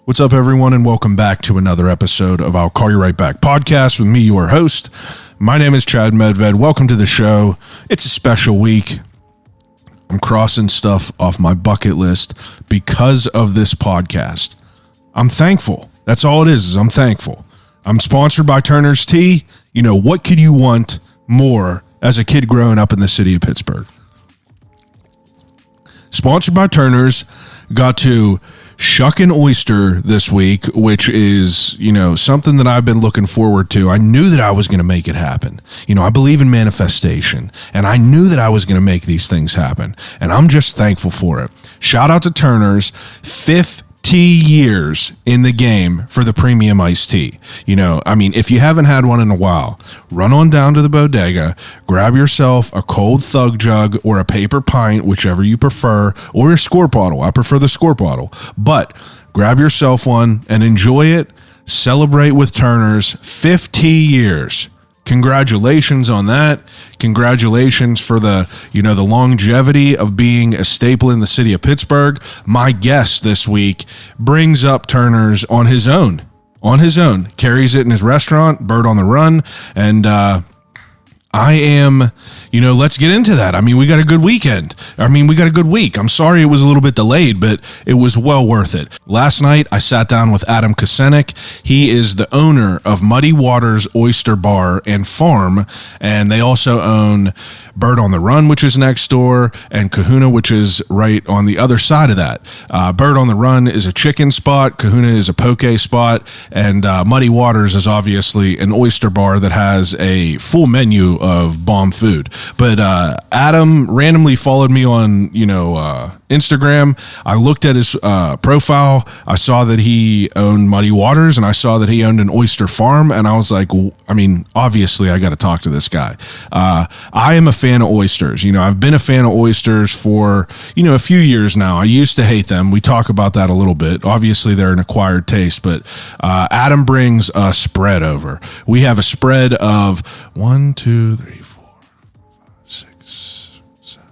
What's up, everyone, and welcome back to another episode of I'll Call You Right Back podcast with me, your host. My name is Chad Medved. Welcome to the show. It's a special week. I'm crossing stuff off my bucket list because of this podcast. I'm thankful. That's all it is I'm thankful. I'm sponsored by Turner's Tea. You know, what could you want more as a kid growing up in the city of Pittsburgh? Sponsored by Turner's. Got to shuck an oyster this week, which is, you know, something that I've been looking forward to. I knew that I was going to make it happen. You know, I believe in manifestation, and I knew that I was going to make these things happen, and I'm just thankful for it. Shout out to Turner's. 50 years in the game for the premium iced tea. You know, I mean, if you haven't had one in a while, run on down to the bodega, grab yourself a cold Thug Jug or a paper pint, whichever you prefer, or a squirt bottle. I prefer the squirt bottle, but grab yourself one and enjoy it. Celebrate with Turner's 50 years. Congratulations on that. Congratulations for the longevity of being a staple in the city of Pittsburgh. My guest this week brings up Turner's on his own, carries it in his restaurant, Bird on the Run. And, let's get into that. I mean, we got a good weekend. We got a good week. I'm sorry it was a little bit delayed, but it was well worth it. Last night, I sat down with Adam Kosenek. He is the owner of Muddy Waters Oyster Bar and Farm, and they also own Bird on the Run, which is next door, and Kahuna, which is right on the other side of that. Bird on the Run is a chicken spot. Kahuna is a poke spot, and Muddy Waters is obviously an oyster bar that has a full menu of bomb food. But Adam randomly followed me on, Instagram. I looked at his profile. I saw that he owned Muddy Waters, and I saw that he owned an oyster farm, and I was like, obviously I got to talk to this guy. I am a fan of oysters. I've been a fan of oysters for, a few years now. I used to hate them. We talk about that a little bit. Obviously, they're an acquired taste, but Adam brings a spread over. We have a spread of 1, 2, 3, 4, 5, 6, 7,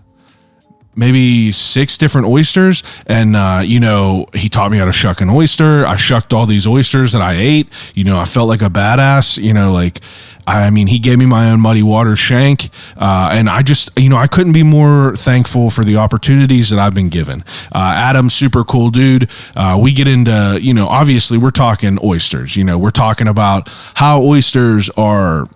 maybe 6 different oysters. And, he taught me how to shuck an oyster. I shucked all these oysters that I ate. I felt like a badass, he gave me my own Muddy Waters shank, and I just, I couldn't be more thankful for the opportunities that I've been given. Adam's super cool dude. We get into, obviously we're talking oysters. We're talking about how oysters are,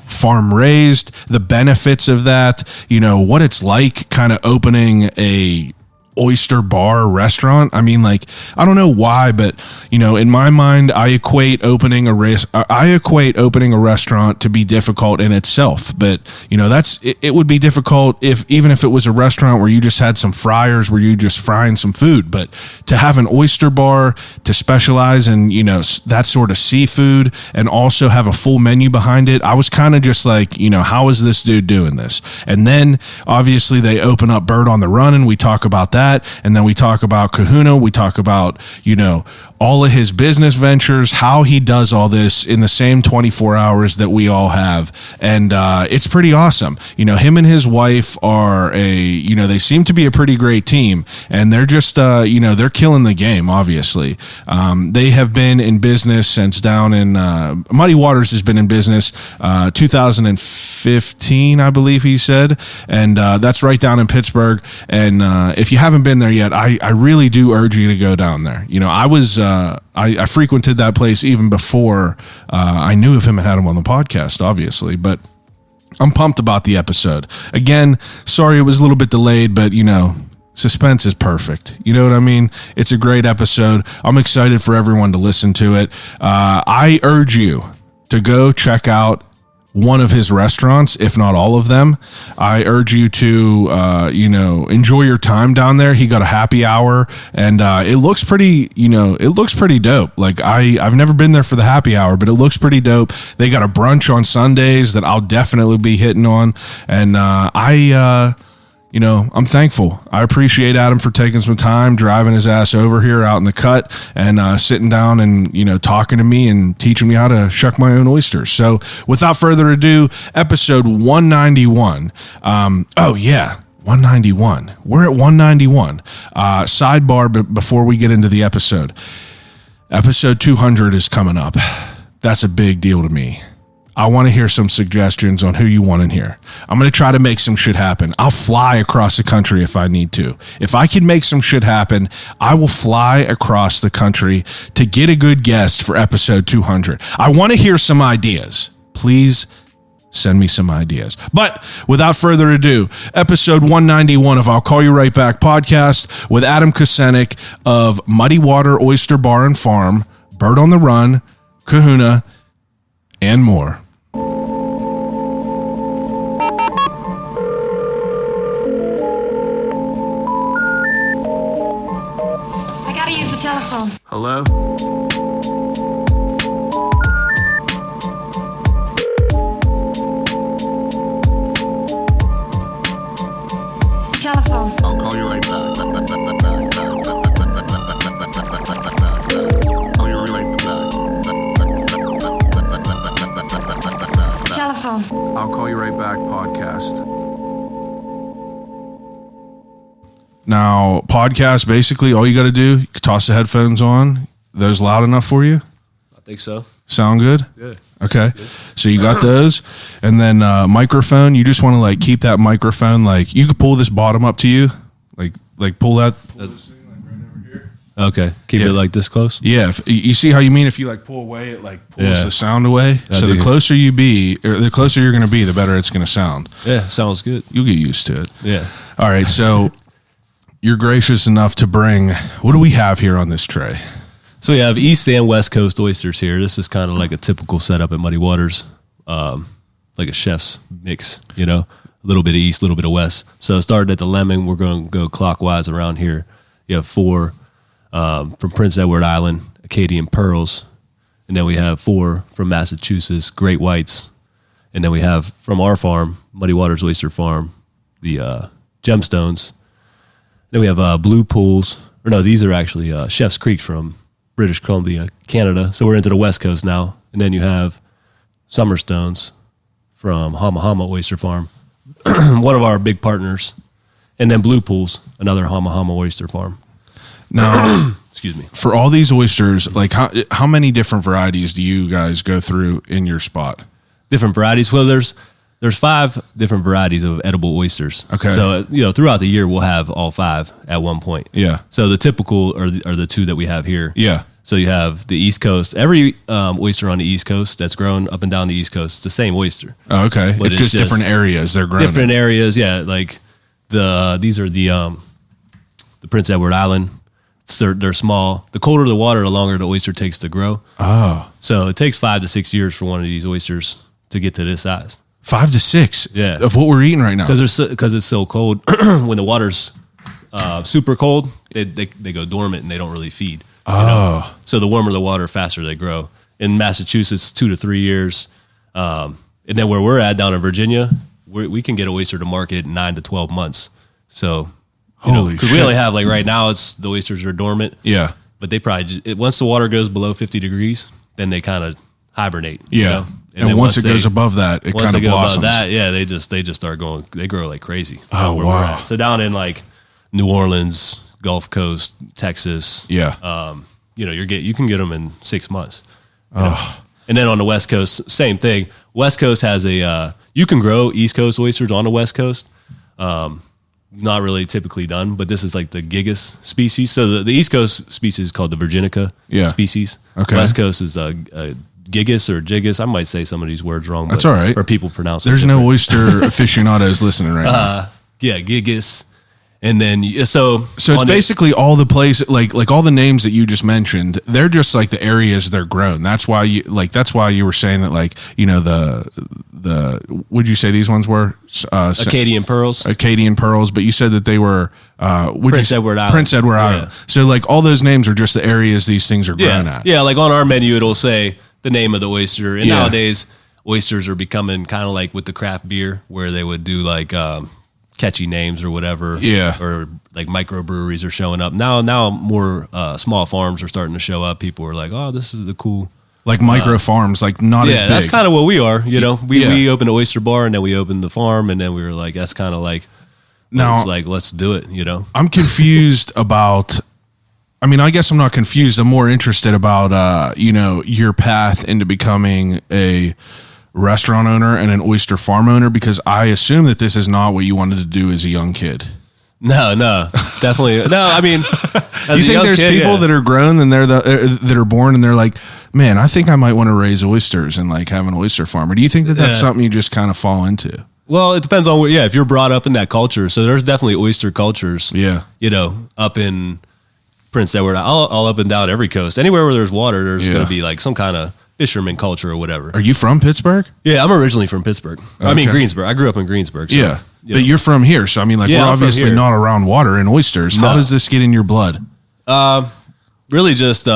farm raised, the benefits of that, what it's like kind of opening a oyster bar restaurant. I don't know why, but in my mind, I equate opening a restaurant to be difficult in itself. But it would be difficult even if it was a restaurant where you just had some fryers where you just frying some food. But to have an oyster bar, to specialize in that sort of seafood, and also have a full menu behind it, I was kind of just like, how is this dude doing this? And then obviously they open up Bird on the Run, and we talk about that. And then we talk about Kahuna. We talk about, all of his business ventures, how he does all this in the same 24 hours that we all have. And it's pretty awesome. Him and his wife are they seem to be a pretty great team. And they're just, they're killing the game, obviously. They have been in business since down in, Muddy Waters has been in business 2015, I believe he said. And that's right down in Pittsburgh. And if you haven't been there yet, I really do urge you to go down there. I frequented that place even before I knew of him and had him on the podcast, obviously, but I'm pumped about the episode. Again, sorry it was a little bit delayed, but suspense is perfect. You know what I mean? It's a great episode. I'm excited for everyone to listen to it. I urge you to go check out one of his restaurants, if not all of them. I urge you to, enjoy your time down there. He got a happy hour, and it looks pretty, it looks pretty dope. Like I've never been there for the happy hour, but it looks pretty dope. They got a brunch on Sundays that I'll definitely be hitting on, and I'm thankful. I appreciate Adam for taking some time, driving his ass over here out in the cut, and sitting down and, talking to me and teaching me how to shuck my own oysters. So without further ado, episode 191. 191. We're at 191. Sidebar before we get into the episode. Episode 200 is coming up. That's a big deal to me. I want to hear some suggestions on who you want in here. I'm going to try to make some shit happen. I'll fly across the country if I need to. If I can make some shit happen, I will fly across the country to get a good guest for episode 200. I want to hear some ideas. Please send me some ideas. But without further ado, episode 191 of I'll Call You Right Back podcast with Adam Kusenik of Muddy Water Oyster Bar and Farm, Bird on the Run, Kahuna, and more. I gotta use the telephone. Hello? Telephone. I'll call you right back. Call you right back. Telephone. I'll Call You Right Back podcast. Now, podcast, basically, all you got to do, you toss the headphones on. Those loud enough for you? I think so. Sound good? Good. Okay. So you got those. And then microphone, you just want to like keep that microphone, like you could pull this bottom up to you. Like pull that. Okay. Keep it like this close? Yeah. If, you see how you mean if you like pull away, it like pulls the sound away. So the closer you be, or the closer you're going to be, the better it's going to sound. Yeah, sounds good. You'll get used to it. Yeah. All right. So you're gracious enough to bring, what do we have here on this tray? So we have East and West Coast oysters here. This is kind of like a typical setup at Muddy Waters, like a chef's mix, you know, a little bit of East, a little bit of West. So starting at the lemon, we're going to go clockwise around here. You have 4 from Prince Edward Island, Acadian Pearls. And then we have 4 from Massachusetts, Great Whites. And then we have from our farm, Muddy Waters Oyster Farm, the Gemstones. Then we have Blue Pools. Or no, these are actually Chef's Creek from British Columbia, Canada. So we're into the West Coast now. And then you have Summerstones from Hama Hama Oyster Farm, one of our big partners. And then Blue Pools, another Hama Hama Oyster Farm. Now, excuse me. For all these oysters, like how many different varieties do you guys go through in your spot? Different varieties. Well, there's 5 different varieties of edible oysters. Okay. So, throughout the year, we'll have all 5 at one point. Yeah. So the typical are the 2 that we have here. Yeah. So you have the East Coast. Every oyster on the East Coast that's grown up and down the East Coast, it's the same oyster. Oh, okay. But It's just different areas they're grown Different in. areas, yeah. Like these are the Prince Edward Island. They're small. The colder the water, the longer the oyster takes to grow. Oh. So it takes 5 to 6 years for one of these oysters to get to this size. 5 to 6 Yeah. of what we're eating right now. Because it's so cold. When the water's super cold, they go dormant and they don't really feed. Oh. So the warmer the water, faster they grow. In Massachusetts, 2 to 3 years. And then where we're at down in Virginia, we can get an oyster to market in 9 to 12 months. So, Holy because shit. we only have like right now, the oysters are dormant. Yeah. But they probably once the water goes below 50 degrees, then they kind of hibernate. Yeah. You know? And then once it goes above that, it kind of blossoms. Above that, yeah, they just start going. They grow like crazy. Oh, where wow. we're at. So down in like New Orleans, Gulf Coast, Texas, Yeah. you can get them in 6 months. And then on the West Coast, same thing. West Coast has you can grow East Coast oysters on the West Coast. Not really typically done, but this is like the gigas species. So the East Coast species is called the Virginica species. Okay. West Coast is a gigas or jigas. I might say some of these words wrong. That's all right. Or people pronounce There's it no different. oyster aficionados listening right now. Yeah, gigas. And then so it's basically all the places, like all the names that you just mentioned. They're just like the areas they're grown. That's why you were saying that, like, the would you say these ones were Acadian Pearls. Acadian Pearls, but you said that they were Prince Edward Island. Prince Edward Island. Yeah. So like all those names are just the areas these things are grown at. Yeah, like on our menu it'll say the name of the oyster. And Yeah. nowadays oysters are becoming kind of like with the craft beer where they would do like catchy names or whatever. Yeah. Or like microbreweries are showing up. Now more small farms are starting to show up. People are like, oh, this is the cool. Like micro farms, like not as Yeah, big. that's kind of what we are. We Yeah. we opened an oyster bar and then we opened the farm and then we were like, that's kind of like, Now- it's like, let's do it, I'm confused about I mean, I guess I'm not confused. I'm more interested about, your path into becoming a restaurant owner and an oyster farm owner, because I assume that this is not what you wanted to do as a young kid. No, definitely. No, I mean, you think there's people that are grown and that are born and they're like, man, I think I might want to raise oysters and like have an oyster farm? Or do you think that that's something you just kind of fall into? Well, it depends on if you're brought up in that culture. So there's definitely oyster cultures. Yeah. Up in Prince Edward, all up and down every coast. Anywhere where there's water, there's going to be like some kind of fisherman culture or whatever. Are you from Pittsburgh? Yeah, I'm originally from Pittsburgh. Okay. I mean, Greensburg. I grew up in Greensburg. So, yeah. But you're from here. So, I mean, like, we're obviously not around water and oysters. How does this get in your blood? Really just,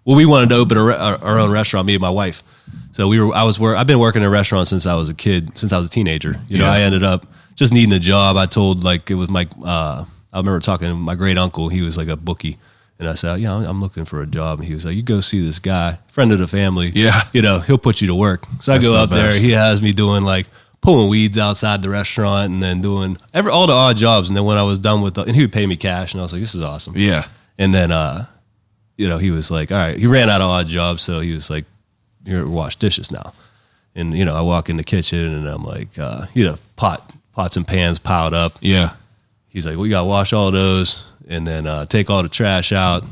we wanted to open our own restaurant, me and my wife. So I've been working in a restaurant since I was a kid, since I was a teenager. I ended up just needing a job. I told, like, it was I remember talking to my great uncle. He was like a bookie. And I said, I'm looking for a job. And he was like, you go see this guy, friend of the family. Yeah. He'll put you to work. So I go up there. He has me doing like pulling weeds outside the restaurant and then doing all the odd jobs. And then when I was done and he would pay me cash. And I was like, this is awesome. Yeah. And then, he was like, all right, he ran out of odd jobs. So he was like, you're wash dishes now. And, I walk in the kitchen and I'm like, pots and pans piled up. Yeah. He's like, well, you got to wash all those and then take all the trash out,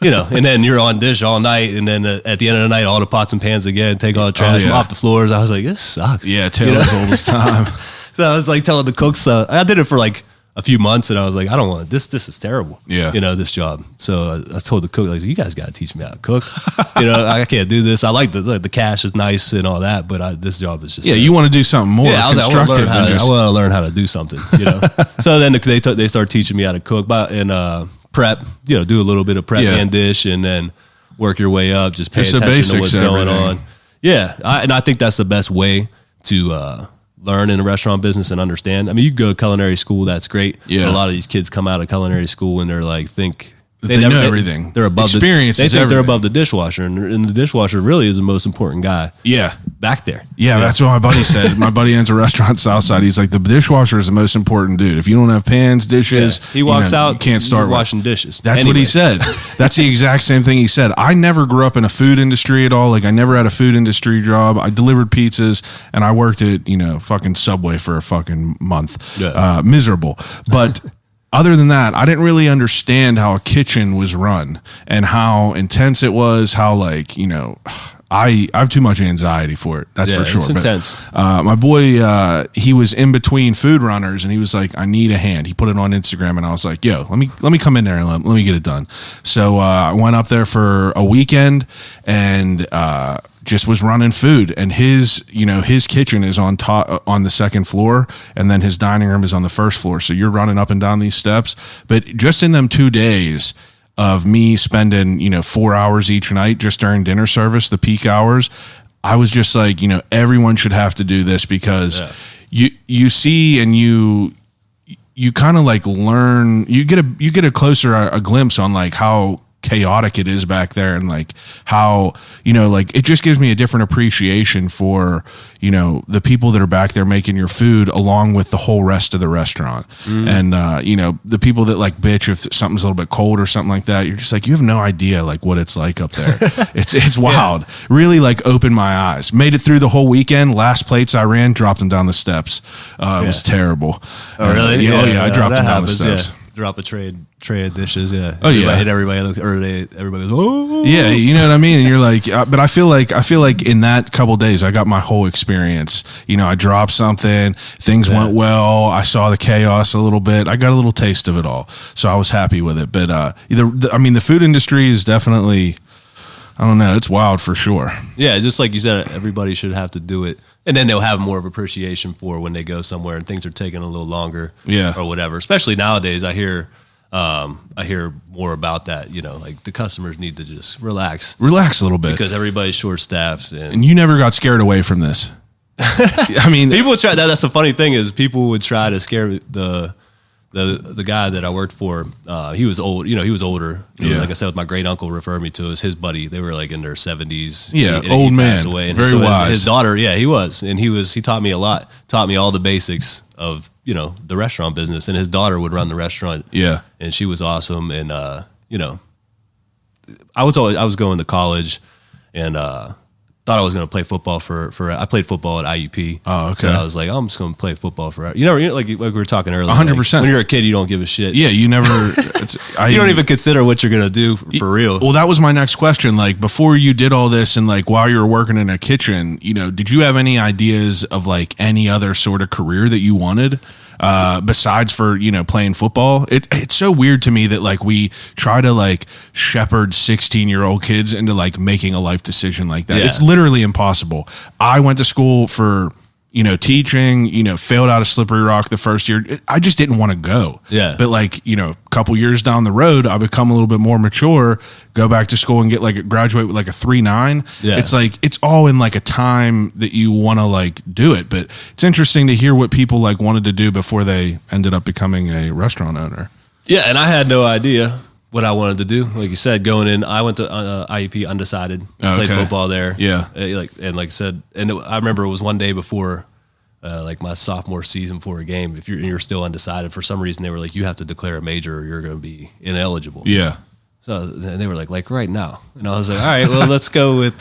and then you're on dish all night. And then at the end of the night, all the pots and pans again, take all the trash off the floors. I was like, this sucks. Yeah, Taylor's old as time. So I was like telling the cooks, I did it for like a few months and I was like, I don't want this. This is terrible. Yeah. This job. So I told the cook, like, you guys got to teach me how to cook. I can't do this. I like the cash is nice and all that, but this job is just. Yeah, you want to do something more constructive. I want to learn how to do something, So then they start teaching me how to cook and prep, do a little bit of prep and dish and then work your way up, just pay attention to what's going on. Yeah. I think that's the best way to learn in the restaurant business and understand. I mean, you go to culinary school, that's great. Yeah. A lot of these kids come out of culinary school and they're like, they know everything. They're above experience. They think they're above the dishwasher, and the dishwasher really is the most important guy. Yeah, back there. Yeah, that's what my buddy said. My buddy owns a restaurant Southside. He's like, the dishwasher is the most important dude. If you don't have pans, dishes, he walks out. You can't start washing dishes. That's what he said. That's the exact same thing he said. I never grew up in a food industry at all. Like, I never had a food industry job. I delivered pizzas, and I worked at fucking Subway for a fucking month. Yeah. Miserable, but. Other than that, I didn't really understand how a kitchen was run and how intense it was, how I have too much anxiety for it. That's for sure. It's intense. My boy, he was in between food runners and he was like, I need a hand. He put it on Instagram and I was like, yo, let me come in there and let me get it done. So I went up there for a weekend and just was running food, and his kitchen is on the second floor, and then his dining room is on the first floor. So you're running up and down these steps. But just in them 2 days of me spending 4 hours each night just during dinner service, the peak hours, I was just like, everyone should have to do this because you see and you kind of like learn. You get a closer a glimpse on like how chaotic it is back there, and like how like it just gives me a different appreciation for the people that are back there making your food along with the whole rest of the restaurant. And the people that like bitch if something's a little bit cold or something like that, you're just like, you have no idea like what it's like up there. it's wild. Really like opened my eyes. Made it through the whole weekend. Last plates I ran, dropped them down the steps. It was terrible. Oh really? I dropped them down the steps. Drop a tray of dishes, yeah. Oh yeah, hit everybody. Everybody goes, oh. Yeah, you know what I mean. And you're like, but I feel like in that couple days, I got my whole experience. I dropped something, things went well. I saw the chaos a little bit. I got a little taste of it all, so I was happy with it. But the food industry is definitely, I don't know, it's wild for sure. Yeah, just like you said, everybody should have to do it. And then they'll have more of appreciation for when they go somewhere and things are taking a little longer, or whatever. Especially nowadays, I hear more about that. Like the customers need to just relax a little bit because everybody's short staffed. And you never got scared away from this. I mean, people would try. That's the funny thing is people would try to scare the guy that I worked for. He was old. He was older. Like I said, my great uncle referred me to as his buddy. They were like in their 70s. Yeah, old man, away. And very wise. His daughter, he was, and he taught me a lot. Taught me all the basics of the restaurant business. And his daughter would run the restaurant. Yeah, and she was awesome. And I was going to college and thought I was going to play football for I played football at IUP. Oh, okay. So I was like, I'm just going to play football for, like we were talking earlier. 100%. When you're a kid, you don't give a shit. Yeah, you never. You don't even consider what you're going to do for real. Well, that was my next question. Like, before you did all this and like while you were working in a kitchen, did you have any ideas of like any other sort of career that you wanted? Besides for, playing football? It's so weird to me that like we try to like shepherd 16-year-old kids into like making a life decision like that. Yeah. It's literally impossible. I went to school for, teaching, failed out of Slippery Rock the first year. I just didn't want to go. Yeah. But like, a couple years down the road, I become a little bit more mature, go back to school and graduate with like a 3.9. Yeah. It's like, it's all in like a time that you want to like do it. But it's interesting to hear what people like wanted to do before they ended up becoming a restaurant owner. Yeah. And I had no idea what I wanted to do. Like you said, going in, I went to IUP undecided, played football there. Yeah. Like I said, I remember it was one day before, like my sophomore season for a game. If you're still undecided, for some reason they were like, you have to declare a major or you're going to be ineligible. Yeah. So and they were like right now. And I was like, all right, well, let's go with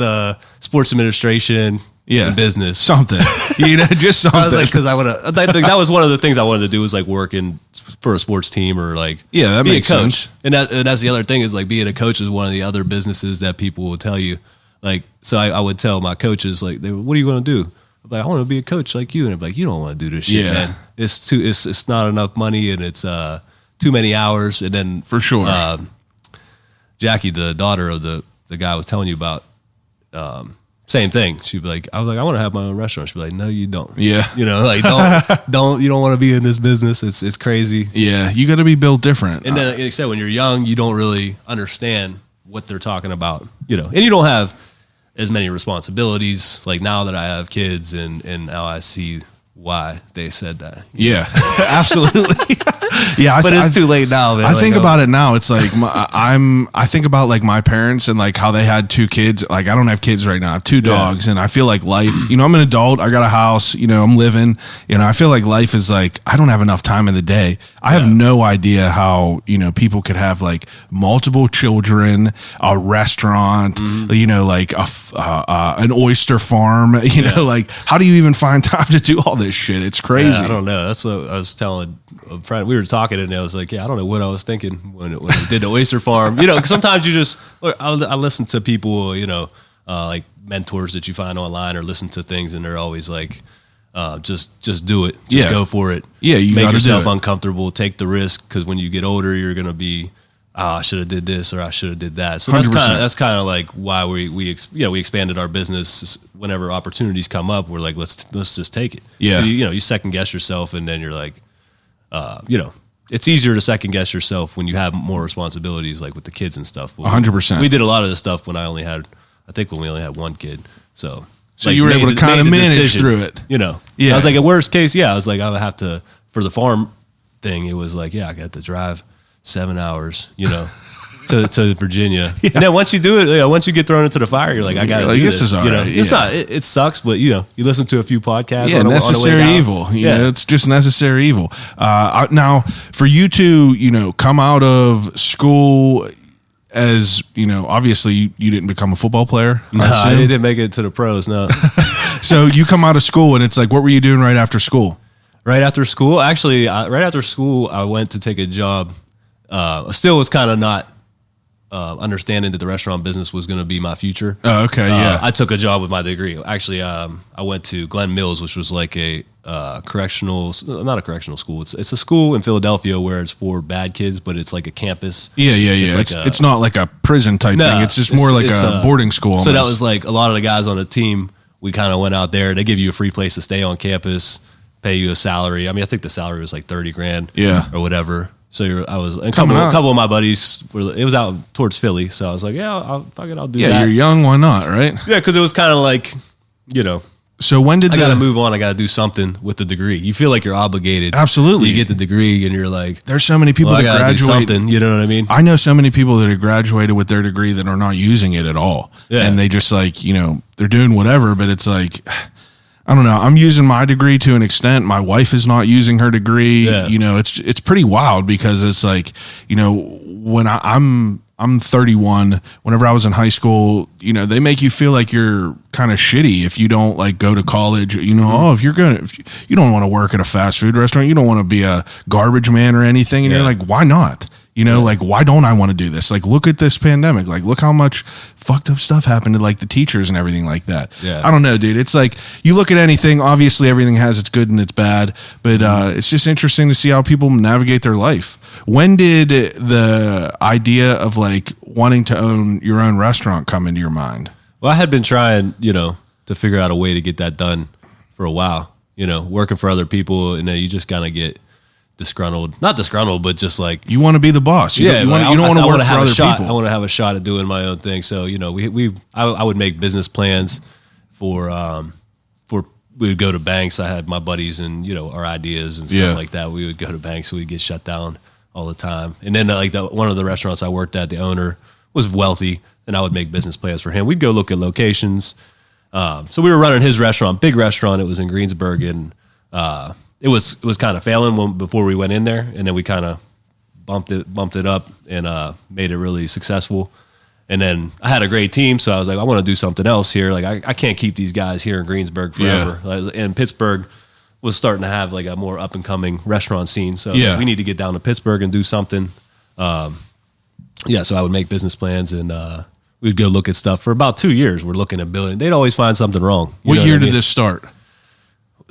sports administration. Yeah, and business, something, just something. I was like, because that was one of the things I wanted to do was like working for a sports team or like that be makes a coach. sense. And that's the other thing is like being a coach is one of the other businesses that people will tell you. Like, so I would tell my coaches like, what are you going to do? I'm like, I want to be a coach like you. And I'm like, you don't want to do this shit, man. It's not enough money and it's too many hours. And then for sure, Jackie, the daughter of the guy I was telling you about. Same thing. She'd be like, I want to have my own restaurant. She'd be like, no, you don't. Yeah. You don't want to be in this business. It's crazy. Yeah. You got to be built different. And then, like I said, when you're young, you don't really understand what they're talking about, and you don't have as many responsibilities. Like now that I have kids and now I see why they said that. Yeah, absolutely. Yeah, but it's too late now, man. I think about it now. It's like I think about like my parents and like how they had 2 kids. Like I don't have kids right now. I have 2 dogs, and I feel like life. I'm an adult. I got a house. I'm living. I feel like life is like I don't have enough time in the day. I have no idea how people could have like multiple children, a restaurant, like an oyster farm. Like how do you even find time to do all this shit? It's crazy. Yeah, I don't know. That's what I was telling a friend. We were talking and I was like, I don't know what I was thinking when we did the oyster farm. Cause sometimes you just, I listen to people, like mentors that you find online or listen to things and they're always like, just do it. Just go for it. Yeah. You make yourself uncomfortable, take the risk. Cause when you get older, you're going to be, I should have did this or I should have did that. So that's kind of like why we expanded our business. Whenever opportunities come up, we're like, let's just take it. Yeah. You second guess yourself and then you're like, it's easier to second guess yourself when you have more responsibilities, like with the kids and stuff. 100%. We did a lot of this stuff when we only had 1 kid. So like, you were able to kind of manage through it. Yeah. I was like, at worst case, I was like, I would have to, for the farm thing, it was like, I got to drive 7 hours, to Virginia. Yeah. And then once you do it, once you get thrown into the fire, you're like, I got to do this. Is all right. It's not, it sucks, but you listen to a few podcasts. Yeah, necessary evil. It's just necessary evil. Now, for you to, come out of school as, obviously you didn't become a football player. No, I didn't make it to the pros, no. So you come out of school and it's like, what were you doing right after school? Right after school? Actually, right after school, I went to take a job. Still was kind of not understanding that the restaurant business was going to be my future. Oh, okay, yeah. I took a job with my degree. Actually, I went to Glen Mills, which was like a not a correctional school. It's a school in Philadelphia where it's for bad kids, but it's like a campus. Yeah. It's not like a prison type thing. It's just more like a boarding school. Almost. So that was like a lot of the guys on the team. We kind of went out there. They give you a free place to stay on campus, pay you a salary. I mean, I think the salary was like $30,000, or whatever. So I was, and a couple of my buddies it was out towards Philly. So I was like, I'll do that. Yeah, you're young, why not, right? Yeah, because it was kind of like, So when did I got to move on? I got to do something with the degree. You feel like you're obligated. Absolutely. You get the degree and you're like, there's so many people that graduate. Do something, you know what I mean? I know so many people that have graduated with their degree that are not using it at all. Yeah. And they just like, they're doing whatever, but it's like, I don't know. I'm using my degree to an extent. My wife is not using her degree. Yeah. You know, it's pretty wild because it's like, you know, when I'm 31. Whenever I was in high school, you know, they make you feel like you're kind of shitty if you don't like go to college. You know, if you don't want to work at a fast food restaurant, you don't want to be a garbage man or anything. And you're like, why not? You know, like, why don't I want to do this? Like, look at this pandemic. Like, look how much fucked up stuff happened to like the teachers and everything like that. Yeah. I don't know, dude. It's like you look at anything, obviously everything has its good and its bad, but it's just interesting to see how people navigate their life. When did the idea of like wanting to own your own restaurant come into your mind? Well, I had been trying, you know, to figure out a way to get that done for a while, you know, working for other people, and then you just kind of get not disgruntled, but just like You want to be the boss. You don't want to work for other people. I want to have a shot at doing my own thing. So, you know, I would make business plans for we would go to banks. I had my buddies and, you know, our ideas and stuff like that. We would go to banks. We'd get shut down all the time. And then like one of the restaurants I worked at, the owner was wealthy, and I would make business plans for him. We'd go look at locations. So we were running his restaurant, big restaurant. It was in Greensburg, and it was kind of failing before we went in there, and then we kind of bumped it up and made it really successful. And then I had a great team, so I was like, I want to do something else here. Like I can't keep these guys here in Greensburg forever. And Pittsburgh was starting to have like a more up and coming restaurant scene, so I was like, we need to get down to Pittsburgh and do something. So I would make business plans, and we'd go look at stuff for about 2 years. We're looking at building. They'd always find something wrong. What year did this start?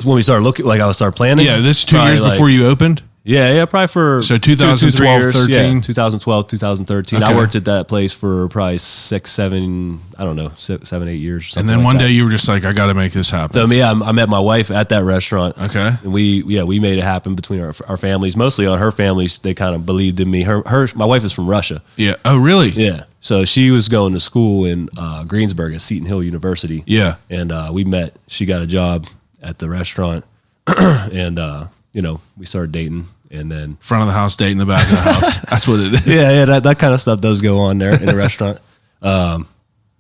When we started looking, like I would start planning. Yeah, this 2 years like, before you opened? Yeah, probably for so 2012, 13? 2012, 2013. Okay. I worked at that place for probably 6, 7, I don't know, 7, 8 years. And then one day you were just like, I got to make this happen. So I met my wife at that restaurant. Okay. And we made it happen between our families. Mostly on her families, they kind of believed in me. My wife is from Russia. Yeah. Oh, really? Yeah. So she was going to school in Greensburg at Seton Hill University. Yeah. And we met. She got a job at the restaurant, and you know, we started dating, and then front of the house dating the back of the house. That's what it is. Yeah, that kind of stuff does go on there in the restaurant.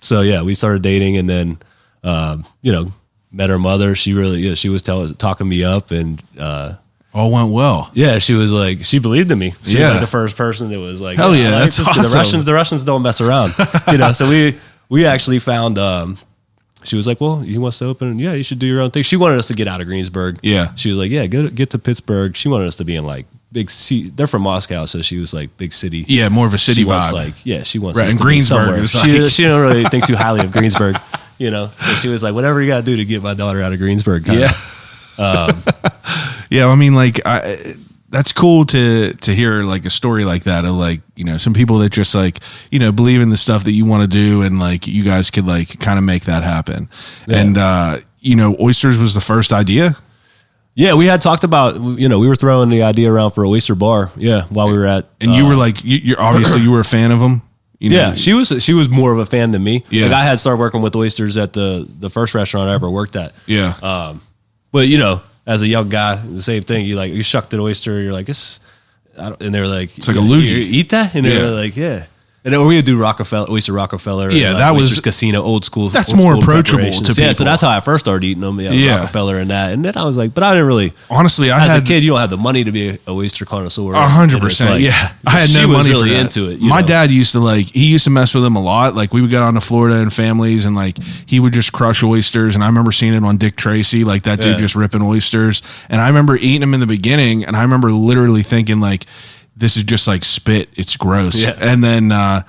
So yeah, we started dating, and then you know, met her mother. She really, she was talking me up, and all went well. Yeah, she was like, she believed in me. She was like the first person that was like, hell yeah, that's awesome. The Russians don't mess around, you know. So we actually found. She was like, well, he wants to open. Yeah, you should do your own thing. She wanted us to get out of Greensburg. Yeah. She was like, yeah, get to Pittsburgh. She wanted us to be in like big city. They're from Moscow, so she was like big city. Yeah, more of a city she vibe. She wants right, us and to Greensburg be somewhere. She don't really think too highly of Greensburg, you know. So she was like, whatever you got to do to get my daughter out of Greensburg. Yeah. Yeah, I mean, like, that's cool to hear like a story like that of like, you know, some people that just like, you know, believe in the stuff that you want to do, and like you guys could like kind of make that happen. Yeah. And you know, Oysters was the first idea. Yeah, we had talked about, you know, we were throwing the idea around for Oyster Bar. Yeah, while we were at, and you were like, you're obviously you were a fan of them. You know? Yeah, she was more of a fan than me. Yeah, like I had started working with Oysters at the first restaurant I ever worked at. Yeah, but you know, as a young guy, the same thing. You shucked an oyster. You're like, and they're like, it's like a loogie. You eat that? And they're like, yeah. And then we would do Oyster Rockefeller. Yeah, and that was Oyster's Casino, old school. That's more approachable to people. Yeah, so that's how I first started eating them. Yeah, Rockefeller and that. And then I was like, but I didn't really. Honestly, as a kid, you don't have the money to be an oyster connoisseur. 100%. Yeah, I had no money really for that. into it. My dad used to mess with them a lot. Like we would get on to Florida and families, and like he would just crush oysters. And I remember seeing it on Dick Tracy, like that dude just ripping oysters. And I remember eating them in the beginning, and I remember literally thinking like, this is just like spit. It's gross. Yeah. And then I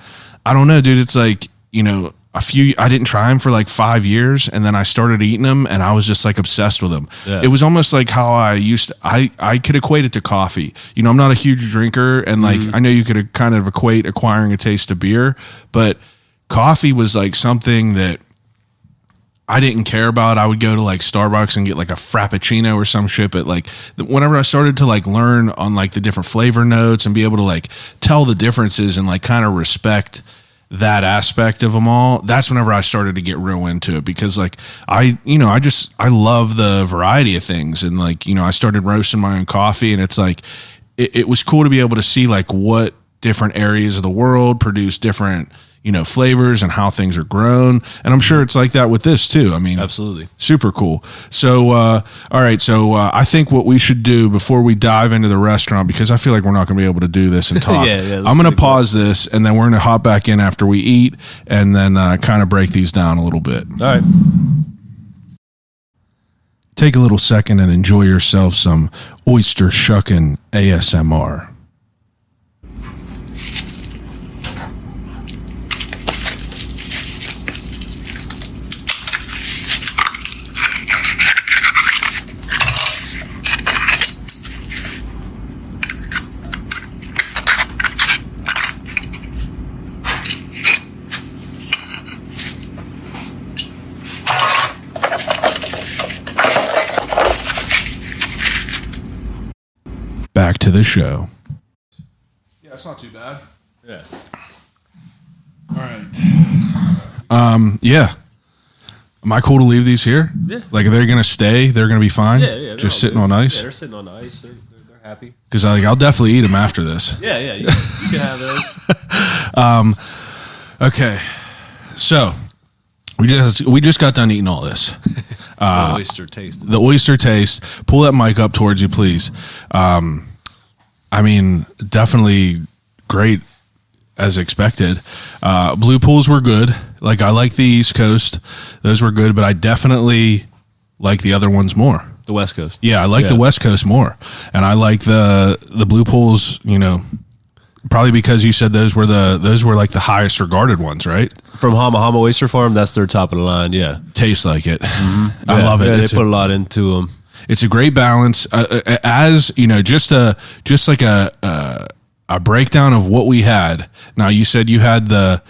don't know, dude. It's like, you know, I didn't try them for like 5 years, and then I started eating them, and I was just like obsessed with them. Yeah. It was almost like how I could equate it to coffee. You know, I'm not a huge drinker, and like I know you could kind of equate acquiring a taste of beer, but coffee was like something that I didn't care about. I would go to like Starbucks and get like a Frappuccino or some shit. But like whenever I started to like learn on like the different flavor notes and be able to like tell the differences and like kind of respect that aspect of them all, that's whenever I started to get real into it, because like I love the variety of things. And like, you know, I started roasting my own coffee, and it's like, it was cool to be able to see like what different areas of the world produce different, flavors and how things are grown. And I'm sure it's like that with this too. I mean, Absolutely. super cool. So, all right. So I think what we should do before we dive into the restaurant, because I feel like we're not going to be able to do this and talk. I'm going to pause this, and then we're going to hop back in after we eat, and then kind of break these down a little bit. All right. Take a little second and enjoy yourself some oyster shucking ASMR. Back to the show. Yeah, it's not too bad. Yeah. All right. Yeah. Am I cool to leave these here? Yeah. Like, are they going to stay? They're going to be fine? Yeah. Just sitting on ice? Yeah, they're sitting on ice. They're happy. Because I'll definitely eat them after this. Yeah. You can have those. Okay. So, we just got done eating all this. The oyster taste. The oyster taste. Pull that mic up towards you, please. I mean, definitely great as expected. Blue pools were good. Like, I like the East Coast. Those were good, but I definitely like the other ones more. The West Coast. Yeah, I like the West Coast more. And I like the blue pools, probably because you said those were like the highest regarded ones, right? From Hama Hama Oyster Farm, that's their top of the line, yeah. Tastes like it. Mm-hmm. I love it. Yeah, they put a lot into them. It's a great balance. As just like a breakdown of what we had. Now, you said you had the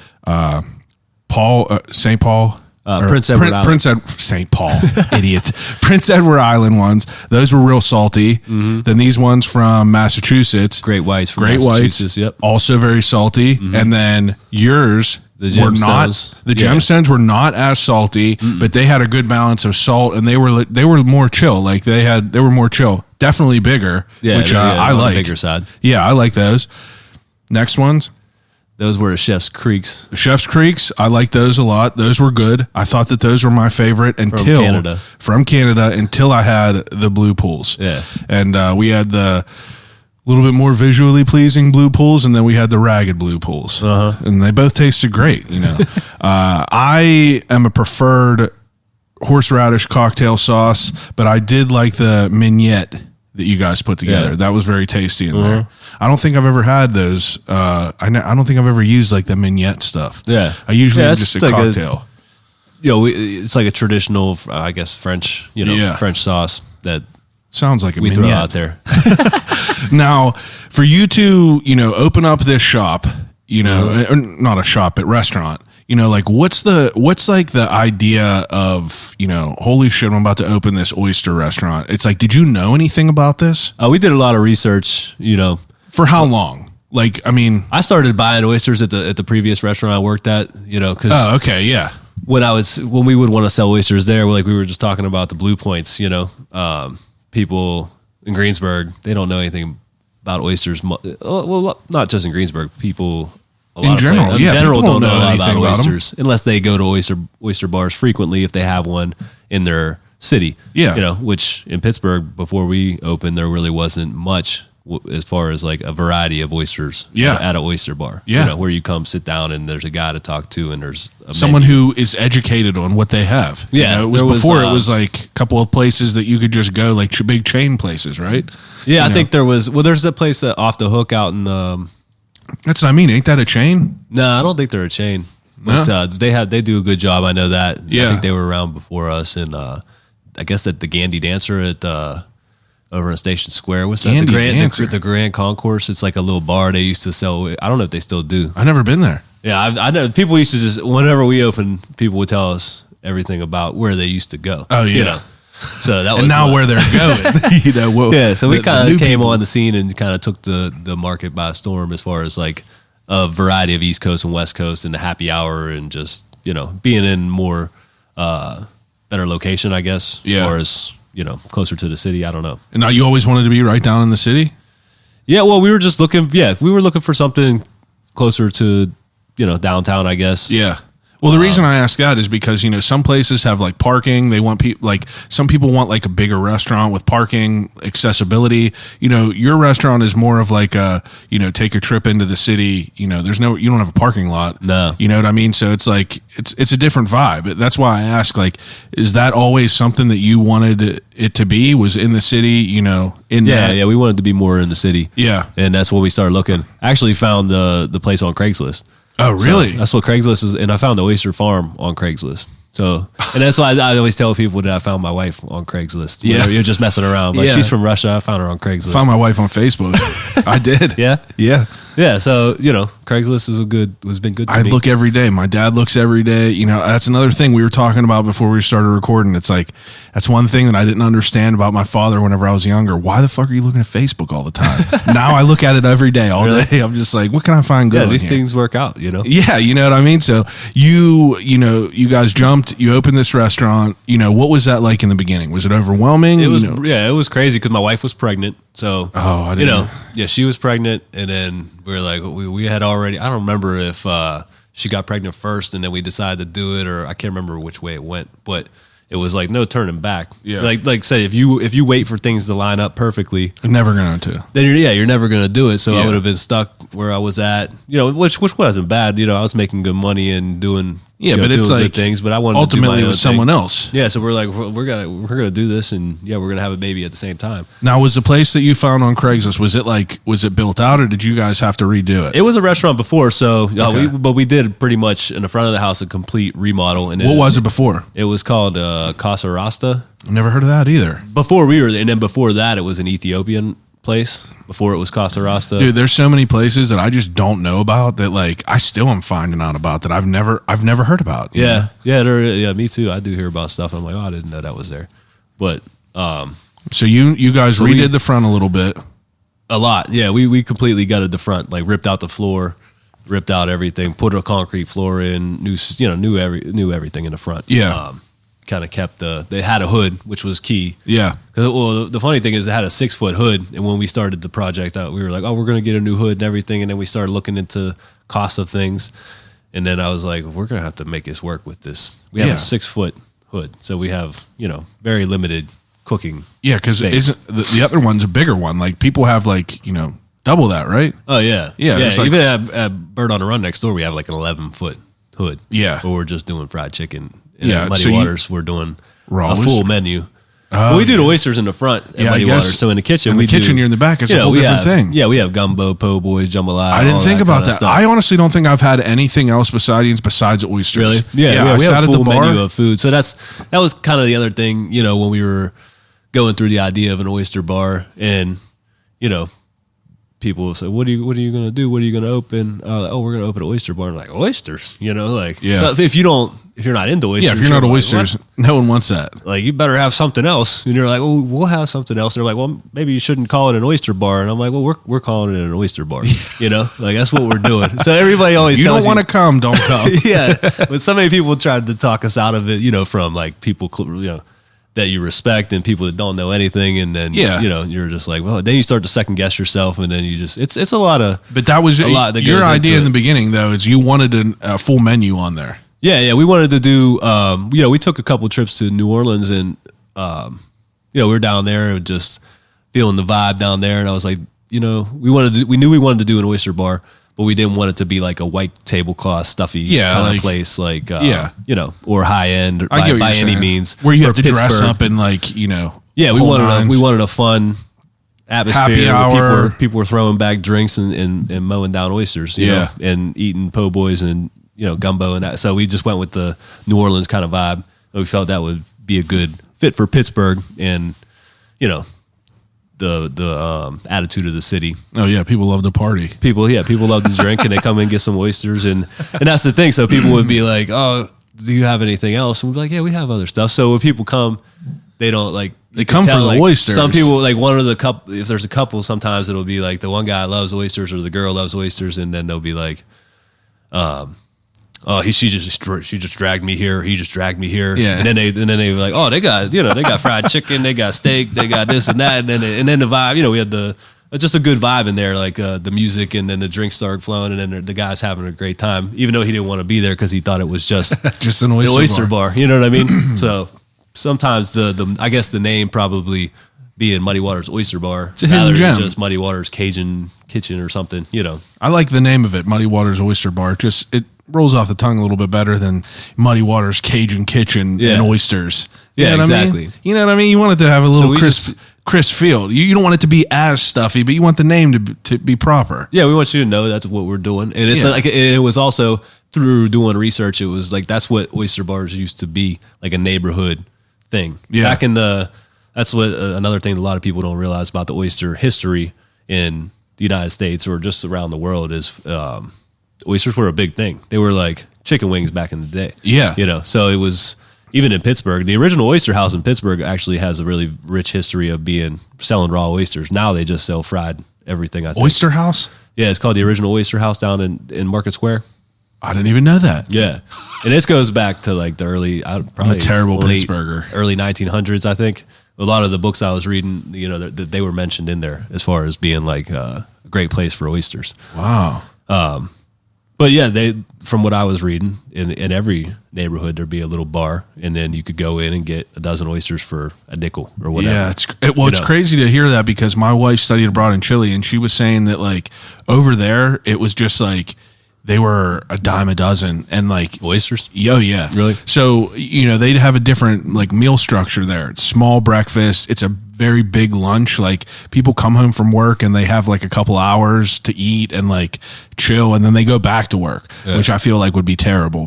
St. Paul. Prince Edward Island. St. Paul, idiot. Prince Edward Island ones. Those were real salty. Mm-hmm. Then these ones from Massachusetts. Great Whites from Great Massachusetts, Whites. yep. Also very salty. Mm-hmm. And then yours the were not. The gemstones were not as salty, but they had a good balance of salt, and they were more chill. Like they were more chill. Definitely bigger, which I like. Bigger side. Yeah, I like those. Next ones. Those were Chef's Creeks. Chef's Creeks, I like those a lot. Those were good. I thought that those were my favorite from Canada until I had the blue pools. Yeah. And we had the little bit more visually pleasing blue pools, and then we had the ragged blue pools. Uh-huh. And they both tasted great, I am a preferred horseradish cocktail sauce, but I did like the mignette that you guys put together. Yeah. That was very tasty in there. I don't think I've ever had those. I don't think I've ever used like the mignette stuff. Yeah. I usually have just a like cocktail. It's like a traditional, I guess, French, French sauce that sounds like a we mignette. Throw out there. Now, for you to, open up this shop, not a shop, but restaurant, like what's like the idea of, holy shit, I'm about to open this oyster restaurant. It's like, did you know anything about this? We did a lot of research, For how long? Like, I mean, I started buying oysters at the previous restaurant I worked at, because oh, okay, yeah. When we would want to sell oysters there, like we were just talking about the Blue Points, people in Greensburg, they don't know anything about oysters. Well, not just in Greensburg, people in general don't know a lot about oysters unless they go to oyster bars frequently if they have one in their city. Yeah, which in Pittsburgh before we opened, there really wasn't much as far as like a variety of oysters. At an oyster bar. Yeah, where you come sit down and there's a guy to talk to and there's someone who is educated on what they have. Yeah, it was before it was like a couple of places that you could just go, like big chain places, right? Yeah, I think there was. Well, there's a place that off the hook out in. That's what I mean. Ain't that a chain? No, I don't think they're a chain. But they do a good job. I know that. Yeah. I think they were around before us, and I guess at the Gandy Dancer at over in Station Square. What's that? The Grand Concourse. It's like a little bar they used to sell. I don't know if they still do. I've never been there. Yeah, I know people used to just whenever we opened, people would tell us everything about where they used to go. Oh yeah. So that was and now where they're going. Yeah. So we kind of came on the scene and kind of took the market by storm as far as like a variety of East Coast and West Coast and the happy hour and just being in more better location, I guess. Yeah. Or as closer to the city. I don't know. And now you always wanted to be right down in the city? Yeah. Well, we were just looking. Yeah, we were looking for something closer to downtown, I guess. Yeah. Well, the reason I ask that is because, some places have like parking. They want people, like some people want like a bigger restaurant with parking, accessibility. Your restaurant is more of like a, take a trip into the city. You don't have a parking lot. No. You know what I mean? So it's like, it's a different vibe. That's why I ask, like, is that always something that you wanted it to be? Was in the city, Yeah, we wanted to be more in the city. Yeah. And that's when we started looking. I actually found the place on Craigslist. Oh, really? So that's what Craigslist is. And I found the Oyster Farm on Craigslist. So, and that's why I always tell people that I found my wife on Craigslist. Yeah. You're just messing around. Like, Yeah. she's from Russia. I found her on Craigslist. Found my wife on Facebook. I did. Yeah. Yeah. Yeah. So, Craigslist has been good to I me. look every day. My dad looks every day. That's another thing we were talking about before we started recording. It's like, that's one thing that I didn't understand about my father whenever I was younger. Why the fuck are you looking at Facebook all the time? Now I look at it every day, all day. I'm just like, what can I find good? Yeah, these things work out, Yeah, you know what I mean? So you guys jumped, you opened this restaurant. What was that like in the beginning? Was it overwhelming? It was, it was crazy because my wife was pregnant. So, I didn't yeah, she was pregnant. And then we were like, we had already, I don't remember if she got pregnant first and then we decided to do it, or I can't remember which way it went, but it was like no turning back. Yeah. Like say, if you wait for things to line up perfectly, I'm never going to. then you're never going to do it. So Yeah. I would have been stuck where I was at, which wasn't bad. I was making good money and doing, Yeah, but doing it's good like things, but I wanted ultimately to do my it own was thing. someone else. Yeah. So we're like, we're going to do this, and we're going to have a baby at the same time. Now, was the place that you found on Craigslist, was it built out, or did you guys have to redo it? It was a restaurant before, so Okay. we did pretty much in the front of the house a complete remodel. And What was it before? It was called Casa Rasta. I've never heard of that either. Before and then before that, it was an Ethiopian place. Before it was Casa Rasta. Dude, there's so many places that I just don't know about that, like, I still am finding out about that I've never heard about. Yeah, me too. I do hear about stuff. I'm like, I didn't know that was there. But So you guys So redid the front a little bit. a lot. Yeah, we completely gutted the front, like ripped out the floor, ripped out everything, put a concrete floor in, knew everything in the front. Yeah. Kind of kept they had a hood, which was key. Yeah. Well, the funny thing is, it had a 6-foot hood, and when we started the project out, we were like, "Oh, we're going to get a new hood and everything." And then we started looking into cost of things, and then I was like, "We're going to have to make this work with this." We have Yeah. a 6-foot hood, so we have very limited cooking. Yeah, because space. isn't the other one's a bigger one? Like, people have like double that, right? Oh yeah, Yeah, it's like- Even at Bird on the Run next door, we have like an 11-foot hood. Yeah. but we're just doing fried chicken. And Yeah, at Muddy so Waters, we're doing Raw a full oyster? menu. Well, we do the oysters in the front at Yeah, I Muddy guess Waters. So in the kitchen, in the kitchen, you're in the back. It's a whole we different have, thing. Yeah, we have gumbo, po' boys, jambalaya. I didn't all think about kind of that. stuff. I honestly don't think I've had anything else besides oysters. Really? Yeah, I we sat have at a the full bar. menu of food. So that was kind of the other thing, when we were going through the idea of an oyster bar, and people will say, "What are you going to do? What are you going to open?" Oh, we're going to open an oyster bar. I'm like, oysters, Yeah. So if you're not into oysters, Yeah, if you're not like, oysters, "What?" no one wants that. Like, you better have something else. And you're like, "Oh, we'll have something else." And they're like, "Well, maybe you shouldn't call it an oyster bar." And I'm like, "Well, we're calling it an oyster bar." Like, that's what we're doing. So everybody always You tells don't want to come, don't come. yeah, but so many people tried to talk us out of it, from like people, that you respect and people that don't know anything, and then Yeah. you're just like, well, then you start to second guess yourself, and then you just it's a lot of But that was a lot that your goes idea into in the it. beginning, though, is you wanted a full menu on there. yeah. We wanted to do we took a couple trips to New Orleans, and we were down there and just feeling the vibe down there, and I was like, we knew we wanted to do an oyster bar, but we didn't want it to be like a white tablecloth stuffy kind like- of place, like Yeah. or high end I get what by you're any saying. means, Where you or have to dress Pittsburgh. up in like Yeah, we whole wanted nines. a fun atmosphere. Happy where hour. People were throwing back drinks and mowing down oysters, Yeah. and eating po' boys and gumbo and that. So we just went with the New Orleans kind of vibe. We felt that would be a good fit for Pittsburgh, and the attitude of the city. Oh yeah, people love to party. People love to drink, and they come and get some oysters, and that's the thing. So people would be like, "Oh, do you have anything else?" And we'd be like, "Yeah, we have other stuff." So when people come, they don't like. They come for the oysters. Some people, like one of the couple, if there's a couple, sometimes it'll be like the one guy loves oysters or the girl loves oysters, and then they'll be like, "Oh, she just dragged me here. He just dragged me here." Yeah. And then they were like, "Oh, they got fried chicken, they got steak, they got this and that," and then the vibe. We had just a good vibe in there, like the music, and then the drinks started flowing, and then the guy's having a great time, even though he didn't want to be there because he thought it was just Just an the oyster, oyster bar. You know what I mean? So sometimes the I guess the name probably being Muddy Waters Oyster Bar, It's a hidden rather than gem. just Muddy Waters Cajun Kitchen or something. You know, I like the name of it, Muddy Waters Oyster Bar. It rolls off the tongue a little bit better than Muddy Waters Cajun Kitchen and Oysters. You Yeah, know what I mean? exactly. You know what I mean? You want it to have a little we crisp feel. You don't want it to be as stuffy, but you want the name to be proper. yeah, we want you to know that's what we're doing, and it's Yeah. like it was also through doing research. It was like that's what oyster bars used to be, like a neighborhood thing. Yeah. Back in that's what another thing a lot of people don't realize about the oyster history in the United States or just around the world is oysters were a big thing. They were like chicken wings back in the day. Yeah. You know, so it was even in Pittsburgh. The original oyster house in Pittsburgh actually has a really rich history of selling raw oysters. Now they just sell fried everything, I think. Oyster House? Yeah, it's called the original oyster house down in Market Square. I didn't even know that. Yeah. And this goes back to like the probably terrible late- Pittsburgher. early 1900s, I think. A lot of the books I was reading, you know, they were mentioned in there as far as being like a great place for oysters. Wow. But yeah, from what I was reading, in every neighborhood there'd be a little bar, and then you could go in and get a dozen oysters for a nickel or whatever. Yeah, it's know? crazy to hear that because my wife studied abroad in Chile, and she was saying that like over there it was just like they were a dime a dozen, and like Oysters? yeah, Really? So they'd have a different like meal structure there. It's small breakfast. It's a very big lunch. Like people come home from work and they have like a couple hours to eat and like chill, and then they go back to work, which I feel like would be terrible.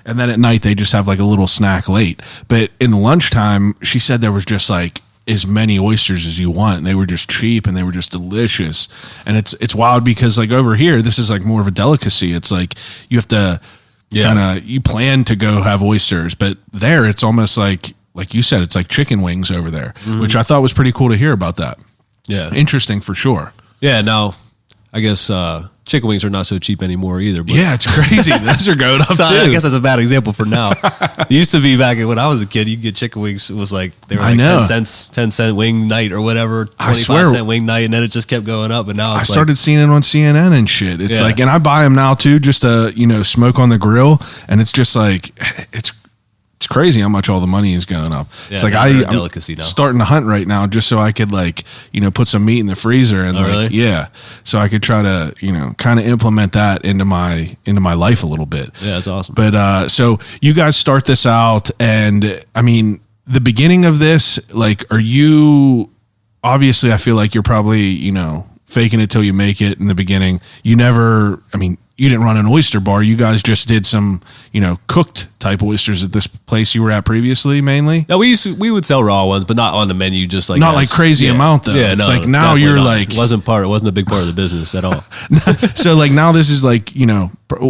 And then at night they just have like a little snack late. But in the lunchtime, she said there was just like as many oysters as you want. And they were just cheap and they were just delicious. And it's wild because like over here, this is like more of a delicacy. It's like you have to you plan to go have oysters, but there it's almost like you said, it's like chicken wings over there, which I thought was pretty cool to hear about that. Yeah. Interesting for sure. Yeah, now I guess chicken wings are not so cheap anymore either. But Yeah, it's crazy. Those are going up so too. I guess that's a bad example for now. It used to be back when I was a kid, you get chicken wings. It was like they were I like know. 10-cent wing night or whatever, I 25-cent wing night, and then it just kept going up. And now I it's started seeing it on CNN and shit. It's Yeah. like, and I buy them now too, just to smoke on the grill, and it's just like it's crazy how much all the money is going up. Yeah, it's like now they're a I'm delicacy now. starting to hunt right now just so I could like put some meat in the freezer and really? so I could try to kind of implement that into my life a little bit. Yeah, that's awesome. But so you guys start this out, and I mean, the beginning of this, like, are you obviously? I feel like you're probably faking it till you make it in the beginning. You never, I mean, you didn't run an oyster bar. You guys just did some, cooked type oysters at this place you were at previously, mainly. No, we would sell raw ones, but not on the menu. Just like Not like crazy amount, though. Yeah, It's no, like now definitely you're not. like- it wasn't a big part of the business at all. So like now this is like,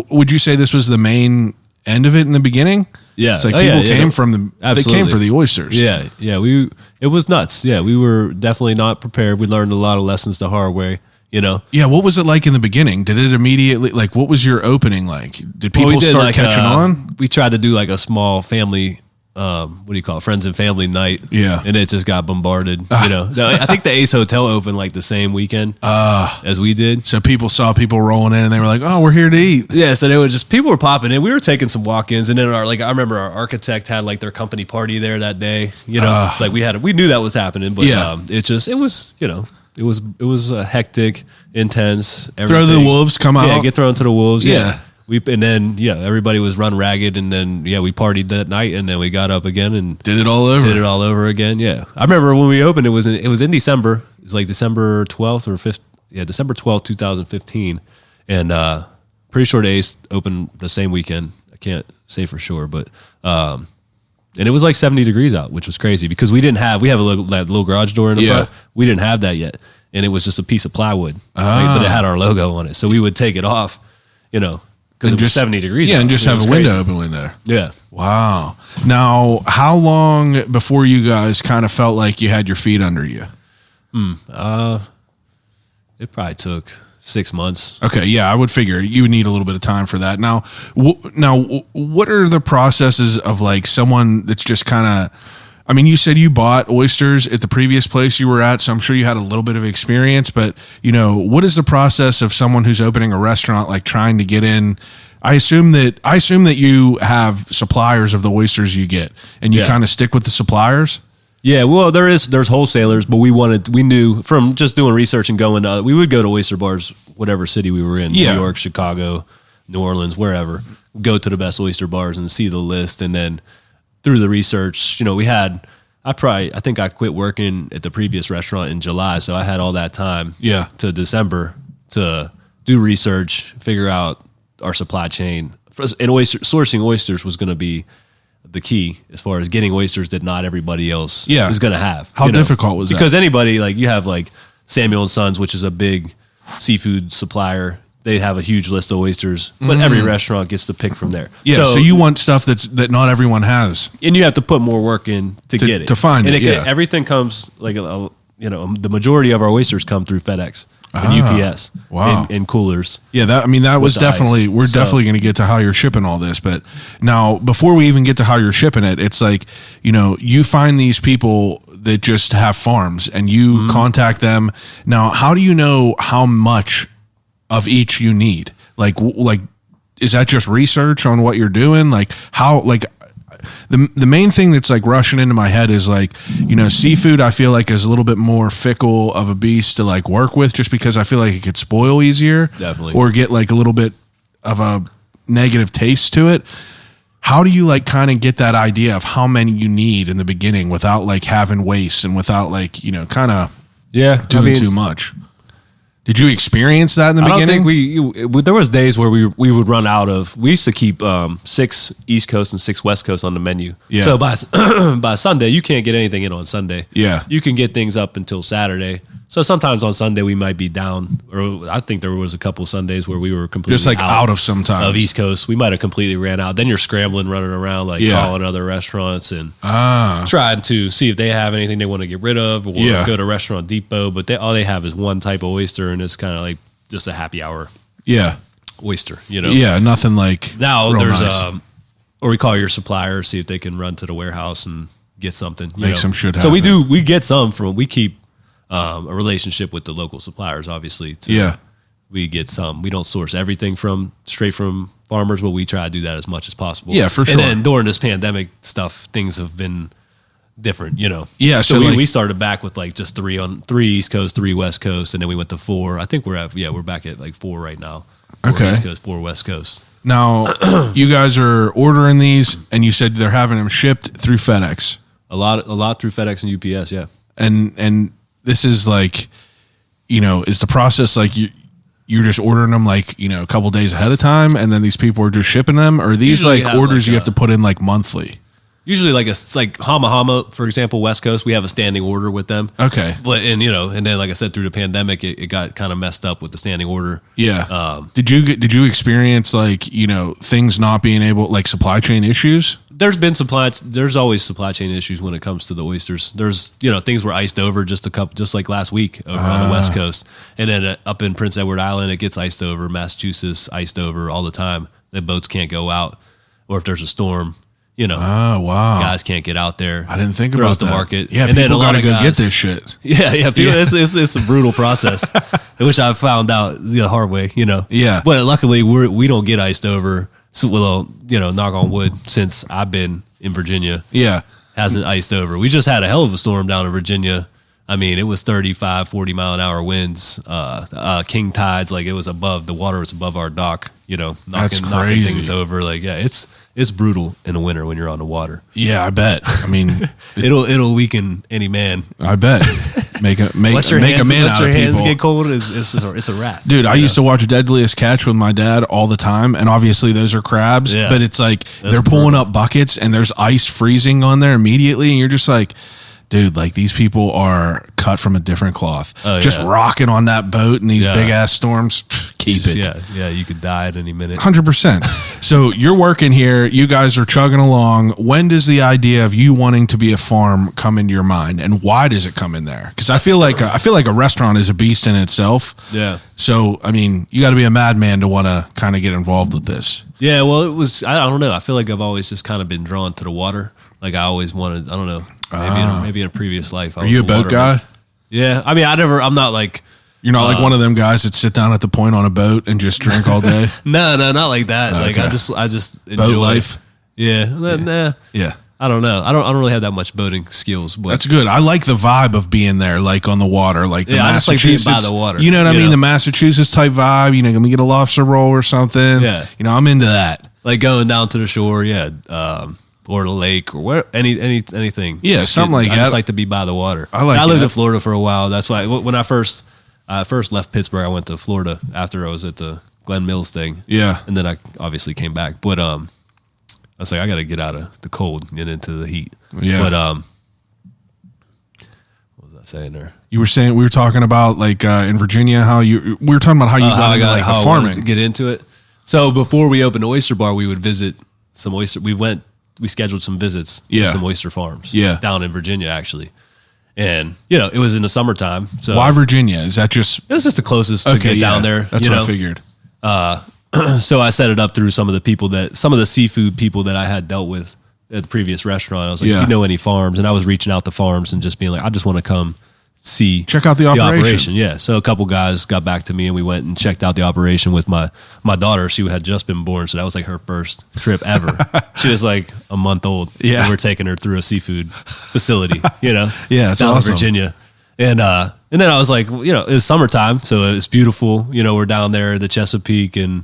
would you say this was the main end of it in the beginning? Yeah. It's like Oh, yeah, people yeah, came no. from they Absolutely. came for the oysters. Yeah, it was nuts. Yeah, we were definitely not prepared. We learned a lot of lessons the hard way. Yeah, what was it like in the beginning? Did it immediately, like, what was your opening like? Did people Well, we did, start like, catching on? We tried to do like a small family, what do you call it, friends and family night. Yeah. And it just got bombarded. No, I think the Ace Hotel opened like the same weekend as we did. So people saw people rolling in and they were like, oh, we're here to eat. Yeah, so they were people were popping in. We were taking some walk-ins, and then I remember our architect had like their company party there that day. Like we knew that was happening, but Yeah. it was hectic, intense. Throw the everything. wolves, come out. Yeah, get thrown to the wolves. Yeah. Everybody was run ragged, and then we partied that night, and then we got up again and Did it all over. did it all over again. Yeah, I remember when we opened. It was in December. It was like December 12th or 5th. Yeah, December 12th, 2015, and pretty sure the Ace opened the same weekend. I can't say for sure, but and it was like 70 degrees out, which was crazy because we have that little garage door in the front. We didn't have that yet, and it was just a piece of plywood, but it had our logo on it. So we would take it off, because it was 70 degrees. Yeah, out. and just It have was a window crazy. open in there. Yeah. Wow. Now, how long before you guys kind of felt like you had your feet under you? It probably took 6 months. Okay, yeah, I would figure you would need a little bit of time for that. Now, what are the processes of like someone that's just kind of I mean, you said you bought oysters at the previous place you were at, so I'm sure you had a little bit of experience, but what is the process of someone who's opening a restaurant, like trying to get in? I assume that you have suppliers of the oysters you get, and you kind of stick with the suppliers. Yeah, well, there's wholesalers, but we knew from just doing research and going to, we would go to oyster bars, whatever city we were in, New York, Chicago, New Orleans, wherever, go to the best oyster bars and see the list. And then through the research, I think I quit working at the previous restaurant in July. So I had all that time to December to do research, figure out our supply chain. And sourcing oysters was going to be the key as far as getting oysters that not everybody else is going to have. How difficult was that? Because anybody, like you have like Samuel and Sons, which is a big seafood supplier. They have a huge list of oysters, but every restaurant gets to pick from there. Yeah, so you want stuff that not everyone has. And you have to put more work in to get it. To find it, everything comes, like, the majority of our oysters come through FedEx and UPS in coolers. Yeah, that was definitely, we're definitely going to get to how you're shipping all this. But now, before we even get to how you're shipping it, it's like, you find these people that just have farms and you contact them. Now, how do you know how much of each you need? Like, is that just research on what you're doing? Like how, like the main thing that's like rushing into my head is like, seafood I feel like is a little bit more fickle of a beast to like work with, just because I feel like it could spoil easier. Definitely. Or get like a little bit of a negative taste to it. How do you like kind of get that idea of how many you need in the beginning without like having waste and without like, kind of doing too much? Did you experience that in the beginning? I don't think there was days where we would run out of, we used to keep 6 East Coast and 6 West Coast on the menu. Yeah. So by Sunday, you can't get anything in on Sunday. Yeah. You can get things up until Saturday. So sometimes on Sunday we might be down, or I think there was a couple Sundays where we were completely just like out of sometimes of East Coast. We might have completely ran out. Then you're scrambling, running around, like calling other restaurants and trying to see if they have anything they want to get rid of, or go to Restaurant Depot. But all they have is one type of oyster, and it's kind of like just a happy hour. Yeah, oyster. Yeah, nothing like now. There's nice. Or we call your supplier, see if they can run to the warehouse and get something. Make some shit happen. So we get some from. We keep a relationship with the local suppliers, obviously. We get some. We don't source everything straight from farmers, but we try to do that as much as possible. Yeah, for sure. And then during this pandemic stuff, things have been different, Yeah. So we started back with like just 3 East Coast, 3 West Coast, and then we went to 4. I think we're back at like 4 right now. 4 East Coast, 4 West Coast. Now, you guys are ordering these, and you said they're having them shipped through FedEx. A lot through FedEx and UPS, yeah. And this is like, is the process like you're just ordering them like, a couple days ahead of time, and then these people are just shipping them? Or are these usually like orders you have to put in like monthly? Usually it's like Hama Hama, for example, West Coast, we have a standing order with them. Okay. But, and then like I said, through the pandemic, it got kind of messed up with the standing order. Yeah. Did you experience like, things not being able, like supply chain issues? There's always supply chain issues when it comes to the oysters. There's, things were iced over just like last week over on the West Coast. And then up in Prince Edward Island, it gets iced over. Massachusetts, iced over all the time. The boats can't go out. Or if there's a storm, oh wow, guys can't get out there. I didn't think about the market. Yeah, and people gotta go get this shit. Yeah. It's a brutal process, which I found out the hard way. Yeah, but luckily we don't get iced over. So, knock on wood, since I've been in Virginia, hasn't iced over. We just had a hell of a storm down in Virginia. I mean, it was 35, 40 mile an hour winds, king tides. Like it was above, the water was above our dock, knocking things over. Like, it's brutal in the winter when you're on the water. Yeah, I bet. I mean, it'll weaken any man. I bet. Make a man out of people. Let your hands get cold. It's a wrap. Dude, I used to watch Deadliest Catch with my dad all the time, and obviously those are crabs. Yeah. But it's like they're pulling up buckets, and there's ice freezing on there immediately, and you're just like, dude, like these people are cut from a different cloth. Oh, Just yeah. rocking on that boat in these Yeah. big ass storms. Keep it. Yeah, you could die at any minute. 100%. So you're working here. You guys are chugging along. When does the idea of you wanting to be a farm come into your mind, and why does it come in there? Because I feel like a restaurant is a beast in itself. Yeah. So I mean, you got to be a madman to want to kind of get involved with this. Yeah, well, it was, I don't know. I feel like I've always just kind of been drawn to the water. Like I always wanted, I don't know, maybe in a previous life. Are you a boat guy? Yeah. I mean, I'm not like, You're not like one of them guys that sit down at the point on a boat and just drink all day. no, not like that. Like Okay. I just enjoy Boat life. Yeah. Nah. Yeah. I don't know. I don't really have that much boating skills, but That's good. I like the vibe of being there, like on the water, like the Yeah, I just like being Massachusetts. by the water, You know what I you mean? know? The Massachusetts type vibe. Let me get a lobster roll or something. Yeah. I'm into that. like going down to the shore, yeah, or the lake or where anything. Yeah, Just something like I just that. like to be by the water. I like And I lived that. in Florida for a while. That's why when I first left Pittsburgh, I went to Florida after I was at the Glen Mills thing. Yeah. And then I obviously came back. But I was like, I got to get out of the cold and get into the heat. Yeah. But what was I saying there? You were saying we were talking about like in Virginia we were talking about how you got into like the I wanted to farming. get into it. So before we opened the oyster bar, we would visit some oyster. We scheduled some visits Yeah. to some oyster farms. Yeah. Down in Virginia, actually. And, it was in the summertime. So Why Virginia? Is that just it was just the closest to get down there. That's what I figured. So I set it up through some of the seafood people that I had dealt with at the previous restaurant. I was like, Yeah. you know any farms? And I was reaching out to farms and just being like, I just want to come Check out the operation. Yeah. So a couple guys got back to me and we went and checked out the operation with my daughter. She had just been born. So that was like her first trip ever. She was like a month old. Yeah. And we're taking her through a seafood facility, Yeah, it's down awesome. in Virginia. And then I was like, it was summertime. So it was beautiful. We're down there at the Chesapeake and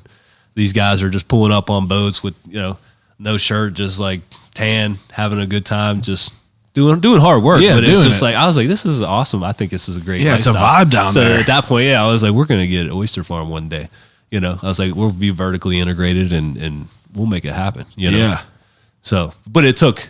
these guys are just pulling up on boats with, no shirt, just like tan, having a good time, just doing hard work. Yeah, but it's doing just it. like, I was like, this is awesome. I think this is a great Yeah, it's a lifestyle. vibe down so there. at that point, I was like, we're going to get an oyster farm one day. I was like, we'll be vertically integrated and we'll make it happen. Yeah. So, but it took,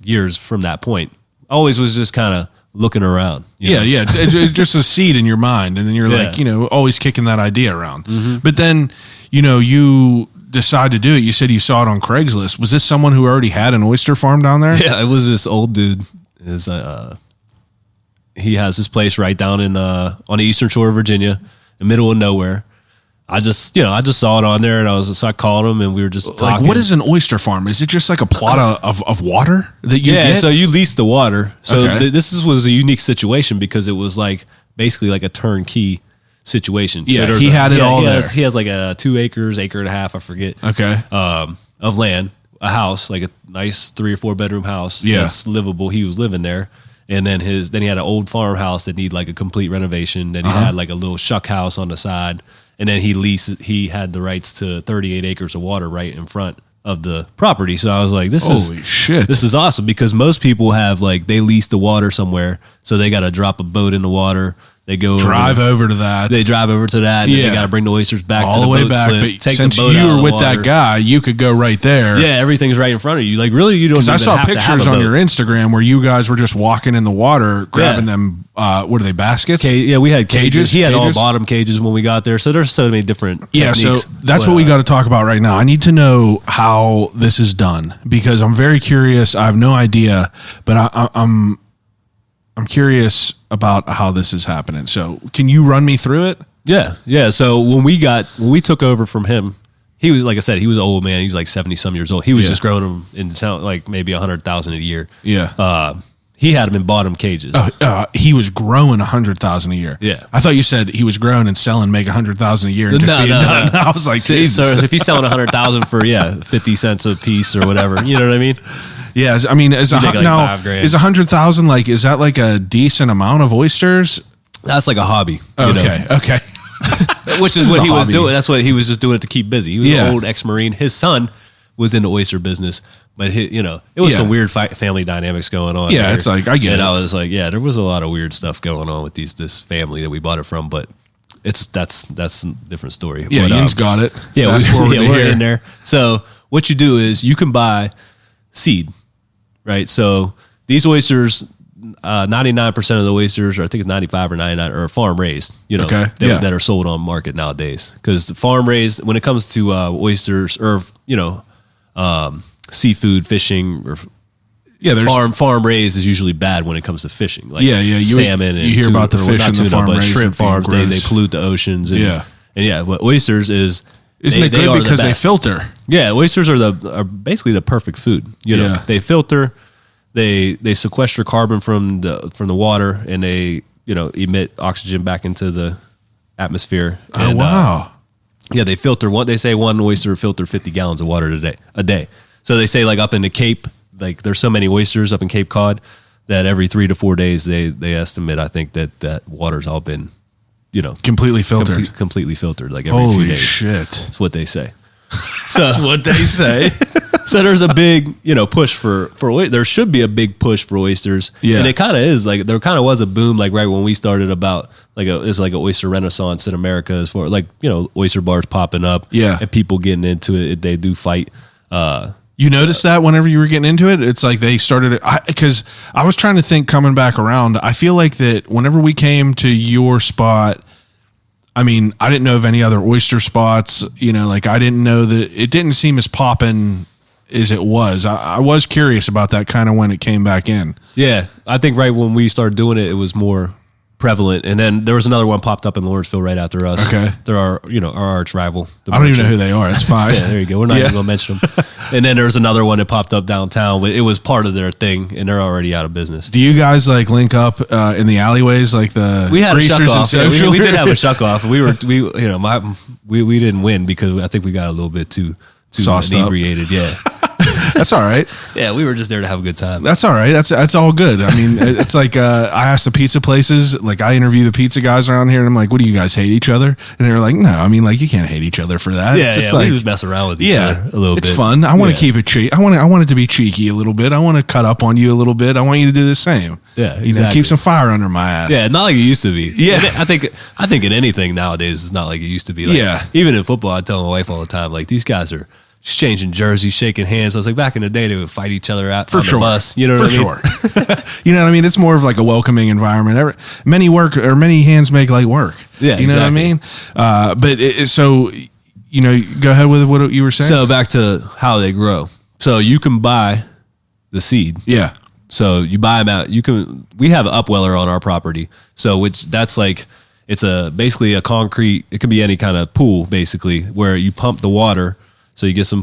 years from that point. Always was just kind of looking around. you know? Yeah. It's just a seed in your mind, and then you're Yeah. like, always kicking that idea around. Mm-hmm. But then, you decide to do it. You said you saw it on Craigslist. Was this someone who already had an oyster farm down there? Yeah, it was this old dude. He has this place right down in on the eastern shore of Virginia, in the middle of nowhere. I just saw it on there, and so I called him, and we were just Like, talking. what is an oyster farm? Is it just like a plot of water that you Yeah, get? so you lease the water. So Okay. was a unique situation because it was like basically like a turnkey situation. Yeah, so there's he had it all there. He has like a 2 acres, acre and a half, I forget. Okay. Of land, a house, like a nice 3 or 4 bedroom house. Yeah. That's livable. He was living there. And then then he had an old farmhouse that needed like a complete renovation. Then he had like a little shuck house on the side. And then he had the rights to 38 acres of water right in front of the property. So I was like, Holy shit. this is awesome because most people have they lease the water somewhere. So they got to drop a boat in the water. They go Drive over to that. They drive over to that. And Yeah. they got to bring the oysters back all to the the way boat back. slip, But take since the boat you out of were the with water. that guy, you could go right there. Yeah, everything's right in front of you. Like really, you don't. Because I even saw have to have pictures a on boat. your Instagram where you guys were just walking in the water, grabbing them. What are they, baskets? Yeah, we had cages. He had all Cages? bottom cages when we got there. So there's so many different Yeah, so techniques. that's But, what we got to talk about right now. I need to know how this is done because I'm very curious. I have no idea, but I'm curious about how this is happening. So, can you run me through it? Yeah. So when we took over from him, he was, like I said, he was an old man. He was like 70 some years old. He was Yeah. just growing them in sound like maybe 100,000 a year. Yeah. He had them in bottom cages. He was growing 100,000 a year. Yeah. I thought you said he was growing and selling, make 100,000 a year, and just being done. I was like, So Jesus. if he's selling 100,000 for 50 cents a piece or whatever, you know what I mean? Yeah, I mean, is make like now $5,000. is 100,000 like is that like a decent amount of oysters? That's like a hobby. you know? Okay. Which is This what is he a was hobby. doing. That's what he was just doing it to keep busy. He was Yeah. an old ex-Marine. His son was in the oyster business, but it was Yeah. some weird family dynamics going on. Yeah, there. it's like, I get and it. I was like, yeah, there was a lot of weird stuff going on with this family that we bought it from, but that's a different story. Yeah, but, Yin's got it. Yeah, Fast forward to we're here. in there. So what you do is you can buy seed, right? So these oysters, 99% of the oysters, or I think it's 95 or 99, are farm raised. Okay. That are sold on market nowadays. Because the farm raised, when it comes to oysters or seafood, fishing, or there's farm raised is usually bad when it comes to fishing. Like you salmon. You hear about the fish in the farm raised, shrimp farms. They pollute the oceans. And, but oysters isn't it good because they filter? Yeah, oysters are basically the perfect food. They filter, they sequester carbon from the water, and they emit oxygen back into the atmosphere. And, wow. They filter one. They say one oyster filter 50 gallons of water a day. So they say, like, up in the Cape, like, there's so many oysters up in Cape Cod that every 3 to 4 days they estimate, I think, that water's all been completely filtered. Completely filtered, like every few Holy days. shit. That's what they say. That's what they say. So there's a big, push for there should be a big push for oysters. Yeah. And it kind of is, like, there kind of was a boom, like, right when we started, about it's like an oyster renaissance in America, as far like, oyster bars popping up. Yeah. And people getting into it. They do fight. You noticed that whenever you were getting into it, it's like they started it, because I was trying to think, coming back around, I feel like that whenever we came to your spot, I mean, I didn't know of any other oyster spots, like, I didn't know that it didn't seem as poppin' as it was. I was curious about that kind of when it came back in. Yeah. I think right when we started doing it, it was more prevalent. And then there was another one popped up in Lawrenceville right after us. Okay. They're our arch rival. I don't even know who they are. It's fine. Yeah, there you go. We're not even going to mention them. And then there's another one that popped up downtown, but it was part of their thing, and they're already out of business. Do you guys like link up in the alleyways, like the we had greasers a shuck off? and Yeah, we did have a shuck off. We didn't win because I think we got a little bit too sauced inebriated. Yeah. That's all right. Yeah, we were just there to have a good time. That's all right. That's all good. I mean, it's like I asked the pizza places, like, I interview the pizza guys around here, and I'm like, "What do you guys hate each other?" And they're like, "No, I mean, like, you can't hate each other for that." Yeah, it's just we just mess around with each other a little bit. It's fun. I want to keep it I want it to be cheeky a little bit. I want to cut up on you a little bit. I want you to do the same. Yeah, exactly. Keep some fire under my ass. Yeah, not like it used to be. Yeah. I think in anything nowadays, it's not like it used to be. Like, yeah. Even in football, I tell my wife all the time, like, these guys are exchanging jerseys, shaking hands. I was like, back in the day, they would fight each other out on the bus. You know what I mean? For sure. You know what I mean? It's more of like a welcoming environment. Many hands make light work. Yeah, you know what I mean? So, go ahead with what you were saying. So back to how they grow. So you can buy the seed. Yeah. So you buy them out. We have an upweller on our property. So that's like, it's basically a concrete, it can be any kind of pool, basically, where you pump the water. So you get some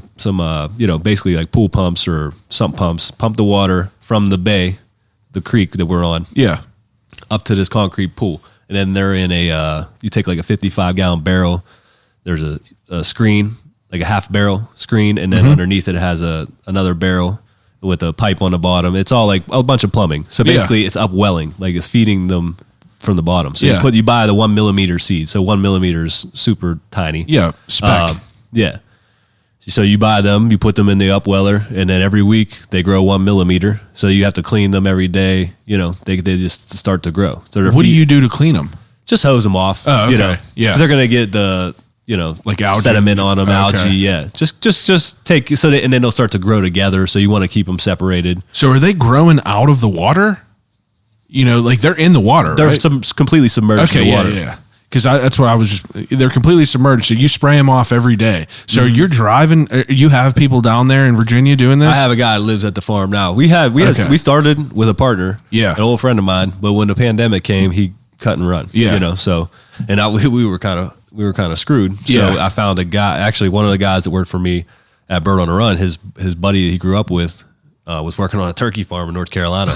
basically like pool pumps or sump pumps, pump the water from the bay, the creek that we're on. Yeah. Up to this concrete pool. And then they're in you take like a 55-gallon barrel. There's a screen, like a half barrel screen. And then underneath it has another barrel with a pipe on the bottom. It's all like a bunch of plumbing. So basically it's upwelling, like it's feeding them from the bottom. So you buy the 1 millimeter seed. So 1 millimeter is super tiny. Yeah. Spec. Yeah. So you buy them, you put them in the upweller, and then every week they grow 1 millimeter. So you have to clean them every day. They just start to grow. So what do you do to clean them? Just hose them off. Oh, okay. Yeah. Because they're going to get the, like algae, sediment on them, algae. Yeah. Just take, and then they'll start to grow together. So you want to keep them separated. So are they growing out of the water? Like they're in the water, They're right? completely submerged in the water. Yeah. Because that's what I was they're completely submerged. So you spray them off every day. So you're driving, you have people down there in Virginia doing this? I have a guy that lives at the farm now. We started with a partner, an old friend of mine, but when the pandemic came, he cut and run. Yeah. So, and we were kind of screwed. So I found a guy, actually one of the guys that worked for me at Bird on the Run, his buddy that he grew up with, was working on a turkey farm in North Carolina.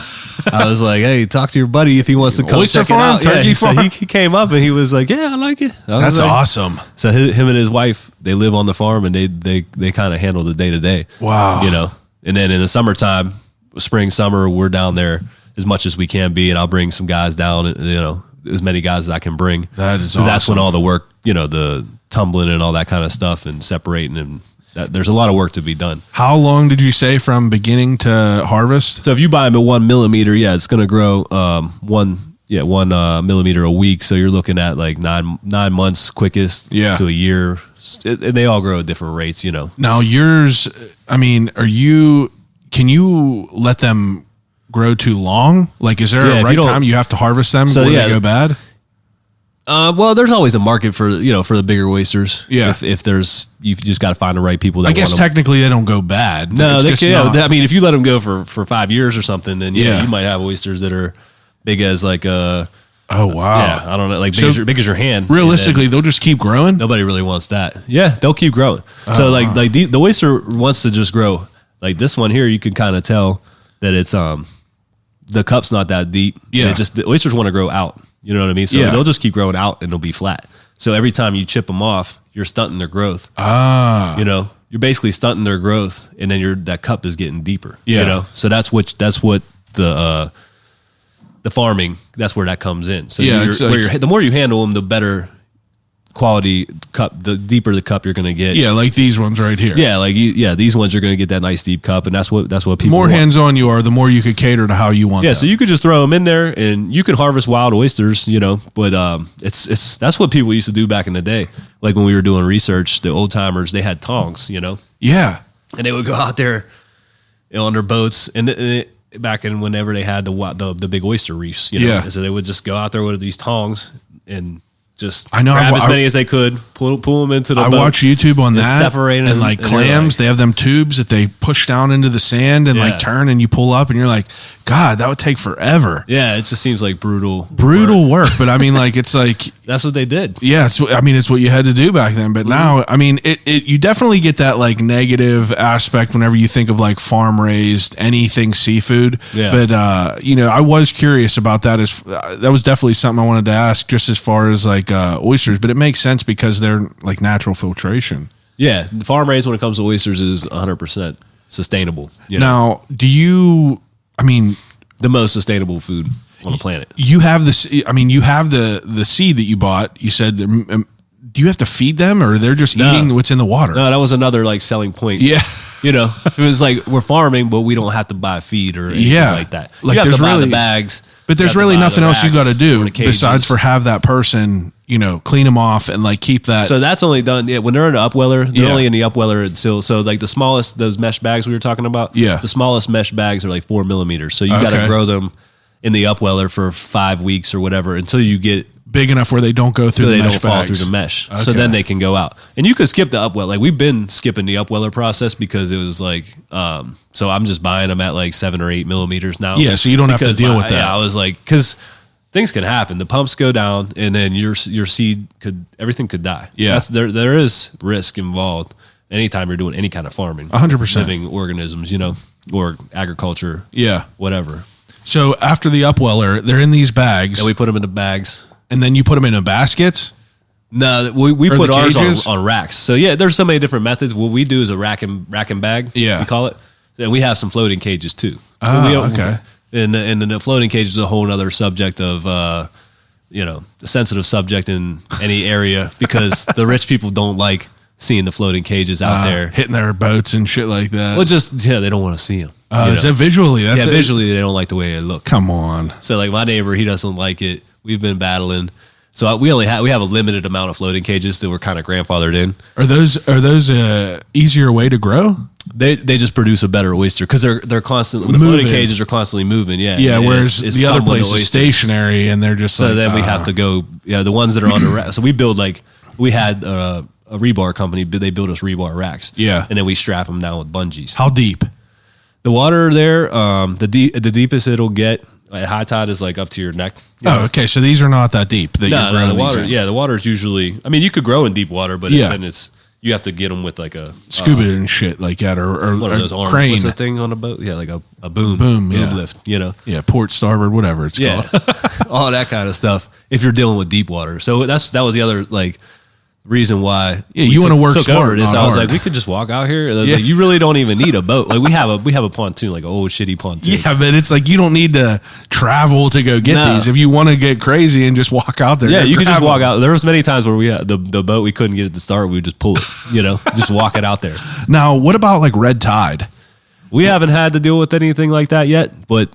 I was like, "Hey, talk to your buddy if he wants to come Oyster check farm, it out." turkey farm. So he came up and he was like, "Yeah, I like it." That's awesome. So him and his wife, they live on the farm and they kind of handle the day to day. Wow. And then in the summertime, spring, summer, we're down there as much as we can be, and I'll bring some guys down. As many guys as I can bring. That is awesome. Because that's when all the work, the tumbling and all that kind of stuff and separating and. There's a lot of work to be done. How long did you say from beginning to harvest? So if you buy them at 1 millimeter, it's going to grow 1 millimeter a week. So you're looking at like 9 months quickest to a year. And they all grow at different rates, Now yours, I mean, can you let them grow too long? Like, is there Yeah, a if you right don't- time you have to harvest them So, before yeah. they go bad? Well, there's always a market for for the bigger oysters. Yeah. If there's, you've just got to find the right people that I guess want them. technically they don't go bad. No, It's they just can. not- I mean, if you let them go for 5 years or something, then Yeah. you might have oysters that are big as like oh wow. yeah, I don't know, like So, big as your hand. And Realistically, they'll just keep growing. then nobody really wants that. Yeah, they'll keep growing. So like the oyster wants to just grow. Like this one here, you can kind of tell that it's the cup's not that deep. Yeah. It just the oysters want to grow out. You know what I mean? So Yeah. they'll just keep growing out and they'll be flat. So every time you chip them off, you're stunting their growth. Ah, You know, you're basically stunting their growth, and then that cup is getting deeper. Yeah. You know, so that's what the farming. That's where that comes in. So Yeah, it's like- the more you handle them, the better quality cup. The deeper the cup you're going to get. yeah, like these ones right here. Yeah, like these ones you're going to get that nice deep cup, and that's what The people more want. hands on you are, the more you could cater to how you want. Yeah, them. so you could just throw them in there, and you can harvest wild oysters, you know. But it's that's what people used to do back in the day. Like when we were doing research, the old timers, they had tongs, you know, yeah, and they would go out there on their boats, and back in whenever they had the big oyster reefs, you know, Yeah. and so they would just go out there with these tongs and just I know, grab I- as many as they could, pull them into the I boat. watch YouTube on and that, separate and them, like and you're clams, like- they have them tubes that they push down into the sand and Yeah. like turn, and you pull up, and you're like, God, that would take forever. Yeah, it just seems like brutal Work, but I mean, like it's like. That's what they did. Yeah, it's what you had to do back then. But now, I mean, you definitely get that like negative aspect whenever you think of like farm raised anything seafood. Yeah. But I was curious about that. That was definitely something I wanted to ask, just as far as like oysters. But it makes sense because they're like natural filtration. Yeah, the farm raised when it comes to oysters is 100% sustainable. You know? Now, do you? I mean, The most sustainable food on the planet. you have this. I mean, you have the seed that you bought. You said, do you have to feed them, or they're just No. eating what's in the water? No, that was another like selling point. Yeah. You know, it was like we're farming, but we don't have to buy feed or anything Yeah. like that. Like, You have there's to buy really- the bags. But You there's have to really buy the nothing else you got to racks do or the cages. besides for have that person, clean them off and like keep that. So that's only done when they're in the upweller. They're Yeah. only in the upweller until so like the smallest those mesh bags we were talking about. Yeah. the smallest mesh bags are like 4 millimeters. So you got Okay. to grow them in the upweller for 5 weeks or whatever until you get big enough where they don't go through so the they mesh don't fall bags. through the mesh. So Okay. then they can go out. And you could skip the upwell. Like we've been skipping the upweller process because it was like, so I'm just buying them at like 7 or 8 millimeters now. Yeah, so you don't have to Because deal with that. Yeah, I was like, because things can happen. The pumps go down, and then your seed everything could die. Yeah. There is risk involved anytime you're doing any kind of farming. 100%. Living organisms, or agriculture, Yeah. whatever. So after the upweller, they're in these bags, And we put them in the bags. and then you put them in a baskets. No, we Or put the ours cages? on racks. So yeah, there's so many different methods. What we do is a rack and bag. Yeah. we call it. And we have some floating cages too. Ah, We don't- okay. And then the floating cage is a whole other subject of the sensitive subject in any area because the rich people don't like seeing the floating cages out there. hitting their boats and shit like that. Well, they don't want to see them. Is that visually? That's Yeah, it? visually they don't like the way they look. Come on. So like my neighbor, he doesn't like it. We've been battling. So we have a limited amount of floating cages that we're kind of grandfathered in. Are those easier way to grow? They just produce a better oyster because they're constantly the Moving. floating cages are constally moving. Yeah, Yeah. And Whereas it's the other tumbling place the is oyster. stationary, and they're just So like, then we have to go. Yeah, the ones that are on the rack. So we build we had a rebar company. They build us rebar racks. Yeah. and then we strap them down with bungees. How deep? The water there, the deepest it'll get at high tide is like up to your neck. You know? Oh, okay. So these are not that deep. That No, you're growing the these water. in. Yeah, the water is usually. I mean, you could grow in deep water, but Yeah. then you have to get them with like a Scuba and shit like that, or one of those arms. crane. What's the thing on a boat? Yeah, like a boom. Boom, yeah. lift. Yeah, port, starboard, whatever it's Yeah, called. all that kind of stuff. If you're dealing with deep water, so that was the other reason why. Yeah, we you wanna work took smart, over this. not I was hard. like, we could just walk out here. And I was Yeah. like, you really don't even need a boat. Like we have a pontoon, like an old shitty pontoon. Yeah, but it's like you don't need to travel to go get No. these. If you want to get crazy and just walk out there, Yeah, go you could just grab walk them. out. There was many times where we had the boat we couldn't get it to start. We would just pull it, just walk it out there. Now, what about like red tide? We haven't had to deal with anything like that yet, but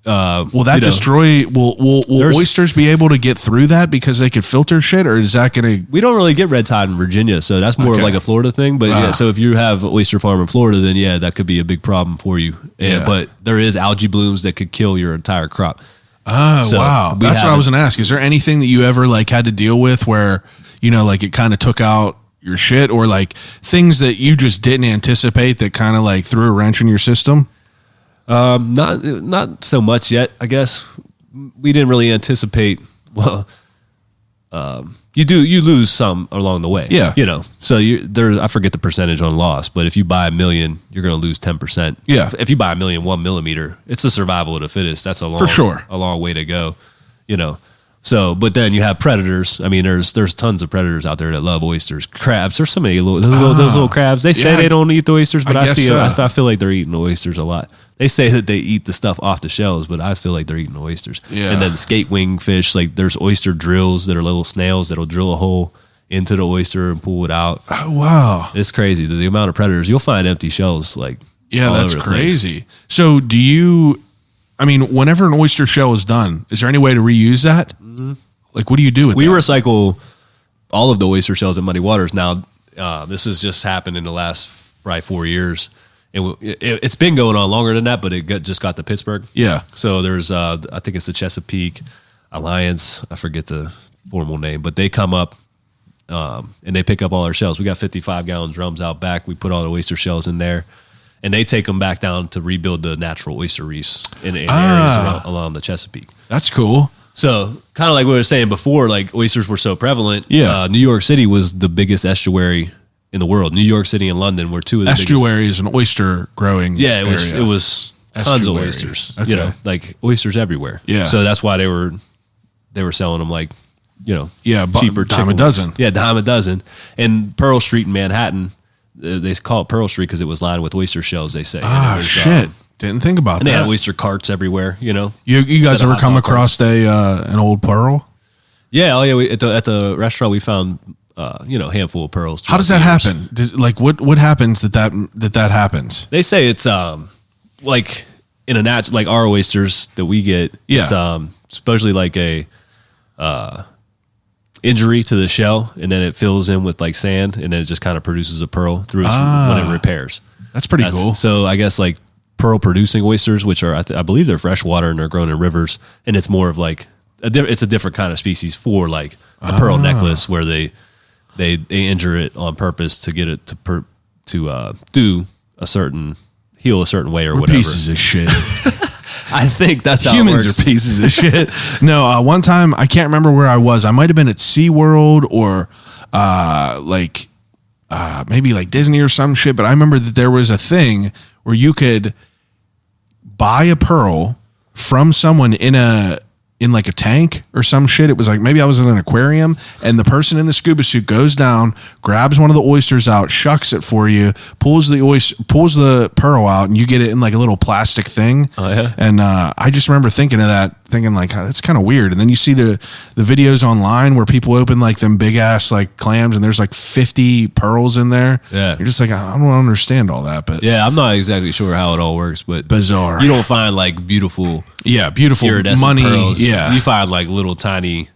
Will that destroy? Will oysters be able to get through that because they could filter shit, or is that going to? We don't really get red tide in Virginia, so that's more of like a Florida thing. But yeah, so if you have an oyster farm in Florida, then yeah, that could be a big problem for you. But there is algae blooms that could kill your entire crop. Oh, so wow. That's what I was going to ask. Is there anything that you ever like had to deal with where, like it kind of took out your shit, or like things that you just didn't anticipate that kind of like threw a wrench in your system? Not so much yet, I guess. We didn't really anticipate. Well, you lose some along the way. Yeah. So I forget the percentage on loss, but if you buy 1 million, you're going to lose 10%. Yeah. If you buy 1 million 1 millimeter, it's a survival of the fittest. That's a long way to go. So, but then you have predators. I mean, there's tons of predators out there that love oysters. Crabs. There's so many those little crabs. They say they don't eat the oysters, but I see them. I feel like they're eating oysters a lot. They say that they eat the stuff off the shells, but I feel like they're eating oysters. Yeah. And then skate wing fish, like there's oyster drills that are little snails that'll drill a hole into the oyster and pull it out. Oh, wow. It's crazy. The amount of predators. You'll find empty shells like all that's over the crazy. place. So whenever an oyster shell is done, is there any way to reuse that? Mm-hmm. Like, what do you do with that? We recycle all of the oyster shells at Muddy Waters. Now, this has just happened in the last probably 4 years. It's been going on longer than that, but it just got to Pittsburgh. Yeah. So there's, I think it's the Chesapeake Alliance. I forget the formal name, but they come up and they pick up all our shells. We got 55-gallon drums out back. We put all the oyster shells in there, and they take them back down to rebuild the natural oyster reefs in areas along the Chesapeake. That's cool. So kind of like what we were saying before, like oysters were so prevalent. Yeah. New York City was the biggest estuary in the world. New York City and London were two of the estuary biggest. Is an oyster growing area. It was tons Estuary. of oysters. Okay. Like oysters everywhere. Yeah. So that's why they were selling them like, cheaper. Dime a dozen. Yeah, dime a dozen. And Pearl Street in Manhattan, they call it Pearl Street because it was lined with oyster shells, they say. Shit. Didn't think about and that. They had oyster carts everywhere, You guys ever come across an old pearl? Yeah, at the restaurant we found handful of pearls. How does that happen? What happens that happens? They say it's like in a natural, like our oysters that we get. Yeah. It's supposedly like a injury to the shell, and then it fills in with like sand, and then it just kind of produces a pearl through when it repairs. That's pretty cool. So I guess like pearl producing oysters, which are I believe they're freshwater and they're grown in rivers, and it's more of like it's a different kind of species for like a pearl necklace where they injure it on purpose to get it to heal a certain way or whatever. Pieces of shit. I think that's how humans it works. are pieces of shit. No, one time I can't remember where I was. I might have been at SeaWorld or maybe like Disney or some shit. But I remember that there was a thing where you could buy a pearl from someone in like a tank or some shit. It was like, maybe I was in an aquarium, and the person in the scuba suit goes down, grabs one of the oysters out, shucks it for you, pulls the pearl out, and you get it in like a little plastic thing. Oh, yeah. And I just remember thinking like, that's kind of weird. And then you see the videos online where people open like them big ass like clams, and there's like 50 pearls in there. Yeah. You're just like, I don't understand all that, but yeah, I'm not exactly sure how it all works, but bizarre. You don't find like beautiful iridescent money. pearls. Yeah. You find like little tiny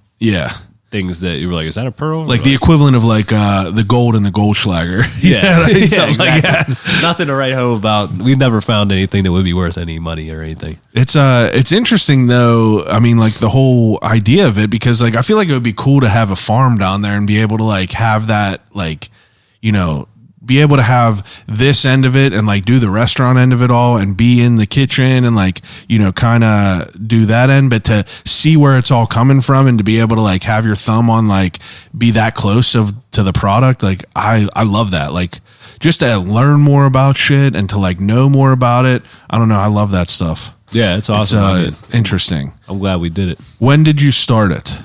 things that you were like, is that a pearl? Like the equivalent of like the gold in the Goldschlager. Exactly. Like that. Nothing to write home about. We've never found anything that would be worth any money or anything. It's interesting though. I mean, like the whole idea of it, because like I feel like it would be cool to have a farm down there and be able to like have that, like, be able to have this end of it and like do the restaurant end of it all and be in the kitchen and like, kind of do that end, but to see where it's all coming from and to be able to like have your thumb on like be that close to the product. Like I love that. Like just to learn more about shit and to like know more about it. I don't know. I love that stuff. Yeah. It's awesome. Interesting. I'm glad we did it. When did you start it?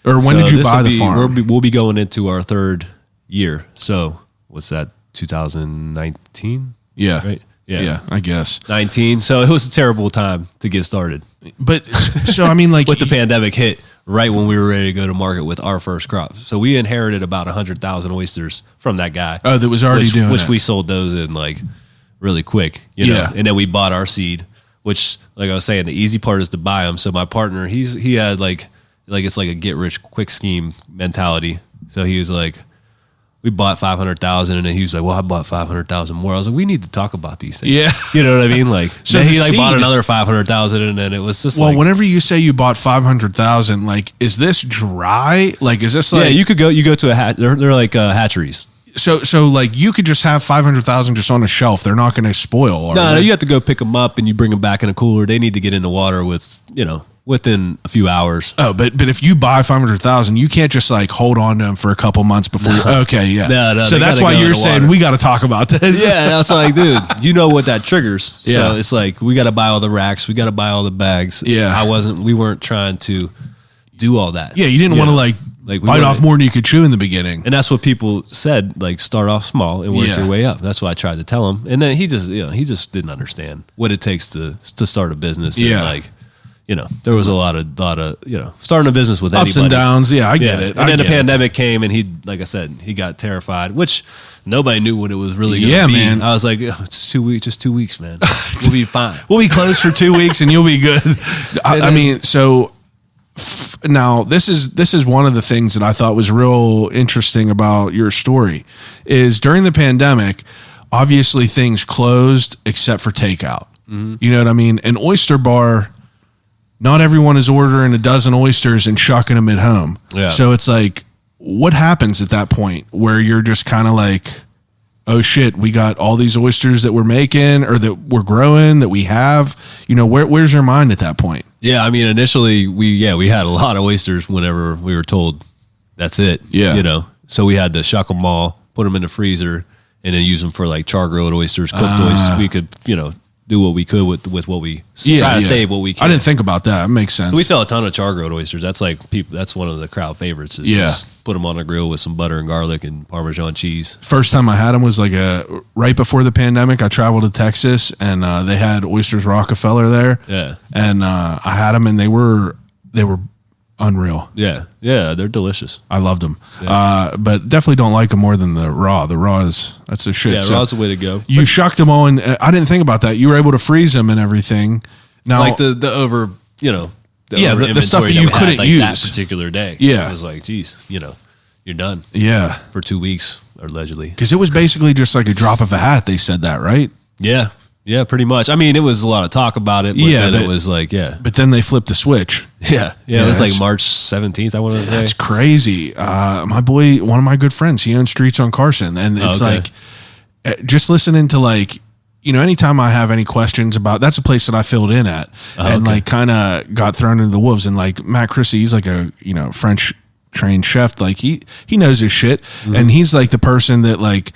Or when did you buy the farm? We'll be going into our third year. So what's that? 2019? Yeah. Right? Yeah, I guess. 19. So it was a terrible time to get started. But so I mean, like with the pandemic hit right when we were ready to go to market with our first crop. So we inherited about 100,000 oysters from that guy. Oh, that was already doing which we sold those in like really quick, And then we bought our seed. which, like I was saying, the easy part is to buy them. So my partner, he had like it's like a get rich quick scheme mentality. So he was like, we bought 500,000, and then he was like, well, I bought 500,000 more. I was like, we need to talk about these things. Yeah. You know what I mean? Like, So then the he like bought seed- another 500,000, and then it was just Well, whenever you say you bought 500,000, like, is this dry? Like, is this like, yeah, you go to a hat. They're like hatcheries. so like you could just have 500,000 just on a shelf. They're not going to spoil. Are No, they? you have to go pick them up and you bring them back in a cooler. They need to get in the water within a few hours. Oh, but if you buy 500,000, you can't just like hold on to them for a couple months before. Okay, yeah. No, so they that's gotta why go in you're the saying water. we got to talk about this. Yeah, that's like, dude, you know what that triggers. Yeah. So it's like we got to buy all the racks, we got to buy all the bags. Yeah. We weren't trying to do all that. Yeah, you didn't want to like we bite wanted- off more than you could chew in the beginning. And that's what people said, like start off small and work Yeah. your way up. That's what I tried to tell him. And then he just didn't understand what it takes to start a business. And Yeah. like, there was a lot of starting a business with Ups anybody. and downs. Yeah, I get it. And then the I get it. pandemic came, and like I said, he got terrified, which nobody knew what it was really going to Yeah, be. man. I was like, it's 2 weeks, just 2 weeks, man. We'll be fine. We'll be closed for 2 weeks and you'll be good. I mean, so now this is one of the things that I thought was real interesting about your story is during the pandemic, obviously things closed except for takeout. Mm-hmm. You know what I mean? An oyster bar, not everyone is ordering a dozen oysters and shucking them at home. Yeah. So it's like, what happens at that point where you're just kind of like, oh shit, we got all these oysters that we're making or that we're growing that we have, where's your mind at that point? Yeah, I mean, initially we had a lot of oysters whenever we were told that's it. Yeah. So we had to shuck them all, put them in the freezer, and then use them for like char grilled oysters, cooked oysters. We could, do what we could with what we try to save what we can. I didn't think about that. It makes sense. So we sell a ton of char grilled oysters. That's like that's one of the crowd favorites. Is just put them on a grill with some butter and garlic and Parmesan cheese. First time I had them was like right before the pandemic. I traveled to Texas and they had Oysters Rockefeller there. Yeah. And I had them and they were unreal. Yeah, they're delicious. I loved them, but definitely don't like them more than the raw. The raw that's the shit. Yeah, So raw's the way to go. you shucked them all, and I didn't think about that. You were able to freeze them and everything. Now, Like the over, the over stuff that inventory you we had, couldn't like, use that particular day. Yeah. It was like, geez, you're done yeah, for 2 weeks allegedly. because it was basically just like a drop of a hat. They said that, right? Yeah, pretty much. I mean, it was a lot of talk about it, but then it was like, But then they flipped the switch. Yeah, it was like that's- March 17th, I want to say. That's crazy. My boy, one of my good friends, he owns Streets on Carson, and it's okay. like just listening to like, anytime I have any questions about, that's a place that I filled in at, and okay. like kind of got thrown into the wolves. And like Matt Chrissy, he's like a French trained chef, like he knows his shit, and he's like the person that like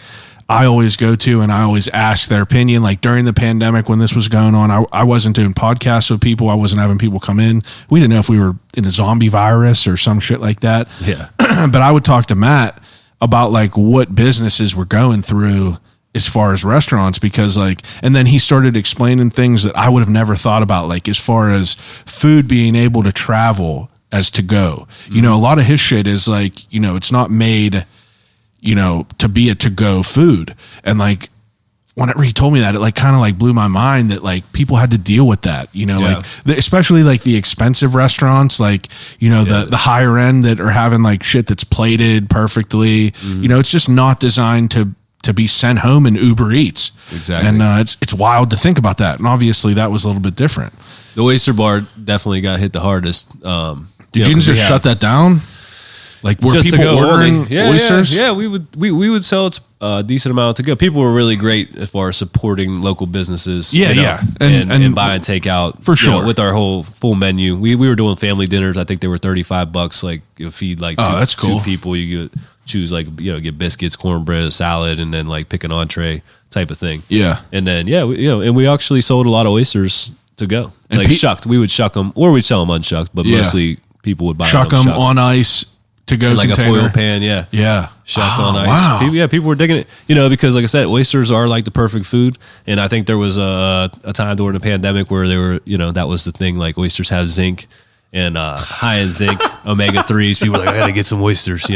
I always go to and I always ask their opinion. Like during the pandemic when this was going on, I wasn't doing podcasts with people. I wasn't having people come in. We didn't know if we were in a zombie virus or some shit like that. Yeah. But I would talk to Matt about like what businesses were going through as far as restaurants, because like, and then he started explaining things that I would have never thought about, like as far as food being able to travel as to go. A lot of his shit is like, it's not made to be a to-go food. And like, whenever he told me that, it like kind of like blew my mind that like people had to deal with that, like especially like the expensive restaurants, like, the higher end that are having like shit that's plated perfectly, it's just not designed to be sent home in Uber Eats. Exactly. And it's wild to think about that. And obviously that was a little bit different. The Oyster Bar definitely got hit the hardest. Did you just shut that down? Like were Just to people go ordering only. Yeah, oysters? Yeah, we would sell a decent amount to go. People were really great as far as supporting local businesses. Yeah. And buy and take out for sure with our whole full menu. We were doing family dinners. I think they were $35. Like you feed like that's cool. 2 people. You could choose like get biscuits, cornbread, a salad, and then like pick an entree type of thing. Yeah. And then and we actually sold a lot of oysters to go. And like shucked. We would shuck them, or we'd sell them unshucked. But mostly people would buy shuck them on ice to go, like container. a foil pan. Yeah. Shucked on ice. Wow. People were digging it, because like I said, oysters are like the perfect food. And I think there was a time during the pandemic where they were, that was the thing. Like oysters have zinc and high in zinc, omega-3s. People were like, I got to get some oysters,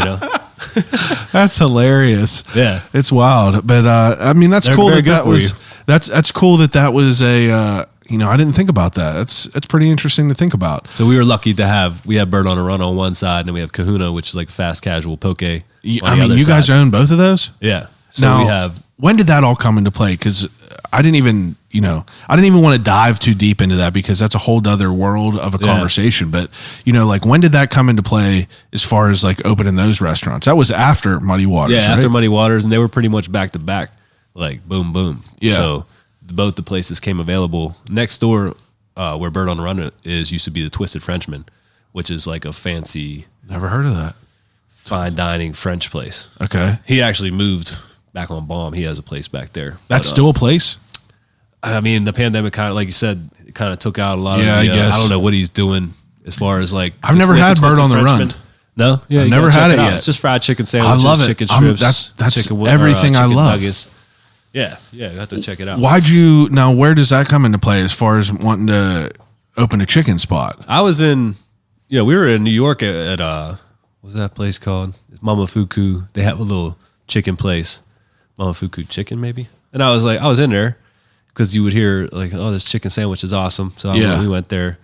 That's hilarious. Yeah. It's wild. But I mean, that's They're cool very that good for was, that's cool that was a, I didn't think about that. It's pretty interesting to think about. So we were lucky to we have Bird on a Run on one side, and then we have Kahuna, which is like fast casual poke. I mean, you guys own both of those? Yeah. So now, we have. When did that all come into play? Because I didn't even want to dive too deep into that because that's a whole other world of a conversation. But, like when did that come into play as far as like opening those restaurants? That was after Muddy Waters, Yeah, right? after Muddy Waters, and they were pretty much back to back, like boom, boom. Yeah. So both the places came available. Next door, where Bird on the Run used to be the Twisted Frenchman, which is like a fancy, Never heard of that. fine dining French place. Okay. He actually moved back on Baum. He has a place back there. That's still a place? I mean, the pandemic kind of, like you said, it kind of took out a lot of I guess. I don't know what he's doing as far as like. I've never had Bird on the Frenchman. Run. No? Yeah, I've you never gotta had check it out. yet. It's just fried chicken sandwiches, I love it. chicken strips. That's chicken, everything I chicken love. Nuggets. Yeah, you have to check it out. Now where does that come into play as far as wanting to open a chicken spot? I was we were in New York at what's that place called? It's Mama Fuku. They have a little chicken place. Mama Fuku Chicken, maybe. And I was in there because you would hear like, oh, this chicken sandwich is awesome. So we went there,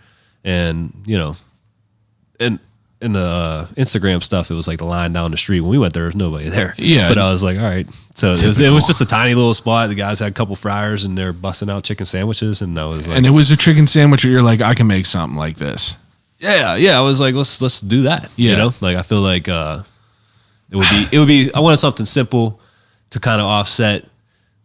and and in the Instagram stuff, it was like the line down the street. When we went there was nobody there. Yeah. But I was like, all right. So it was just a tiny little spot. The guys had a couple fryers, and they're busting out chicken sandwiches, and I was like, And it was a chicken sandwich where you're like, I can make something like this. yeah. I was like, let's do that. Yeah. Like I feel like it would be. I wanted something simple to kind of offset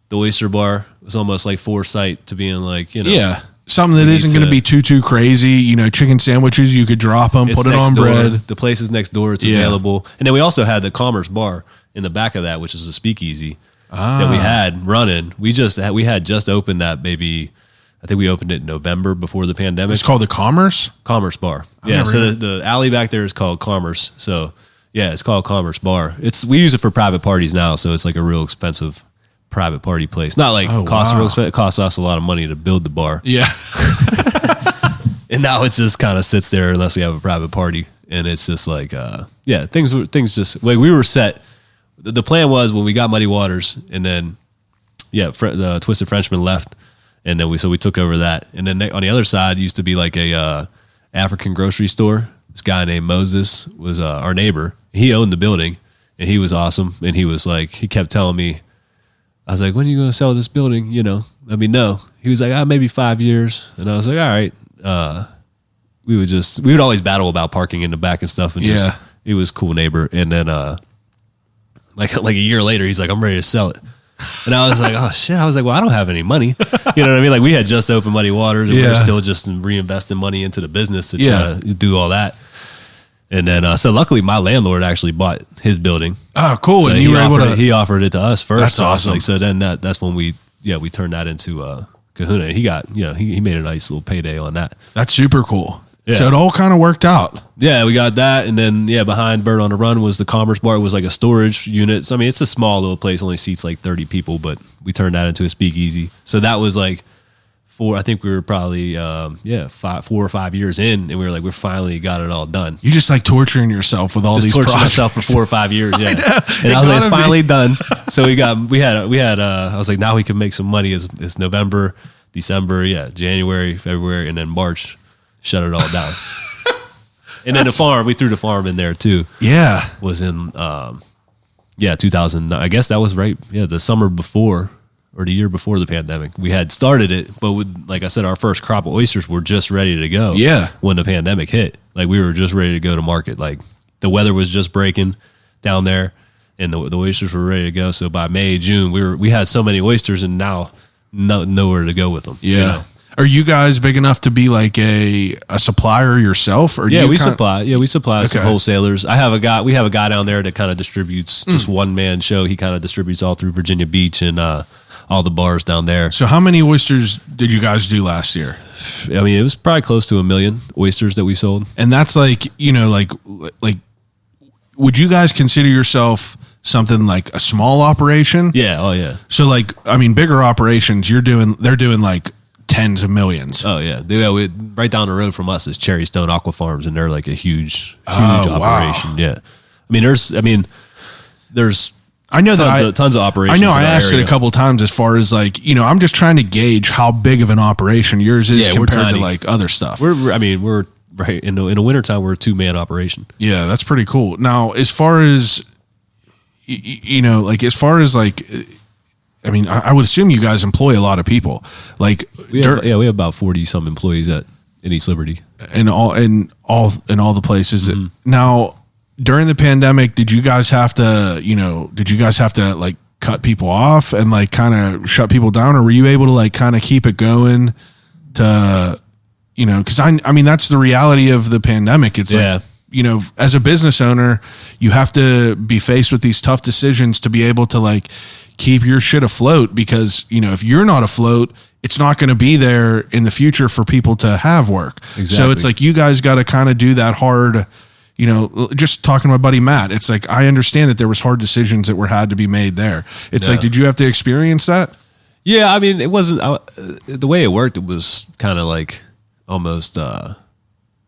the Oyster bar. It was almost like foresight to being like, Yeah. Something that we isn't need going to be too crazy. Chicken sandwiches, you could drop them, it's put it next on door. bread. The place is next door. It's available. And then we also had the Commerce Bar in the back of that, which is a speakeasy that we had running. We had just opened that baby. I think we opened it in November before the pandemic. It's called the Commerce? Commerce Bar. never So heard the alley back there is called Commerce. So yeah, it's called Commerce Bar. We use it for private parties now. So it's like a real expensive private party place. Not like costs real expensive. It costs us a lot of money to build the bar. Yeah. And now it just kind of sits there unless we have a private party. And it's just like, things just, like we were set. The plan was when we got Muddy Waters and then, the Twisted Frenchman left. And then we took over that. And then on the other side used to be like a African grocery store. This guy named Moses was our neighbor. He owned the building and he was awesome. And he was like, he kept telling me, I was like, when are you going to sell this building? Let me know. He was like, maybe 5 years. And I was like, all right. We would always battle about parking in the back and stuff. And he was a cool neighbor. And then, like a year later, he's like, I'm ready to sell it. And I was like, oh shit. I was like, well, I don't have any money. You know what I mean? Like we had just opened Muddy Waters and we were still just reinvesting money into the business to try to do all that. And then, so luckily my landlord actually bought his building. Oh, cool. So And you were able to. he offered it to us first. That's awesome. So then that's when we turned that into, Kahuna. He got, he made a nice little payday on that. That's super cool. Yeah. So it all kind of worked out. Yeah, we got that. And then, behind Bird on the Run was the Commerce Bar. It was like a storage unit. So, I mean, it's a small little place, only seats like 30 people, but we turned that into a speakeasy. So that was like I think we were probably, 4 or 5 years in, and we were like, we finally got it all done. You just like torturing yourself with all Just these tortured projects. myself for 4 or 5 years, yeah. And It I was like, gotta it's be. finally done. So we had I was like, now we can make some money. It's November, December, January, February, and then March, shut it all down. And then we threw the farm in there too. Yeah. Was in 2009. I guess that was right. Yeah, the summer before or the year before the pandemic. We had started it, but like I said, our first crop of oysters were just ready to go. Yeah. When the pandemic hit, like we were just ready to go to market. Like the weather was just breaking down there, and the oysters were ready to go. So by May, June, we had so many oysters, and now nowhere to go with them. Yeah. Are you guys big enough to be like a supplier yourself? Or we supply. Yeah, we supply some Okay. wholesalers. We have a guy down there that kind of distributes just one man show. He kind of distributes all through Virginia Beach and all the bars down there. So how many oysters did you guys do last year? I mean, it was probably close to 1 million oysters that we sold. And that's like, would you guys consider yourself something like a small operation? Yeah. Oh yeah. So like, I mean, bigger operations, they're doing like tens of millions. Oh yeah. Right down the road from us is Cherry Stone Aqua Farms, and they're like a huge Oh, wow. operation. Yeah. I mean, there's I know tons of operations. I know. I in our asked area. it a couple of times as far as like, I'm just trying to gauge how big of an operation yours is Yeah, we're compared to tiny. like other stuff. We're right in the wintertime. We're a 2-man operation. Yeah, that's pretty cool. Now, as far as I mean, I would assume you guys employ a lot of people. Like, We have about 40 some employees in East Liberty. in all the places. Mm-hmm. Now, during the pandemic, did you guys have to like cut people off and like kind of shut people down, or were you able to like kind of keep it going to, because I mean, that's the reality of the pandemic. It's like, as a business owner, you have to be faced with these tough decisions to be able to like keep your shit afloat, because, if you're not afloat, it's not going to be there in the future for people to have work. Exactly. So it's like, you guys got to kind of do that hard, just talking to my buddy Matt, it's like, I understand that there was hard decisions that had to be made there. It's like, did you have to experience that? Yeah. I mean, it wasn't the way it worked. It was kind of like almost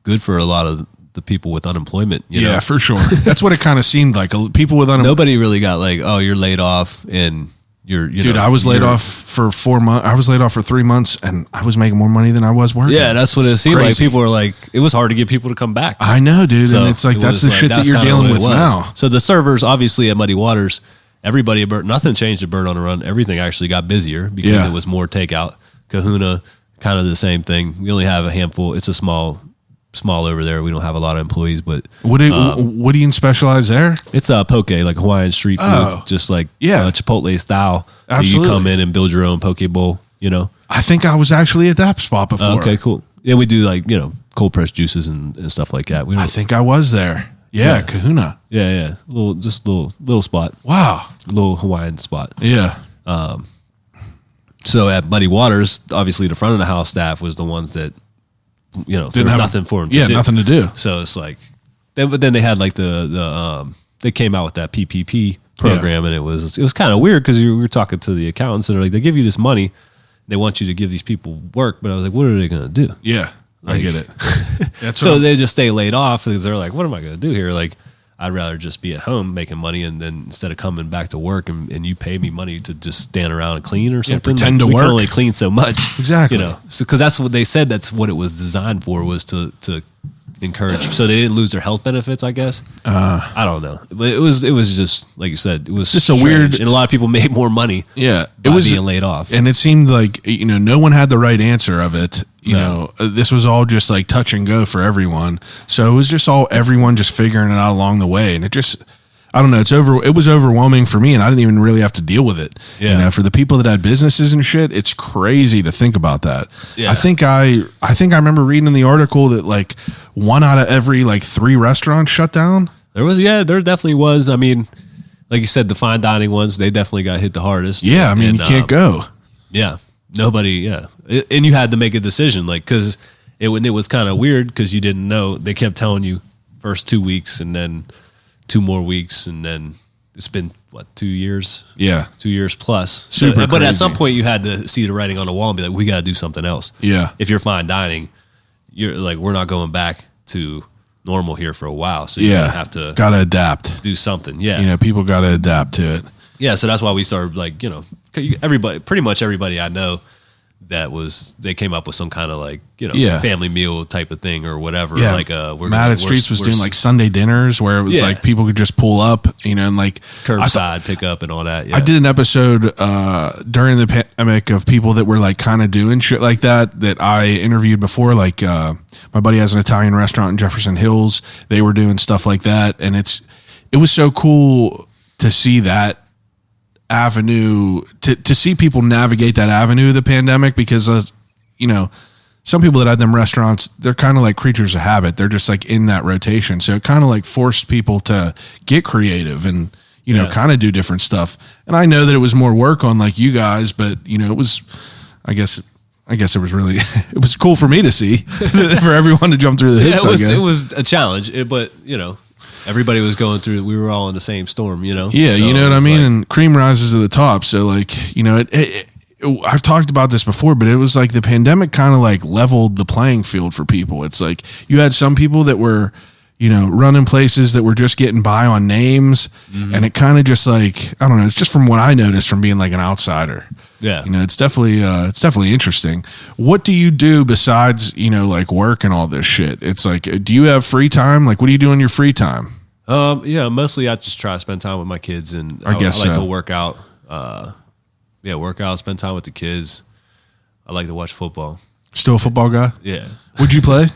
good for a lot of the people with unemployment. You know? For sure. That's what it kind of seemed like. People with unemployment. Nobody really got like, oh, you're laid off and I was laid off for 4 months. I was laid off for 3 months, and I was making more money than I was working. Yeah, that's what it seemed like. Crazy. People were like, it was hard to get people to come back. I know, dude. So and it's like, that's the shit that you're kinda dealing what it with was. now. So the servers, obviously at Muddy Waters, nothing changed at Bird on the Run. Everything actually got busier because it was more takeout. Kahuna, kind of the same thing. We only have a handful. It's a small over there. We don't have a lot of employees, but What do you specialize there? it's a poke, like Hawaiian street food, Oh. just like Yeah. Chipotle style. Absolutely. You come in and build your own poke bowl, I think I was actually at that spot before. Okay, cool. Yeah, we do like, cold pressed juices and stuff like that. We don't, I think I was there. Yeah, Kahuna. yeah. Little spot. Wow. Little Hawaiian spot. Yeah. So at Muddy Waters, obviously the front of the house staff was the ones that, there was have- nothing for them to do. nothing to do. So it's like, but then they had like they came out with that PPP program, and it was kind of weird because we were talking to the accountants and they're like, they give you this money, they want you to give these people work, but I was like, what are they going to do? Yeah, I Like- get it. That's So what- they just stay laid off because they're like, what am I going to do here? Like, I'd rather just be at home making money, and then instead of coming back to work and you pay me money to just stand around and clean or something, pretend to we work. can only clean so much. Exactly. Because that's what they said. That's what it was designed for, was to encourage. So they didn't lose their health benefits, I guess. I don't know, but it was just like you said, it was Just a strange. weird- and a lot of people made more money. Yeah, by being laid off. and it seemed like no one had the right answer of it. This was all just like touch and go for everyone. So it was just everyone just figuring it out along the way, and it just, I don't know, it was overwhelming for me, and I didn't even really have to deal with it. Yeah. For the people that had businesses and shit, it's crazy to think about that. Yeah. I think I remember reading in the article that like 1 out of every like 3 restaurants shut down. There definitely was. I mean, like you said, the fine dining ones, they definitely got hit the hardest. Yeah, I mean, And, you can't go. Yeah, nobody. Yeah, and you had to make a decision, like, because it was kind of weird because you didn't know. They kept telling you first 2 weeks, and then 2 more weeks, and then it's been 2 years? Yeah. 2 years plus. Super but at crazy. some point, you had to see the writing on the wall and be like, we got to do something else. Yeah. If you're fine dining, you're like, we're not going back to normal here for a while, so you're gonna have to gotta adapt. do something. Yeah, People got to adapt to it. yeah. So that's why we started, like, pretty much everybody I know they came up with some kind of like, family meal type of thing or whatever. Yeah, Like Matt at Streets was doing like Sunday dinners where it was Yeah. like people could just pull up, and like curbside pickup and all that. Yeah. I did an episode during the pandemic of people that were like kind of doing shit like that I interviewed before. Like my buddy has an Italian restaurant in Jefferson Hills. They were doing stuff like that, and it was so cool to see that avenue, to see people navigate that avenue of the pandemic, because some people that had them restaurants, they're kind of like creatures of habit. They're just like in that rotation. So it kind of like forced people to get creative and, kind of do different stuff. And I know that it was more work on like you guys, but it was, I guess it was really, it was cool for me to see for everyone to jump through the hoops. it was a challenge, but everybody was going through. We were all in the same storm, Yeah, So you know what it I was mean? like- And cream rises to the top. So like, I've talked about this before, but it was like the pandemic kind of like leveled the playing field for people. It's like you had some people that were, running places that were just getting by on names. And it kind of just like, I don't know, it's just from what I noticed from being like an outsider. Yeah. It's definitely interesting. What do you do besides, like work and all this shit? It's like, do you have free time? Like, what do you do in your free time? Yeah, mostly I just try to spend time with my kids, and I like to work out. Work out, spend time with the kids. I like to watch football. Still a football guy? Yeah. Would you play?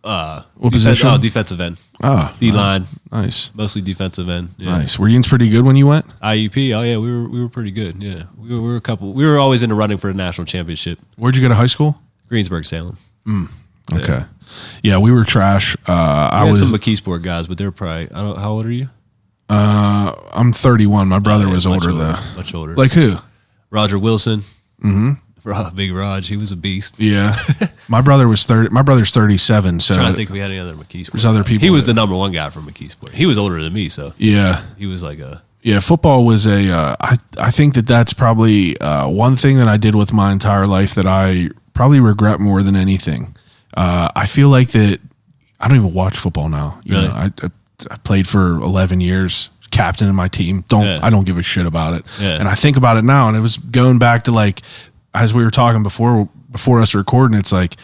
What position? Oh, defensive end. Oh, D-line. Nice. Mostly defensive end. Yeah. Nice. Were you pretty good when you went? IUP. Oh yeah, we were pretty good. Yeah, we were always in the running for the national championship. Where'd you go to high school? Greensburg, Salem. Okay. Yeah, we were trash. I had was some McKeesport guys, but they're probably. How old are you? I'm 31. My brother was older though. Much older. Like who? Roger Wilson. Big Raj, he was a beast. Yeah. My brother's 37, so I'm trying to think if we had any other McKeesport. There's other people. He was the number one guy from McKeesport. He was older than me, so yeah. He was like a football was I think that's probably one thing that I did with my entire life that I probably regret more than anything. I feel like that I don't even watch football now. Really? I played for 11 years, captain of my team. I don't give a shit about it. Yeah. And I think about it now, and it was going back to like, as we were talking before us recording, it's like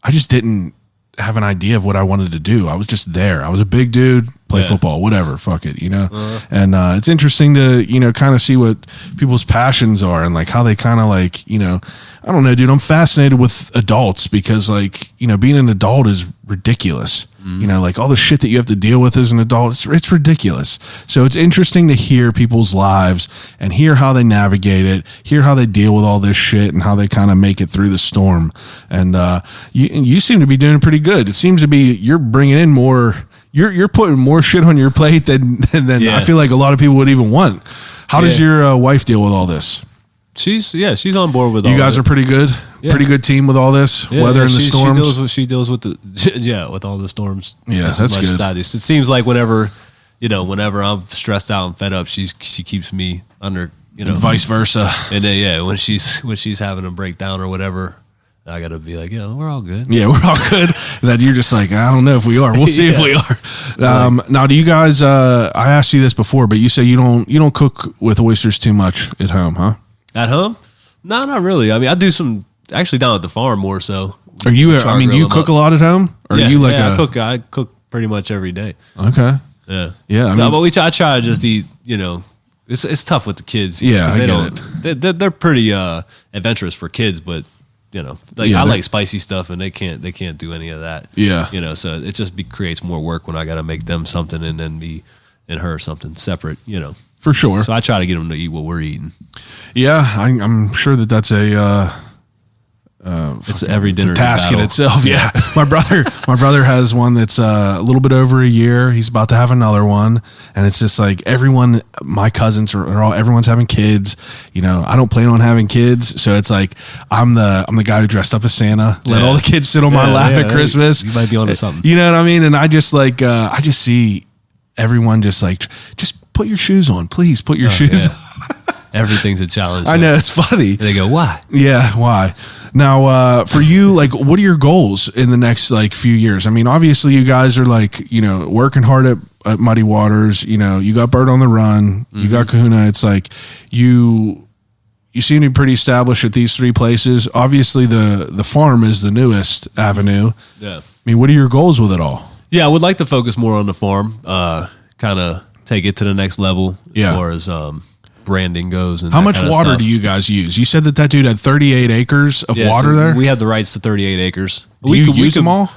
I just didn't have an idea of what I wanted to do. I was just there. I was a big dude, play football, whatever, fuck it, And it's interesting to, kind of see what people's passions are and like how they kind of like, I don't know, dude, I'm fascinated with adults because like, being an adult is ridiculous. Like all the shit that you have to deal with as an adult, it's ridiculous. So it's interesting to hear people's lives and hear how they navigate it, hear how they deal with all this shit and how they kind of make it through the storm. And you seem to be doing pretty good. It seems to be you're bringing in more. You're putting more shit on your plate than I feel like a lot of people would even want. How does your wife deal with all this? She's on board with all you guys are pretty good. Pretty good team with all this weather and the storms. She deals with with all the storms. Yeah, that's good. It seems like whenever I'm stressed out and fed up, she keeps me under. And vice versa. And then when she's having a breakdown or whatever, I got to be like, we're all good. Yeah, we're all good. That you're just like, I don't know if we are. We'll see if we are. Now, do you guys? I asked you this before, but you say you don't cook with oysters too much at home, huh? At home? No, not really. I mean, I do some actually down at the farm more so. Are you? I mean, do you cook a lot at home? Or are you like I cook pretty much every day. Okay. Yeah. Yeah. I mean, but I try to just eat. It's tough with the kids. Yeah, I get it. They're pretty adventurous for kids, but I like spicy stuff, and they can't do any of that. Yeah. So it just creates more work when I got to make them something and then me and her something separate. For sure. So I try to get them to eat what we're eating. Yeah, I'm sure that's it's every dinner it's a task in itself. Yeah. my brother has one that's a little bit over a year. He's about to have another one, and it's just like my cousins everyone's having kids. I don't plan on having kids, so it's like I'm the guy who dressed up as Santa, let all the kids sit on my lap at Christmas. You might be onto something. You know what I mean? And I just like I just see everyone just like just put your shoes on, please put your shoes on. Everything's a challenge. I know, it's funny. And they go, why? Yeah, why? Now, for you, like, what are your goals in the next like few years? I mean, obviously, you guys are like, working hard at Muddy Waters. You got Bird on the Run, you got Kahuna. It's like you seem to be pretty established at these three places. Obviously, the farm is the newest avenue. Yeah. I mean, what are your goals with it all? Yeah, I would like to focus more on the farm. Kind of take it to the next level as far as branding goes. And how much water do you guys use? You said that dude had 38 acres of water there. We have the rights to 38 acres. Do you use them all?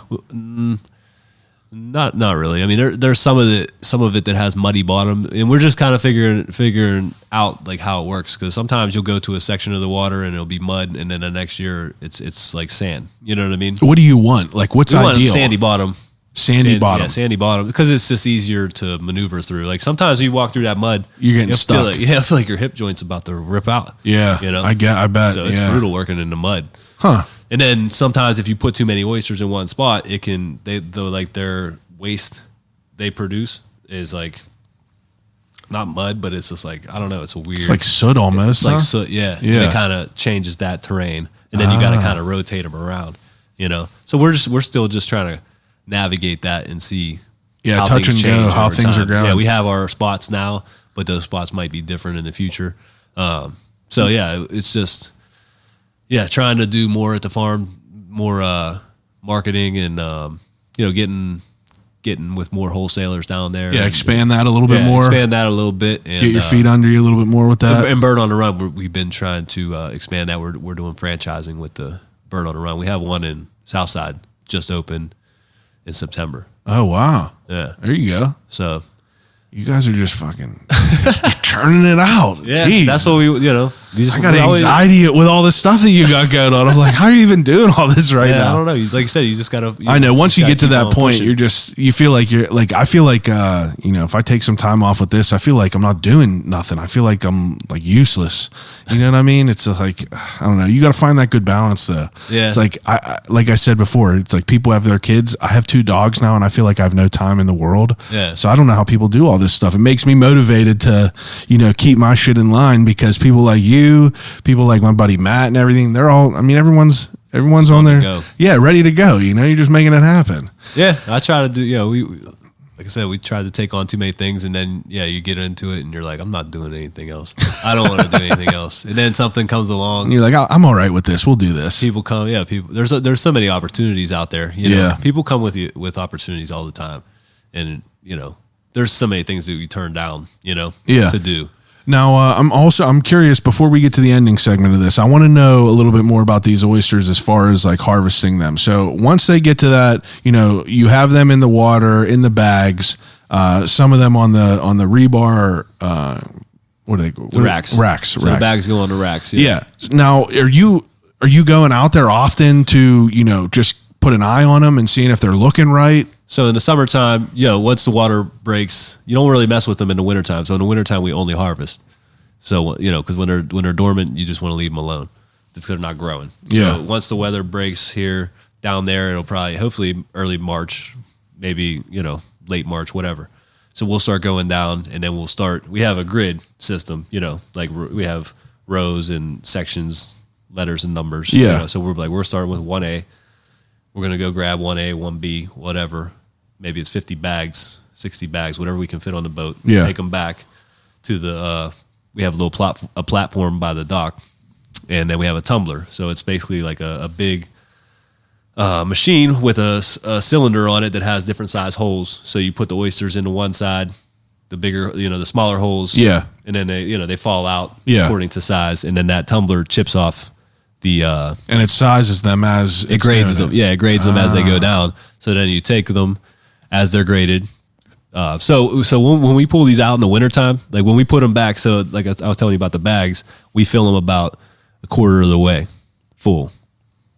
Not really. I mean, there's some of it that has muddy bottom, and we're just kind of figuring out like how it works. Because sometimes you'll go to a section of the water and it'll be mud, and then the next year it's like sand. You know what I mean? What do you want? Like, what's ideal? Want sandy bottom. Sandy bottom. Yeah, sandy bottom, because it's just easier to maneuver through. Like sometimes you walk through that mud, you're getting stuck. I feel like your hip joint's about to rip out. Yeah, I bet. So it's brutal working in the mud. Huh. And then sometimes if you put too many oysters in one spot, their waste they produce is like not mud, but it's just like, I don't know, it's a weird. It's like soot almost. Like soot, yeah. And it kind of changes that terrain, and then you got to kind of rotate them around. So we're still just trying to navigate that and see Yeah, touch and go, how over things time. are going. Yeah, we have our spots now, but those spots might be different in the future. So yeah, it's just trying to do more at the farm, more marketing, and getting with more wholesalers down there. Yeah, and expand that a little bit more. Expand that a little bit. And, get your feet under you a little bit more with that. And Bird on the Run, we've been trying to expand that. We're doing franchising with the Bird on the Run. We have one in Southside just opened in September. Oh, wow. Yeah. There you go. So you guys are just fucking just churning it out. yeah, Jeez. that's what we I got anxiety with all this stuff that you got going on. I'm like, how are you even doing all this right Yeah, now? I don't know. Like you said, you just gotta. I know. Once you get to that point, you're you feel like I feel like, if I take some time off with this, I feel like I'm not doing nothing. I feel like I'm like useless. You know what I mean? It's like, I don't know. You got to find that good balance though. Yeah. It's like, like I said before, it's like people have their kids. I have 2 dogs now and I feel like I have no time in the world. Yeah. So I don't know how people do all this stuff. It makes me motivated to, keep my shit in line because people like you, people like my buddy Matt and everything, they're all, everyone's on there. Go. Yeah. Ready to go. You're just making it happen. Yeah, I try to do. We like I said, we try to take on too many things, and then you get into it, and you're like, I'm not doing anything else. I don't want to do anything else. And then something comes along. And you're like, I'm all right with this. We'll do this. People come. Yeah, people. There's so many opportunities out there. People come with opportunities all the time, and there's so many things that you turn down. To do. Now, I'm curious, before we get to the ending segment of this, I want to know a little bit more about these oysters as far as like harvesting them. So once they get to that, you have them in the water, in the bags, some of them on the rebar, what are they? The racks. Racks. So the bags go on the racks. Yeah. Now, are you going out there often to, just put an eye on them and seeing if they're looking right? So in the summertime, once the water breaks, you don't really mess with them in the wintertime. So in the wintertime, we only harvest. So, because when they're dormant, you just want to leave them alone. It's because they're not growing. Yeah. So once the weather breaks here, down there, it'll probably, hopefully early March, maybe, late March, whatever. So we'll start going down and then we have a grid system, like we have rows and sections, letters and numbers. Yeah. So we're starting with 1A. We're going to go grab 1A, 1B, whatever. Maybe it's 50 bags, 60 bags, whatever we can fit on the boat. Yeah. Take them back to we have a platform by the dock, and then we have a tumbler. So it's basically like a big machine with a cylinder on it that has different size holes. So you put the oysters into one side, the bigger, the smaller holes. Yeah. And then they fall out according to size. And then that tumbler chips off and it sizes them as it grades them. Yeah, it grades them as they go down. So then you take them as they're graded. So when we pull these out in the wintertime, like when we put them back, so like I was telling you about the bags, we fill them about a quarter of the way full,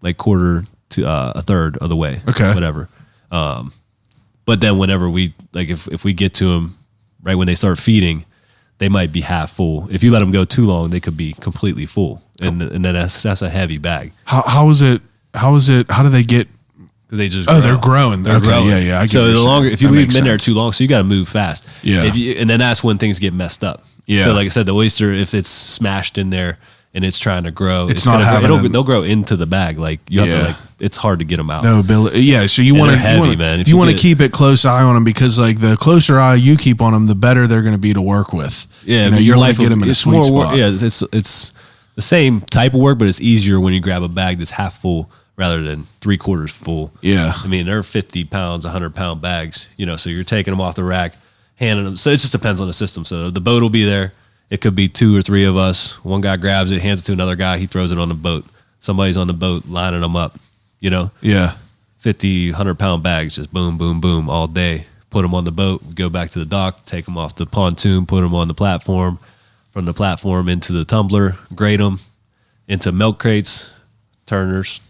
like quarter to a third of the way. Okay. Whatever. But then whenever if we get to them right when they start feeding, they might be half full. If you let them go too long, they could be completely full. And then that's a heavy bag. How is it? How do they get? Because they just they're growing. They're growing. Yeah. So the longer, if you leave them in there too long, so you got to move fast. Yeah. And then that's when things get messed up. Yeah. So like I said, the oyster, if it's smashed in there and it's trying to grow, they'll grow into the bag. Like you have to it's hard to get them out. No, Bill. Yeah. So you want to man. You want to keep it close eye on them because like the closer eye you keep on them, the better they're going to be to work with. Yeah. Your life get them in a sweet spot. Yeah. It's the same type of work, but it's easier when you grab a bag that's half full rather than 3/4 full. Yeah. I mean, they're 50 pounds, 100-pound bags, so you're taking them off the rack, handing them. So it just depends on the system. So the boat will be there. It could be 2 or 3 of us. One guy grabs it, hands it to another guy. He throws it on the boat. Somebody's on the boat lining them up, Yeah. 50, 100-pound bags, just boom, boom, boom all day. Put them on the boat, go back to the dock, take them off the pontoon, put them on the platform, from the platform into the tumbler, grade them into milk crates, Turner's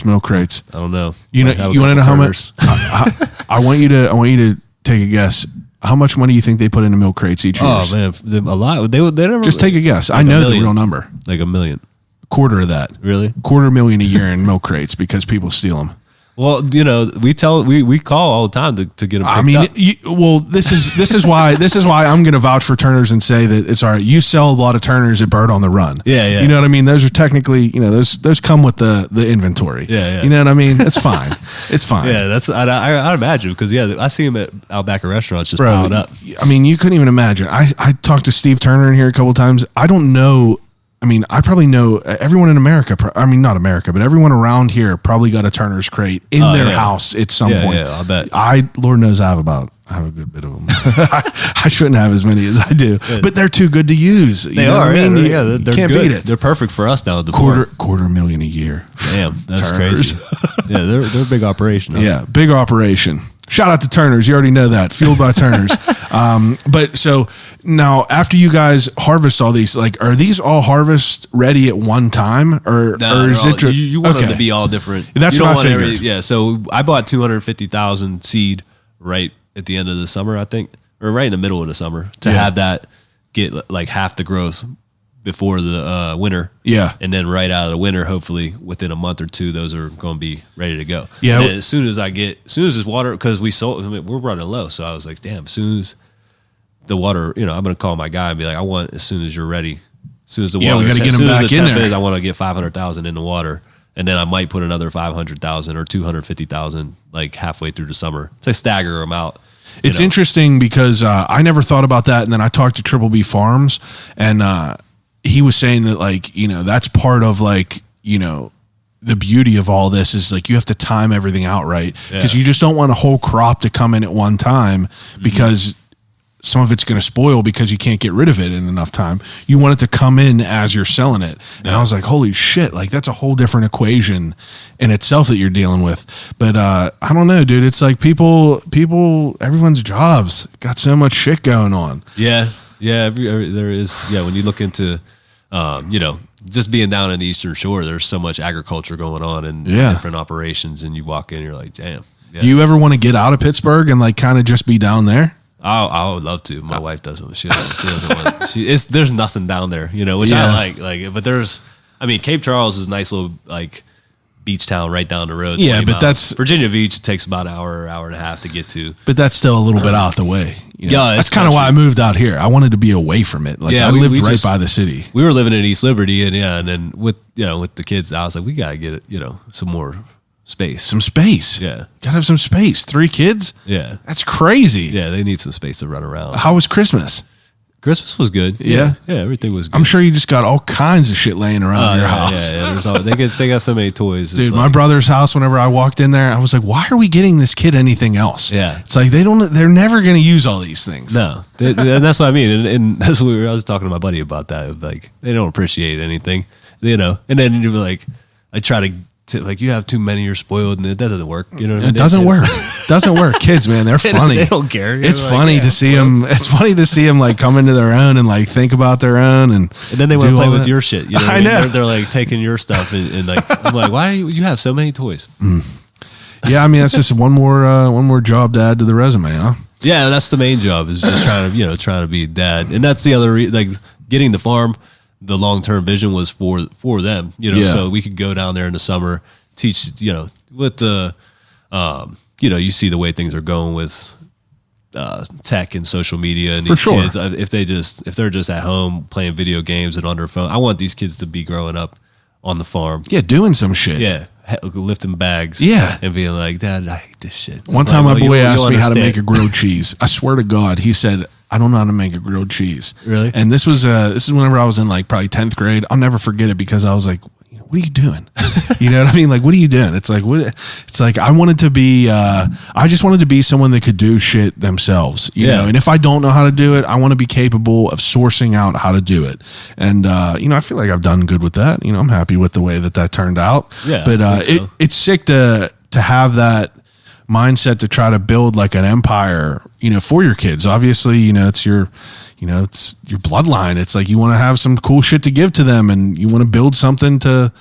milk crates. I don't know. You want to know how much? I want you to take a guess. How much money you think they put into milk crates each year? Oh man, a lot. They never just take a guess. Like I know the million. real number. Like $1 million. Quarter of that. Really? $250,000 a year in milk crates because people steal them. Well, we call all the time to get them picked I mean, up. this is why I'm going to vouch for Turners and say that it's all right. You sell a lot of Turners at Bird on the Run. Yeah. You know what I mean? Those are technically, those come with the inventory. Yeah. You know what I mean? It's fine. It's fine. Yeah, that's I'd imagine because I see them at Outback restaurants just piled up. I mean, you couldn't even imagine. I talked to Steve Turner in here a couple of times. I don't know. I mean, I probably know everyone in America. I mean, not America, but everyone around here probably got a Turner's crate in their house at some point. Yeah, I bet. Lord knows I have a good bit of them. I shouldn't have as many as I do, but they're too good to use. They are. I mean, they're can't good. beat it. They're perfect for us now at the $250,000 a year. Damn, that's Turners. crazy. Yeah, they're a big operation. Huh? Yeah, big operation. Shout out to Turners. You already know that. Fueled by Turners. But so now after you guys harvest all these, like, are these all harvest ready at one time or is it just, you want them to be all different? That's you what I want figured. Yeah. So I bought 250,000 seed right at the end of the summer, I think, or right in the middle of the summer to have that get like half the growth before the winter. Yeah. And then right out of the winter, hopefully within a month or two, those are going to be ready to go. Yeah. And as soon as this water, because we're running low. So I was like, damn, as soon as the water, I'm going to call my guy and be like, I want, as soon as you're ready, as soon as the water, we got to get as them soon as back the in temp there. is, I want to get 500,000 in the water. And then I might put another 500,000 or 250,000 like halfway through the summer to stagger them out. It's interesting because I never thought about that. And then I talked to Triple B Farms and he was saying that, like, that's part of, like, the beauty of all this is, like, you have to time everything out right because you just don't want a whole crop to come in at one time because some of it's going to spoil because you can't get rid of it in enough time. You want it to come in as you're selling it. And I was like, holy shit, like, that's a whole different equation in itself that you're dealing with. But I don't know, dude. It's like people, everyone's jobs got so much shit going on. Yeah. Yeah. There is. Yeah. When you look into, just being down in the Eastern Shore, there's so much agriculture going on and different operations. And you walk in, and you're like, damn. Yeah. Do you ever want to get out of Pittsburgh and, like, kind of just be down there? I would love to. My wife doesn't. She doesn't want. There's nothing down there, which I like. Like, but Cape Charles is a nice little, like, beach town right down the road. Yeah, but miles. that's Virginia Beach. It takes about an hour and a half to get to. But that's still a little bit out the way. Yeah, that's kind of why I moved out here. I wanted to be away from it. Like, I lived right by the city. We were living in East Liberty, and then with the kids, I was like, we gotta get some more space. Some space. Yeah, gotta have some space. 3 kids. Yeah, that's crazy. Yeah, they need some space to run around. How was Christmas? Christmas was good. Yeah, everything was good. I'm sure you just got all kinds of shit laying around your house. Yeah. They got so many toys. Dude, my brother's house, whenever I walked in there, I was like, why are we getting this kid anything else? Yeah. It's like they're never going to use all these things. No. And that's what I mean. And that's what I was talking to my buddy about that. Like, they don't appreciate anything, And then you're like, I try to like, you have too many, you're spoiled, and it doesn't work. You know what I mean? It doesn't work. Doesn't work. Kids, man, they're funny. They don't care. It's funny to see them. It's funny to see them, like, come into their own and, like, think about their own, and then they want to play with your shit. You know what I know. They're like taking your stuff and like, I'm like, why do you have so many toys? Yeah, I mean, that's just one more job to add to the resume, huh? Yeah, that's the main job, is just trying to be a dad, and that's the other like getting the farm. The long term vision was for them, so we could go down there in the summer, teach, with the, you see the way things are going with tech and social media and these kids. If they're just at home playing video games and on their phone, I want these kids to be growing up on the farm. Yeah, doing some shit. Yeah, lifting bags. Yeah, and being like, Dad, I hate this shit. One time, my boy asked me how to make a grilled cheese. I swear to God, he said, I don't know how to make a grilled cheese. Really? And this is whenever I was in, like, probably 10th grade. I'll never forget it because I was like, what are you doing? You know what I mean? Like, what are you doing? It's like, I wanted to be, I just wanted to be someone that could do shit themselves, you know? And if I don't know how to do it, I want to be capable of sourcing out how to do it. And, I feel like I've done good with that. I'm happy with the way that turned out. Yeah. But, it's sick to have that mindset to try to build, like, an empire, for your kids. Obviously, it's your bloodline. It's like, you want to have some cool shit to give to them, and you want to build something to,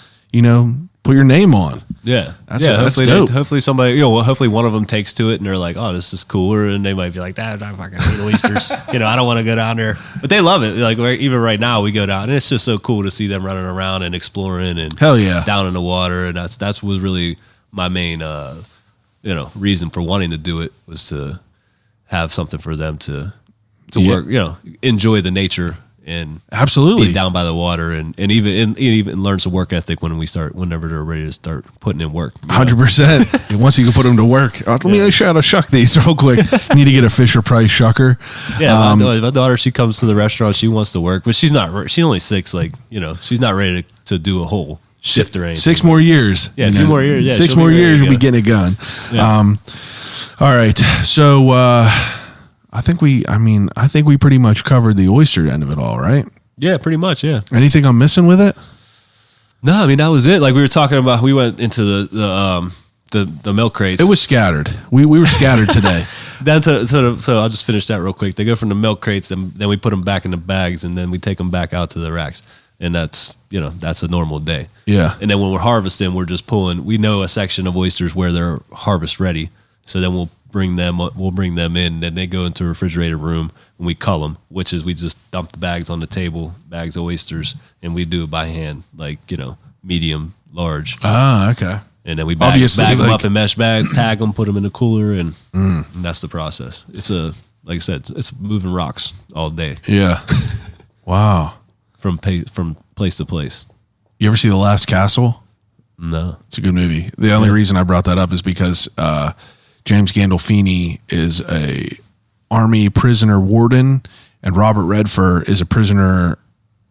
put your name on. Yeah. That's dope. Hopefully somebody, hopefully one of them takes to it and they're like, oh, this is cooler. And they might be like, Dad, I fucking hate oysters. I don't want to go down there, but they love it. Like, even right now we go down and it's just so cool to see them running around and exploring and hell yeah, down in the water. And that's was really my main reason for wanting to do it was to have something for them to work, enjoy the nature and Absolutely. be down by the water and even learn some work ethic whenever they're ready to start putting in work. 100%. Once you can put them to work. Let me show how to shuck these real quick. You need to get a Fisher Price shucker. Yeah, my daughter, she comes to the restaurant, she wants to work, but she's only 6, she's not ready to do a whole shift or anything. 6 more years. Yeah, a few more years. Yeah, 6 more years, you'll be getting it going. Yeah. All right. So I think we pretty much covered the oyster end of it all, right? Yeah, pretty much. Yeah. Anything I'm missing with it? No, I mean that was it. Like we were talking about, we went into the milk crates. It was scattered. We were scattered today. Down so I'll just finish that real quick. They go from the milk crates, and then we put them back in the bags, and then we take them back out to the racks, and that's a normal day. Yeah. And then when we're harvesting, we're just pulling. We know a section of oysters where they're harvest ready, so then we'll bring them in. Then they go into a refrigerated room, and we cull them, which is we just dump the bags on the table, bags of oysters, and we do it by hand, like medium, large. Ah, okay. And then we bag them up in mesh bags, tag them, put them in the cooler, and that's the process. It's like I said, it's moving rocks all day. Yeah. Wow. From place to place. You ever see The Last Castle? No. It's a good movie. The only reason I brought that up is because James Gandolfini is a army prisoner warden, and Robert Redford is a prisoner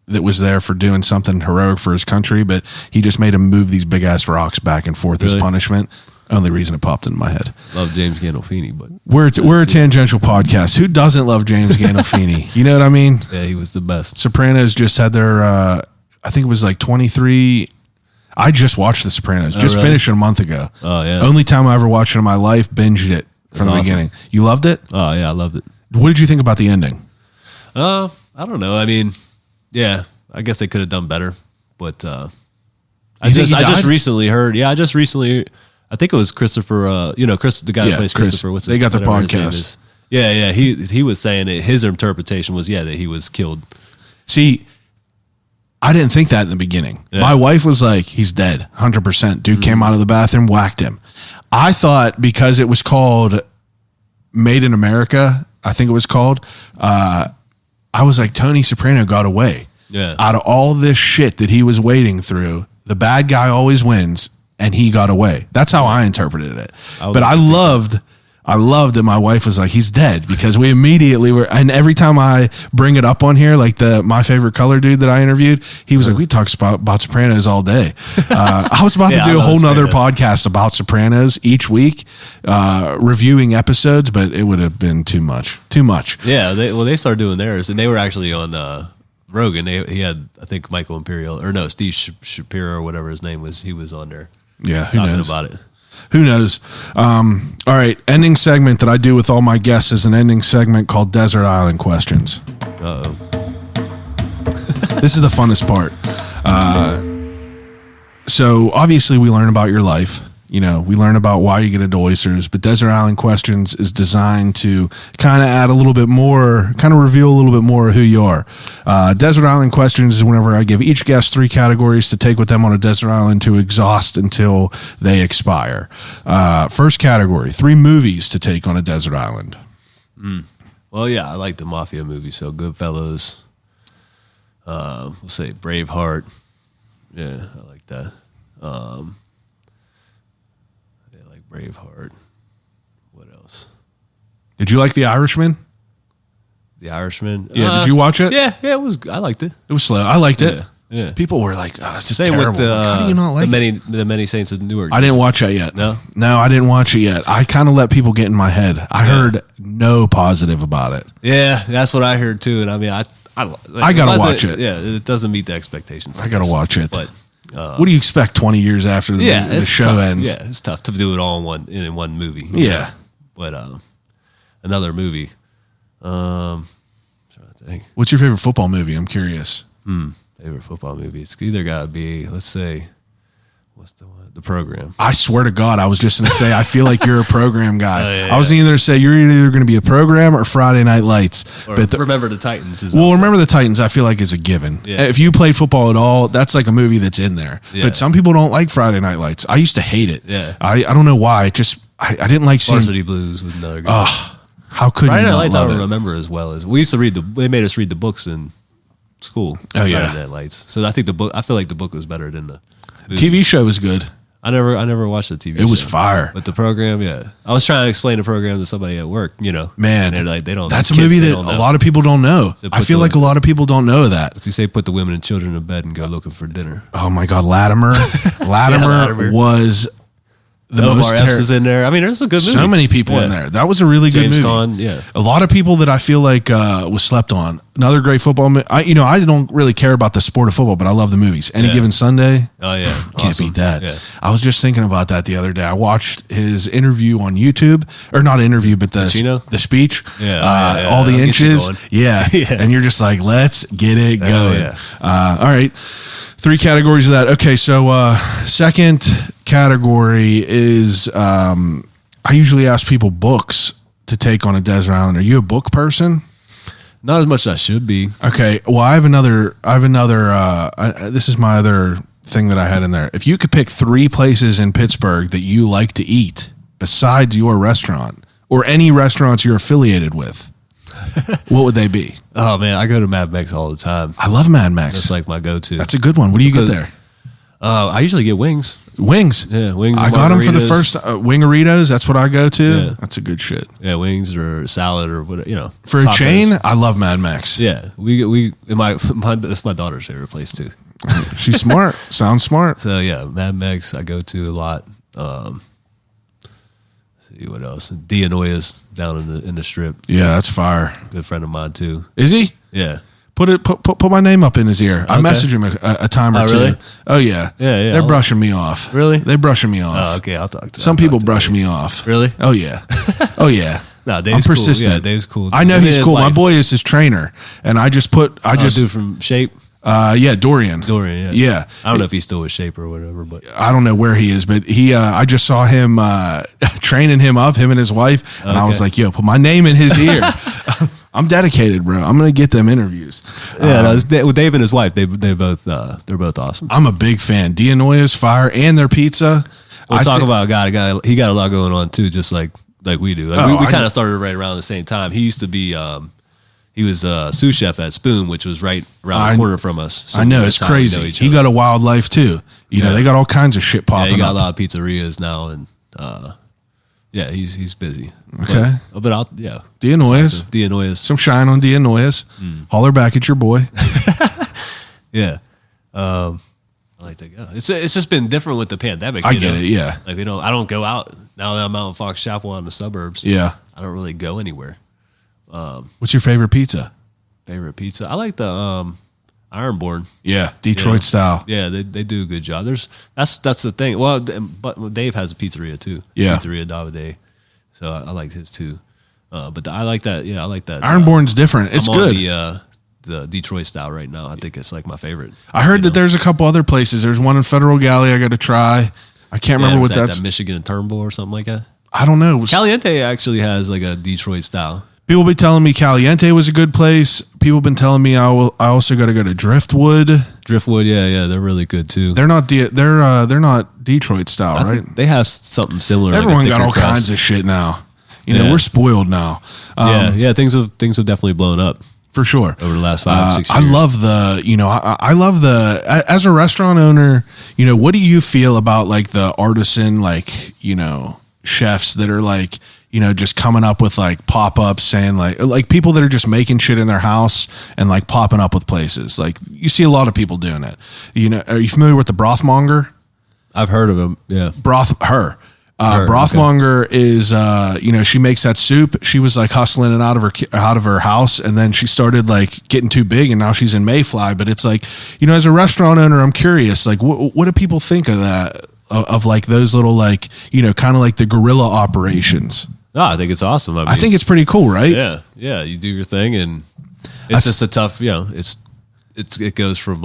that was there for doing something heroic for his country, but he just made him move these big ass rocks back and forth as punishment. Only reason it popped into my head. Love James Gandolfini, but we're a tangential podcast. Who doesn't love James Gandolfini? You know what I mean? Yeah, he was the best. Sopranos just had their I think it was like 23. I just watched The Sopranos. Just finished it a month ago. Oh yeah. Only time I ever watched it in my life. Binged it from the beginning. You loved it? Oh yeah, I loved it. What did you think about the ending? I don't know. I mean, yeah, I guess they could have done better, but I just recently heard. Yeah, I think it was Christopher. The guy who plays Christopher. What's his, they got the whatever his name podcast. is. Yeah. He was saying that his interpretation was that he was killed. See, I didn't think that in the beginning. Yeah. My wife was like, he's dead, 100%. Dude came out of the bathroom, whacked him. I thought because it was called Made in America, I think it was called, I was like, Tony Soprano got away. Yeah. Out of all this shit that he was wading through, the bad guy always wins, and he got away. That's how I interpreted it. But I loved that my wife was like, he's dead, because we immediately were, and every time I bring it up on here, like my favorite color dude that I interviewed, he was like, we talk about Sopranos all day. I was about to do a whole nother podcast about Sopranos each week, reviewing episodes, but it would have been too much. Yeah, they started doing theirs, and they were actually on Rogan. He had, I think, Michael Imperial, or no, Steve Shapiro, or whatever his name was. He was on there. Yeah, who talking knows? about it. Who knows? All right, ending segment that I do with all my guests is an ending segment called Desert Island Questions. Uh-oh. This is the funnest part. So obviously we learn about your life. We learn about why you get into oysters, but Desert Island Questions is designed to kind of add a little bit more, kind of reveal a little bit more of who you are. Desert Island Questions is whenever I give each guest 3 categories to take with them on a desert island to exhaust until they expire. First category, 3 movies to take on a desert island. Well, yeah, I like the mafia movies, so Goodfellas. We'll say Braveheart. Yeah, I like that. Braveheart. What else? Did you like The Irishman? The Irishman. Yeah, did you watch it? Yeah, it was. I liked it. It was slow. I liked it. Yeah. People were like, "Oh, this is Same terrible." with How do you not like the many Saints of Newark. I didn't watch that yet. No, I didn't watch it yet. I kind of let people get in my head. I heard no positive about it. Yeah, that's what I heard too. And I mean, I gotta watch it. Yeah, it doesn't meet the expectations. I gotta watch it. But what do you expect 20 years after the show tough. ends? Yeah, it's tough to do it all in one movie. Yeah. But another movie. Trying to think. What's your favorite football movie? I'm curious. Favorite football movie? It's either got to be, let's say, What's the one? The program. I swear to God, I was just going to say, I feel like you're a program guy. Yeah, I was either to say you're either going to be a program or Friday Night Lights. Or but Remember the Titans. Remember the Titans, I feel like is a given. Yeah. If you played football at all, that's like a movie that's in there. Yeah. But some people don't like Friday Night Lights. I used to hate it. Yeah. I don't know why. I didn't like seeing. Varsity Blues was another good. How could Friday you Night not Lights, I love don't it? remember as well as we used to read they made us read the books in school. Oh, yeah. Friday Night Lights. So I think I feel like the book was better than the movie. TV show was good. I never watched the TV show. It was fire. But the program, yeah. I was trying to explain the program to somebody at work, Man, and they're like, they don't. That's a kids, movie they that don't a know. lot of people don't know. So I put feel the- like a lot of people don't know that. What's he say? Put the women and children to bed and go looking for dinner. Oh my God, Latimer. Latimer Latimer. was the Elmar most Epps is in there. I mean, there's a good movie. so many people in Yeah. there. That was a really James good movie. Caan, yeah. A lot of people that I feel like was slept on. Another great football movie. I don't really care about the sport of football, but I love the movies. Any Yeah. Given Sunday. Oh yeah, Can't Awesome. beat that. Yeah. I was just thinking about that the other day. I watched his interview on YouTube, or not interview, but the speech. Yeah. All the I'll get you inches. going. Yeah. Yeah. And you're just like, let's get it going. yeah. All right. 3 categories of that. Okay. So second category is I usually ask people books to take on a desert island. Are you a book person? Not as much as I should be. Okay. Well, I have another. This is my other thing that I had in there. If you could pick 3 places in Pittsburgh that you like to eat besides your restaurant or any restaurants you're affiliated with, what would they be? Oh man, I go to Mad Mex all the time. I love Mad Max. That's like my go-to. That's a good one. What do you get there? I usually get wings. Wings. Yeah, wings. I and got them for the margaritas. first Wingaritos. That's what I go to. Yeah. That's a good shit. Yeah, wings or salad or whatever. For a tacos. chain, I love Mad Max. Yeah, that's my daughter's favorite place too. She's smart. Sounds smart. So yeah, Mad Mex I go to a lot. See what else? Dianoia's down in the strip. Yeah, that's fire. Good friend of mine too. Is he? Yeah. Put my name up in his ear. I Okay. messaged him a time or Oh, two. really? Oh yeah. Yeah. They're brushing me off. Really? They're brushing me off. Oh, okay. I'll talk to. Some I'll people talk to brush Dave. me off. Really? Oh yeah. Oh yeah. No, I'm Dave's persistent. Cool. Yeah, Dave's cool. I know Him he's and his cool. My wife. boy is his trainer, and I just Dude from Shape. Dorian. Dorian. Yeah. I don't know if he's still with Shape or whatever, but I don't know where he is, but I just saw him training him up, him and his wife, and I was Okay. like, "Yo, put my name in his ear." I'm dedicated, bro. I'm gonna get them interviews. yeah, with Dave and his wife, they're both awesome. I'm a big fan. Dianoia's fire and their pizza. We'll I talk thi- about a guy. He got a lot going on too, just like we do. Like Oh, we I kind know. of started right around the same time. He used to be. He was a sous chef at Spoon, which was right around the corner from us. So I know that's it's how we know crazy. each He other. got a wild life too. You know, Yeah. they got all kinds of shit Yeah, popping he got up. a lot of pizzerias now, and yeah, he's busy. Okay. but I'll Dianoia's. Dianoia's. Some shine on Dianoia's. Holler back at your boy. Yeah. I like that. Yeah. It's just been different with the pandemic. I you get know? it. Yeah. Like I don't go out now that I'm out in Fox Chapel in the suburbs. Yeah. I don't really go anywhere. What's your favorite pizza? Favorite pizza? I like the Ironborn. Yeah. Detroit style. Yeah, they do a good job. That's the thing. Well, but Dave has a pizzeria too. Yeah. Pizzeria Davide. So I like his too. But I like that. Yeah, I like that. Ironborn's different. It's I'm good. on the Detroit style right now. I think it's like my favorite. I heard that there's a couple other places. There's one in Federal Galley I got to try. I can't remember what that's. that Michigan and Turnbull or something like that. I don't know. Caliente actually has like a Detroit style. People be telling me Caliente was a good place. People been telling me I also got to go to Driftwood. Driftwood, yeah, they're really good too. They're not they're not Detroit style, I right? think they have something similar. like a Everyone got thicker all crust. kinds of shit now. You know, Yeah. we're spoiled now. Yeah, things have definitely blown up For sure. over the last 5-6 years. I love I love as a restaurant owner, what do you feel about like the artisan, chefs that are like, just coming up with like pop-ups saying like people that are just making shit in their house and like popping up with places. Like you see a lot of people doing it. Are you familiar with the brothmonger? I've heard of them. Yeah, Her. Her, Brothmonger is, she makes that soup. She was like hustling it out of her house, and then she started like getting too big, and now she's in Mayfly. But it's like, as a restaurant owner, I'm curious, like, what do people think of that? Of like those little like, kind of like the guerrilla operations. No, I think it's awesome. I think it's pretty cool, right? yeah, you do your thing, and it's just a tough. It goes from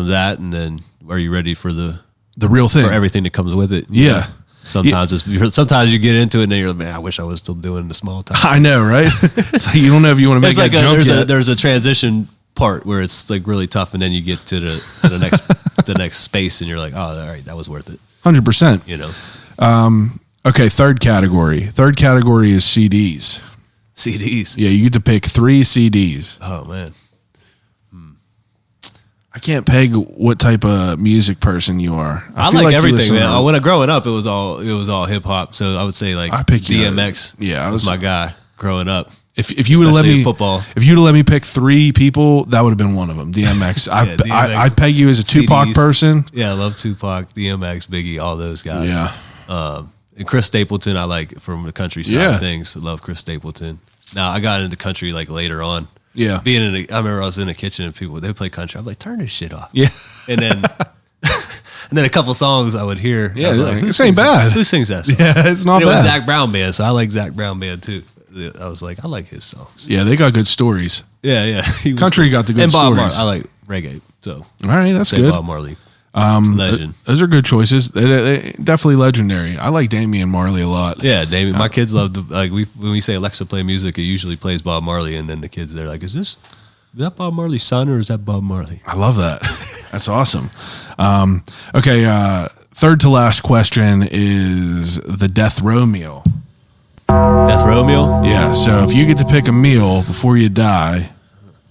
that, and then are you ready for the The real thing. for everything that comes with it. Yeah. Sometimes sometimes you get into it and then you're like, man, I wish I was still doing the small time. I know, right? It's like you don't know if you want to make It's like that jump yet. there's a transition part where it's like really tough, and then you get to the next the next space, and you're like, oh, all right, that was worth it. 100%. You know, Okay, third category. Third category is CDs. CDs. Yeah, you get to pick 3 CDs. Oh man, I can't peg what type of music person you are. I feel like you everything, listen man. to- When I growing up, it was all hip hop. So I would say like I pick you DMX. Yeah, I was was- my guy growing up. If you would have let Especially me in football. if you'd have let me pick 3 people, that would have been one of them. DMX. Yeah, DMX. I'd peg you as a Tupac CDs. person. Yeah, I love Tupac, DMX, Biggie, all those guys. Yeah. And Chris Stapleton, I like from the country side Yeah. of things. I love Chris Stapleton. Now I got into country like later on. Yeah. I remember I was in the kitchen and people they play country. I'm like, turn this shit off. Yeah. And then and then a couple songs I would hear. Yeah, I'd be like, who this ain't sings that? bad. Who sings that song? Yeah, it's not And it was bad. Zach Brown Band, so I like Zach Brown Band too. I was like, I like his songs. Yeah, they got good stories. Yeah. He was Country got the good and Bob stories. Marley. I like reggae, so All right, that's say good. Bob Marley. Legend. Those are good choices. They definitely legendary. I like Damian Marley a lot. Yeah, David. My kids love when we say Alexa play music, it usually plays Bob Marley, and then the kids they're like, is that Bob Marley's son or is that Bob Marley? I love that. That's awesome. Okay, third to last question is the death row meal. Death Row meal. Yeah, so if you get to pick a meal before you die,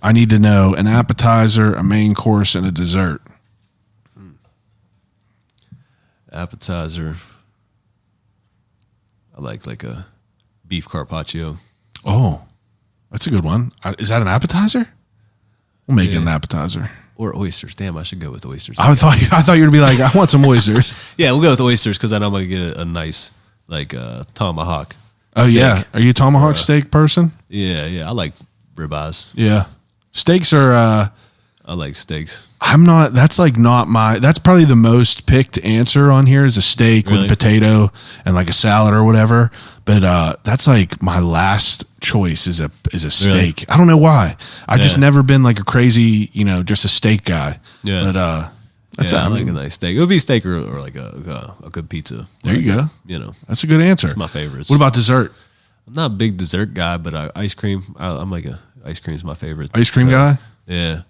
I need to know an appetizer, a main course, and a dessert. Appetizer. I like a beef carpaccio. Oh, that's a good one. Is that an appetizer? We'll make it an appetizer. Or oysters. Damn, I should go with oysters. I thought you were going to be like, I want some oysters. Yeah, we'll go with oysters because then I'm gonna get a nice tomahawk. Oh, steak. yeah. Are you a tomahawk steak person? Yeah. I like ribeyes. Yeah. Steaks are, I like steaks. I'm not, that's like not that's probably the most picked answer on here is a steak with Really? a potato and like a salad or whatever. But that's like my last choice is a steak. I don't know why. I've just Yeah. never been like a crazy, just a steak guy. Yeah. But that's I I like mean, a nice steak. It would be steak or like a good pizza. There you go. You know, That's a good answer. my favorites. What about dessert? I'm not a big dessert guy, but ice cream. I'm like ice cream's my favorite. Ice cream guy? Yeah,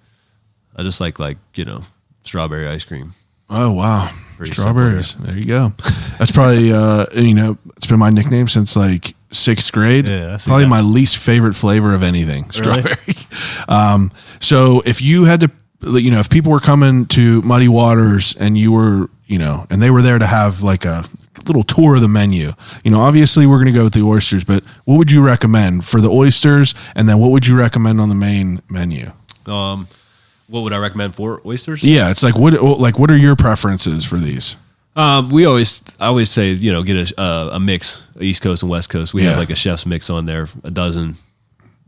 I just like strawberry ice cream. Oh wow, Pretty strawberries. There you go. That's probably it's been my nickname since like 6th grade. Yeah, I see probably that. my least favorite flavor of anything, strawberry. So if you had to, if people were coming to Muddy Waters and you were, and they were there to have like a little tour of the menu, obviously we're going to go with the oysters, but what would you recommend for the oysters, and then what would you recommend on the main menu? What would I recommend for oysters? Yeah, it's like what are your preferences for these? I always say, get a mix, East Coast and West Coast. We have like a chef's mix on there, a dozen,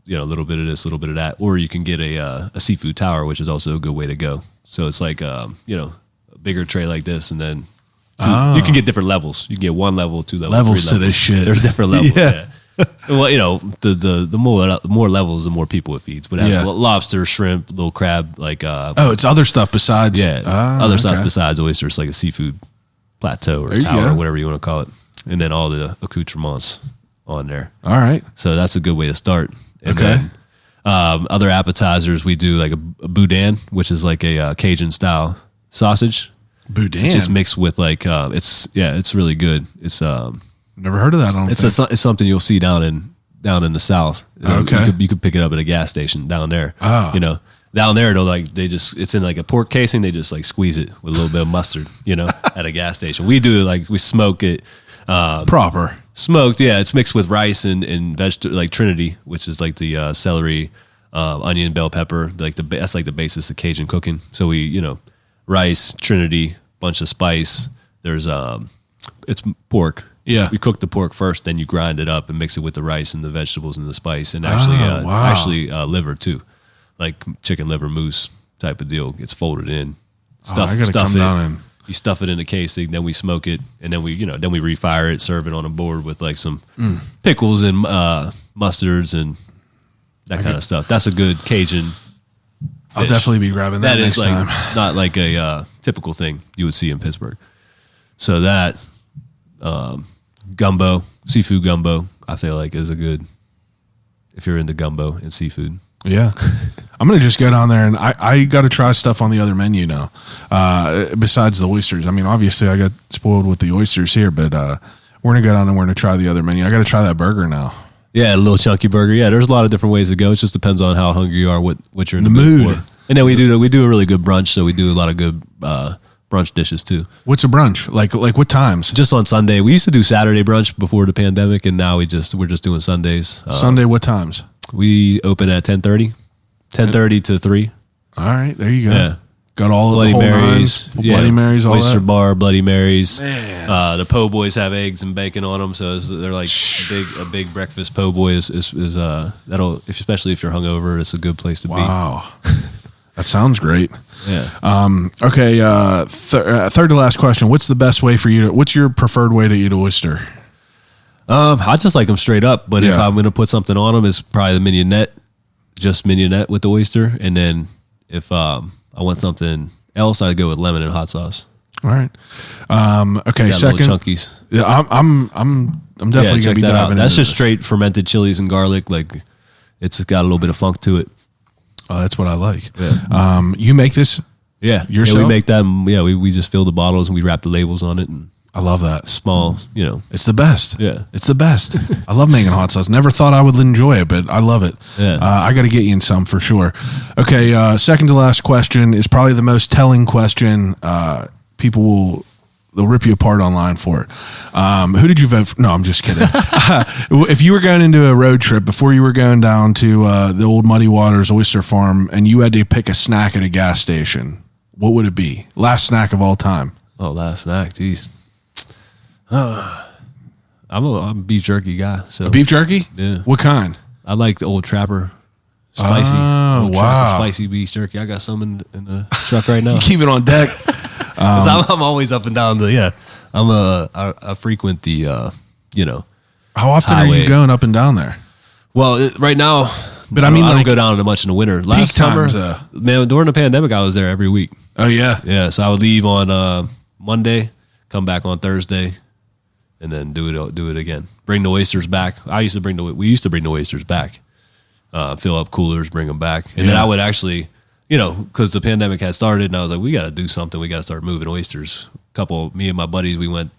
a little bit of this, a little bit of that. Or you can get a seafood tower, which is also a good way to go. So it's like, a bigger tray like this, and then you can get different levels. You can get 1 level, 2 levels, Levels 3 to levels. this shit. There's different levels. Yeah. Yeah. Well, the more levels, the more people it feeds. But it has lobster, shrimp, little crab, like It's other stuff besides other stuff okay. besides oysters, like a seafood plateau or There you tower, go. or whatever you want to call it, and then all the accoutrements on there. All right. So that's a good way to start. And Okay. then, other appetizers, we do like a boudin, which is like a Cajun style sausage. Boudin. It's just mixed with like it's really good. It's Never heard of that. I don't think. it's something you'll see down in the South. Okay. You could pick it up at a gas station down there. Oh. Down there it's in like a pork casing. They just like squeeze it with a little bit of mustard, at a gas station. We do it like we smoke it. Proper. Smoked, yeah. It's mixed with rice and vegetable, like Trinity, which is like the celery, onion, bell pepper. That's like the basis of Cajun cooking. So we, rice, Trinity, bunch of spice. There's it's pork. Yeah. We cook the pork first, then you grind it up and mix it with the rice and the vegetables and the spice, and actually liver too, like chicken liver mousse type of deal. Gets folded in. I gotta Stuff come it. down and. You stuff it in the casing, then we smoke it, and then we refire it, serve it on a board with like some pickles and mustards and that kind of stuff. That's a good Cajun. I'll dish. definitely be grabbing that That next is like time. not like a typical thing you would see in Pittsburgh. So that gumbo, seafood gumbo, I feel like is a good if you're into gumbo and seafood. Yeah. I'm going to just go down there, and I got to try stuff on the other menu now, besides the oysters. I mean, obviously, I got spoiled with the oysters here, but we're going to go down and we're going to try the other menu. I got to try that burger now. Yeah, a little chunky burger. Yeah, there's a lot of different ways to go. It just depends on how hungry you are, what you're in the mood for. And then we do a really good brunch, so we do a lot of good brunch dishes too. What's a brunch? Like what times? Just on Sunday. We used to do Saturday brunch before the pandemic, and now we're just doing Sundays. Sunday, what times? We open at 10:30 to 3. All right, there you go. Yeah. Got all of Bloody the whole Marys, nines, Bloody Marys, all Oyster that. bar, Bloody Marys. Man. The po' boys have eggs and bacon on them, so they're like a big breakfast. Po' boy is that'll especially if you're hungover, it's a good place to be. Wow, that sounds great. Yeah. Okay. Third to last question. What's the best way for you to? What's your preferred way to eat oyster? I just like them straight up, but if Yeah. I'm going to put something on them, it's probably the mignonette, just mignonette with the oyster, and then if I want something else, I go with lemon and hot sauce. All right. Okay. Got Second. little chunkies. Yeah, I'm definitely gonna check be that out. diving. That's into just this. straight fermented chilies and garlic. Like it's got a little bit of funk to it. Oh, that's what I like. Yeah. You make this? Yeah, Yourself? we make that. Yeah, we just fill the bottles and we wrap the labels on it and I love that. small. You know, It's the best. Yeah. It's the best. I love making hot sauce. Never thought I would enjoy it, but I love it. Yeah. I got to get you in some for sure. Okay. Second to last question is probably the most telling question. They'll rip you apart online for it. Who did you vote for? No, I'm just kidding. If you were going into a road trip before you were going down to the old Muddy Waters Oyster Farm and you had to pick a snack at a gas station, what would it be? Last snack of all time. oh, last snack, jeez. I'm a beef jerky guy. So Beef jerky? Yeah. What kind? I like the old Trapper spicy. Oh, Old wow. Trapper spicy beef jerky. I got some in the truck right now. Keep it on deck. 'Cause I'm always up and down I frequent the How often are Highway. you going up and down there? well right now. But I mean, I don't like, go down to much in the winter. Last summer, times, man, during the pandemic, I was there every week. Oh yeah. Yeah, so I would leave on Monday, come back on Thursday, and then do it again. Bring the oysters back. We used to bring the oysters back. Fill up coolers, bring them back, and then Yeah. I would actually, because the pandemic had started, and I was like, we got to do something. We got to start moving oysters. Me and my buddies, we went,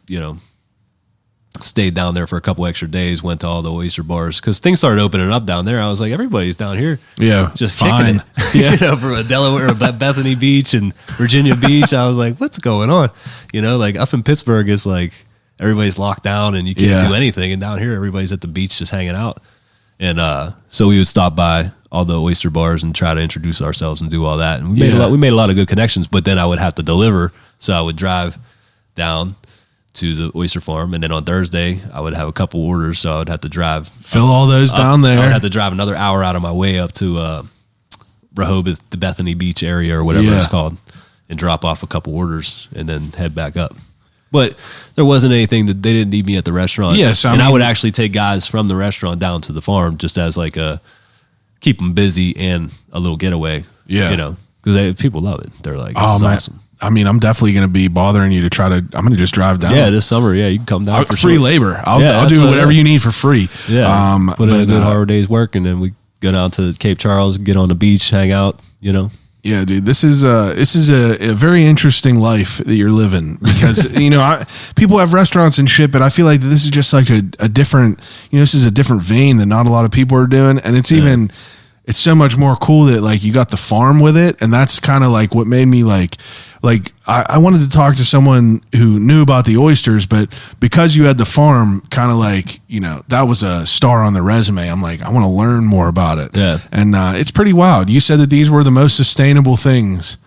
stayed down there for a couple extra days. Went to all the oyster bars because things started opening up down there. I was like, everybody's down here. Yeah. Just fine. kicking it, from a Delaware, Bethany Beach and Virginia Beach. I was like, what's going on? Like up in Pittsburgh, it's like everybody's locked down and you can't Yeah. do anything. And down here, everybody's at the beach just hanging out. And so we would stop by all the oyster bars and try to introduce ourselves and do all that. And we made a lot of good connections. But then I would have to deliver, so I would drive down to the oyster farm, and then on Thursday I would have a couple orders, so I would have to drive Fill all those down there. I would have to drive another hour out of my way up to Rehoboth, the Bethany Beach area or whatever Yeah. it's called, and drop off a couple orders and then head back up. But there wasn't anything that they didn't need me at the restaurant. Yes, I mean, would actually take guys from the restaurant down to the farm just as like keep them busy and a little getaway. Yeah. Because people love it. They're like, this Oh is man. awesome. I mean, I'm definitely going to be bothering you to try to. I'm going to just drive down. Yeah, this summer, you can come down for free sure. labor. I'll that's do what- whatever you need for free. Yeah, put in a but, good hard day's work, and then we go down to Cape Charles, get on the beach, hang out. Yeah, dude, this is a very interesting life that you're living because people have restaurants and shit, but I feel like this is just like a different. This is a different vein that not a lot of people are doing, and it's even. It's so much more cool that like you got the farm with it, and that's kind of like what made me like I wanted to talk to someone who knew about the oysters, but because you had the farm, kind of like that was a star on the resume. I'm like, I want to learn more about it. Yeah. And it's pretty wild. You said that these were the most sustainable things.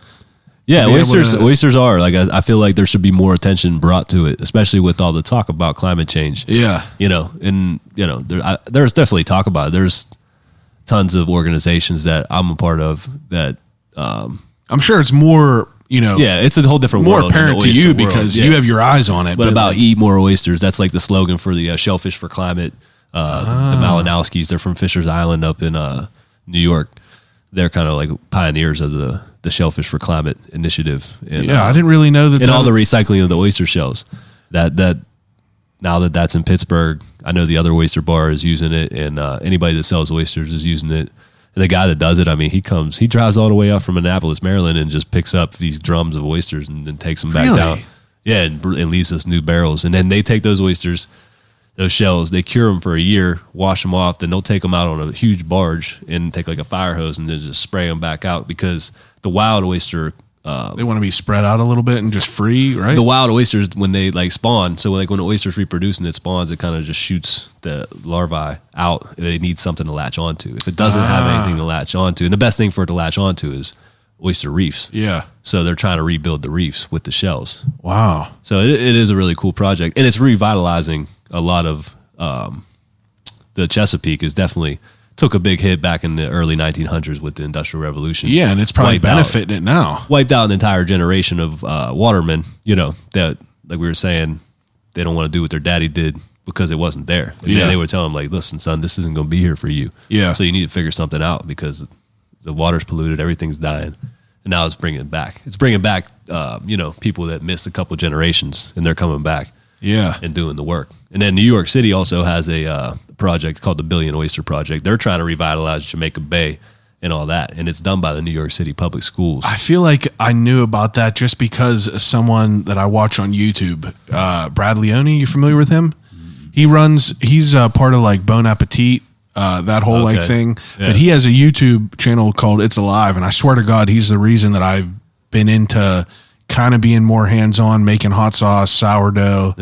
Yeah, be able oysters are like I feel like there should be more attention brought to it, especially with all the talk about climate change. Yeah. There's definitely talk about it. There's tons of organizations that I'm a part of that. I'm sure it's more. It's a whole different more world than apparent the to you oyster world. because Yeah. you have your eyes on it. But about like, eat more oysters. That's like the slogan for the Shellfish for Climate. The Malinowskis, they're from Fisher's Island up in New York. They're kind of like pioneers of the Shellfish for Climate initiative. And, I didn't really know that. and all the recycling of the oyster shells. that now that's in Pittsburgh, I know the other oyster bar is using it, and anybody that sells oysters is using it. And the guy that does it, I mean, he drives all the way up from Annapolis, Maryland, and just picks up these drums of oysters and then takes them back down. Yeah, and leaves us new barrels. And then they take those oysters, those shells, they cure them for a year, wash them off, then they'll take them out on a huge barge and take like a fire hose and then just spray them back out, because the wild oyster, they want to be spread out a little bit and just free, right? the wild oysters, when they like spawn, so like when the oyster's reproducing, it spawns, it kind of just shoots the larvae out. They need something to latch onto. If it doesn't have anything to latch onto, and the best thing for it to latch onto is oyster reefs. Yeah. So they're trying to rebuild the reefs with the shells. Wow. So it is a really cool project, and it's revitalizing a lot of the Chesapeake. Is definitely took a big hit back in the early 1900s with the Industrial Revolution. Yeah, and it's probably benefiting it now. Wiped out an entire generation of watermen, that, like we were saying, they don't want to do what their daddy did because it wasn't there. And then they would tell them, like, listen, son, this isn't going to be here for you. Yeah. So you need to figure something out because the water's polluted, everything's dying. And now it's bringing it back. It's bringing back, people that missed a couple generations, and they're coming back. Yeah. And doing the work. And then New York City also has a project called the Billion Oyster Project. They're trying to revitalize Jamaica Bay and all that. And it's done by the New York City Public Schools. I feel like I knew about that just because someone that I watch on YouTube, Brad Leone, you familiar with him? He's part of like Bon Appetit, that whole like thing. Yeah. But he has a YouTube channel called It's Alive. And I swear to God, he's the reason that I've been into kind of being more hands-on, making hot sauce, sourdough,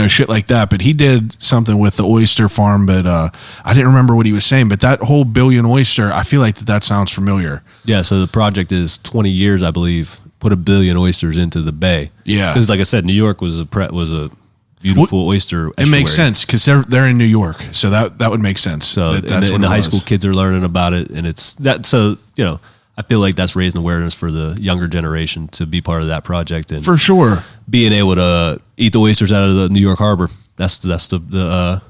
shit like that. But he did something with the oyster farm, but I didn't remember what he was saying. But that whole Billion Oyster, I feel like that sounds familiar. Yeah, so the project is 20 years, I believe, put 1 billion oysters into the bay. Yeah. Because like I said, New York was a beautiful oyster estuary. It makes sense because they're in New York, so that would make sense. So and the high school kids are learning about it, and it's that. So I feel like that's raising awareness for the younger generation to be part of that project, and for sure, being able to eat the oysters out of the New York Harbor. That's the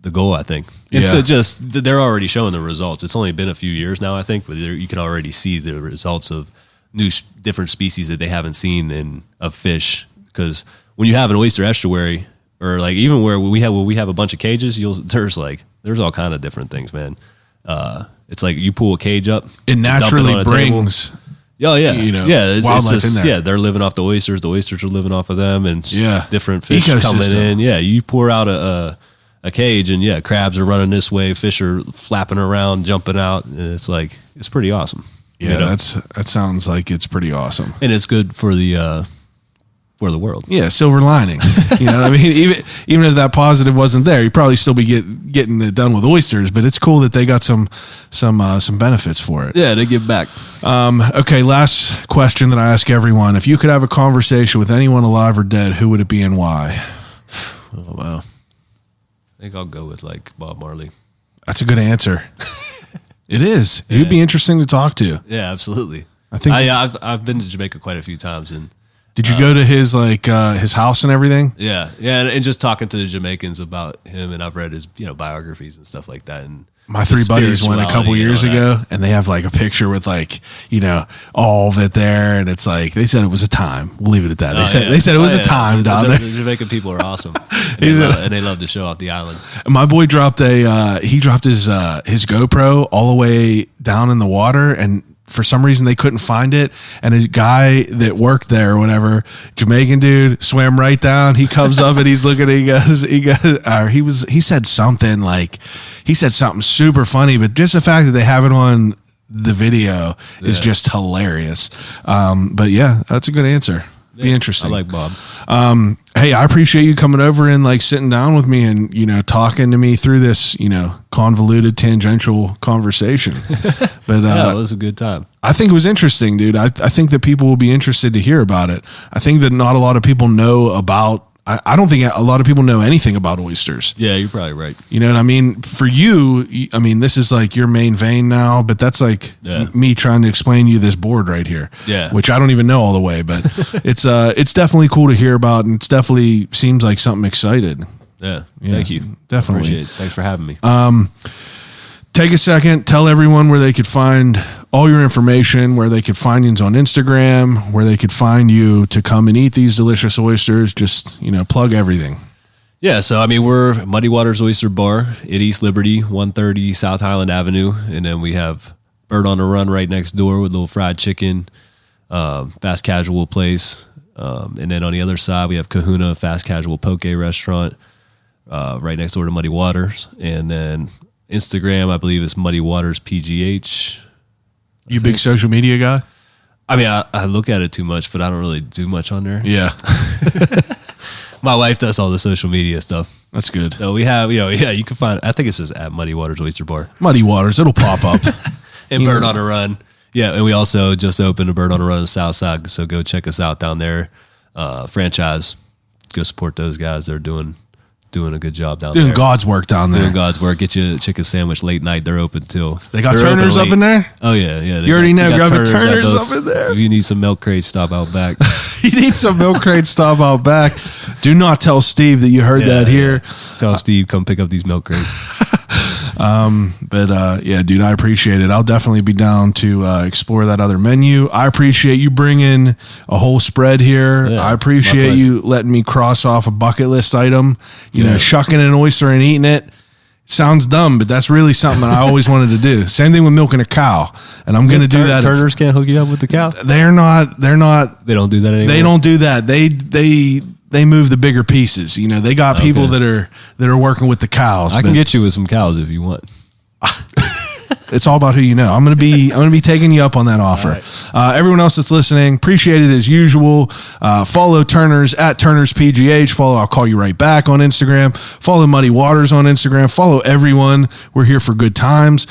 goal, I think. And so they're already showing the results. It's only been a few years now, I think, but you can already see the results of different species that they haven't seen of fish. Because when you have an oyster estuary, or like even where we have a bunch of cages, there's all kind of different things, man. It's like you pull a cage up. It naturally brings. Oh yeah, wildlife in there. Yeah, they're living off the oysters. The oysters are living off of them, and different fish ecosystem coming in. Yeah, you pour out a cage, and crabs are running this way, fish are flapping around, jumping out. And it's pretty awesome. Yeah, that sounds like it's pretty awesome, and it's good for the world. Yeah, silver lining. You know what I mean? Even if that positive wasn't there, you'd probably still be getting it done with oysters, but it's cool that they got some benefits for it. Yeah, they give back. Okay, last question that I ask everyone. If you could have a conversation with anyone alive or dead, who would it be and why? Oh, wow. I think I'll go with Bob Marley. That's a good answer. It is. Yeah. He'd be interesting to talk to. Yeah, absolutely. I think I've been to Jamaica quite a few times, and did you go to his his house and everything? Yeah, and just talking to the Jamaicans about him, and I've read his biographies and stuff like that. And my 3 buddies went a couple years ago, and they have a picture with all of it there, and it's they said it was a time. We'll leave it at that. They said it was a time down there. The Jamaican people are awesome, and they love to show off the island. My boy dropped his GoPro all the way down in the water, and for some reason they couldn't find it, and a guy that worked there or whatever, Jamaican dude, swam right down. He comes up and he's looking, he said something super funny, but just the fact that they have it on the video is just hilarious. But yeah, that's a good answer. Be interesting. I like Bob. Hey, I appreciate you coming over and sitting down with me and talking to me through this convoluted tangential conversation. But yeah, it was a good time. I think it was interesting, dude. I think that people will be interested to hear about it. I think that not a lot of people know about. I don't think a lot of people know anything about oysters. Yeah, you're probably right. You know what I mean? For you, this is your main vein now, but that's me trying to explain you this board right here. Yeah. Which I don't even know all the way, but it's definitely cool to hear about, and it's definitely seems like something excited. Yeah. Thank you. Definitely. Appreciate it. Thanks for having me. Take a second, tell everyone where they could find all your information, where they could find you on Instagram, where they could find you to come and eat these delicious oysters. Just, plug everything. Yeah, so we're Muddy Waters Oyster Bar at East Liberty, 130 South Highland Avenue, and then we have Bird on the Run right next door with a little fried chicken, fast casual place, and then on the other side we have Kahuna Fast Casual Poke Restaurant, right next door to Muddy Waters, and then Instagram I believe is Muddy Waters PGH. You big social media guy? I look at it too much, but I don't really do much on there. Yeah. My wife does all the social media stuff. That's good. So we have, you can find, I think it says at Muddy Waters Oyster Bar. Muddy Waters, it'll pop up. And Bird on the Run. Yeah, and we also just opened a Bird on the Run on the south side, so go check us out down there. Franchise, go support those guys. They're doing a good job down there. Doing God's work down there. Doing God's work. Get you a chicken sandwich late night. They're open till. They got Turners up in there? Oh, yeah. You already know. Grabbing Turners up in there. If you need some milk crates, stop out back. You need some milk crates, stop out back. Do not tell Steve that you heard that here. Tell Steve, come pick up these milk crates. But dude, I appreciate it. I'll definitely be down to explore that other menu. I appreciate you bringing a whole spread here. Yeah, I appreciate you letting me cross off a bucket list item. Shucking an oyster and eating it. Sounds dumb, but that's really something that I always wanted to do. Same thing with milking a cow, and I'm going to do that. Turners can't hook you up with the cow. They're not. They don't do that anymore. They don't do that. They move the bigger pieces. They got people that are working with the cows. I can get you with some cows if you want. It's all about who you know. I'm gonna be taking you up on that offer. Right. Everyone else that's listening, appreciate it as usual. Follow Turners at Turners PGH. Follow I'll Call You Right Back on Instagram. Follow Muddy Waters on Instagram. Follow everyone. We're here for good times.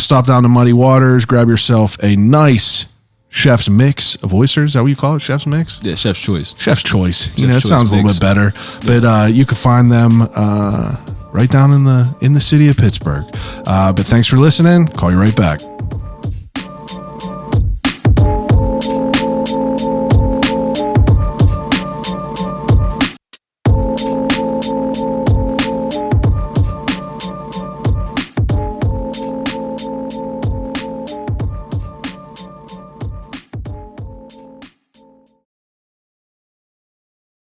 Stop down to Muddy Waters. Grab yourself a nice Chef's Mix of oysters. Is that what you call it? Chef's Mix? Yeah, Chef's Choice. Chef's Choice. Chef's It sounds a little bit better. But you can find them right down in the city of Pittsburgh. But thanks for listening. Call You Right Back.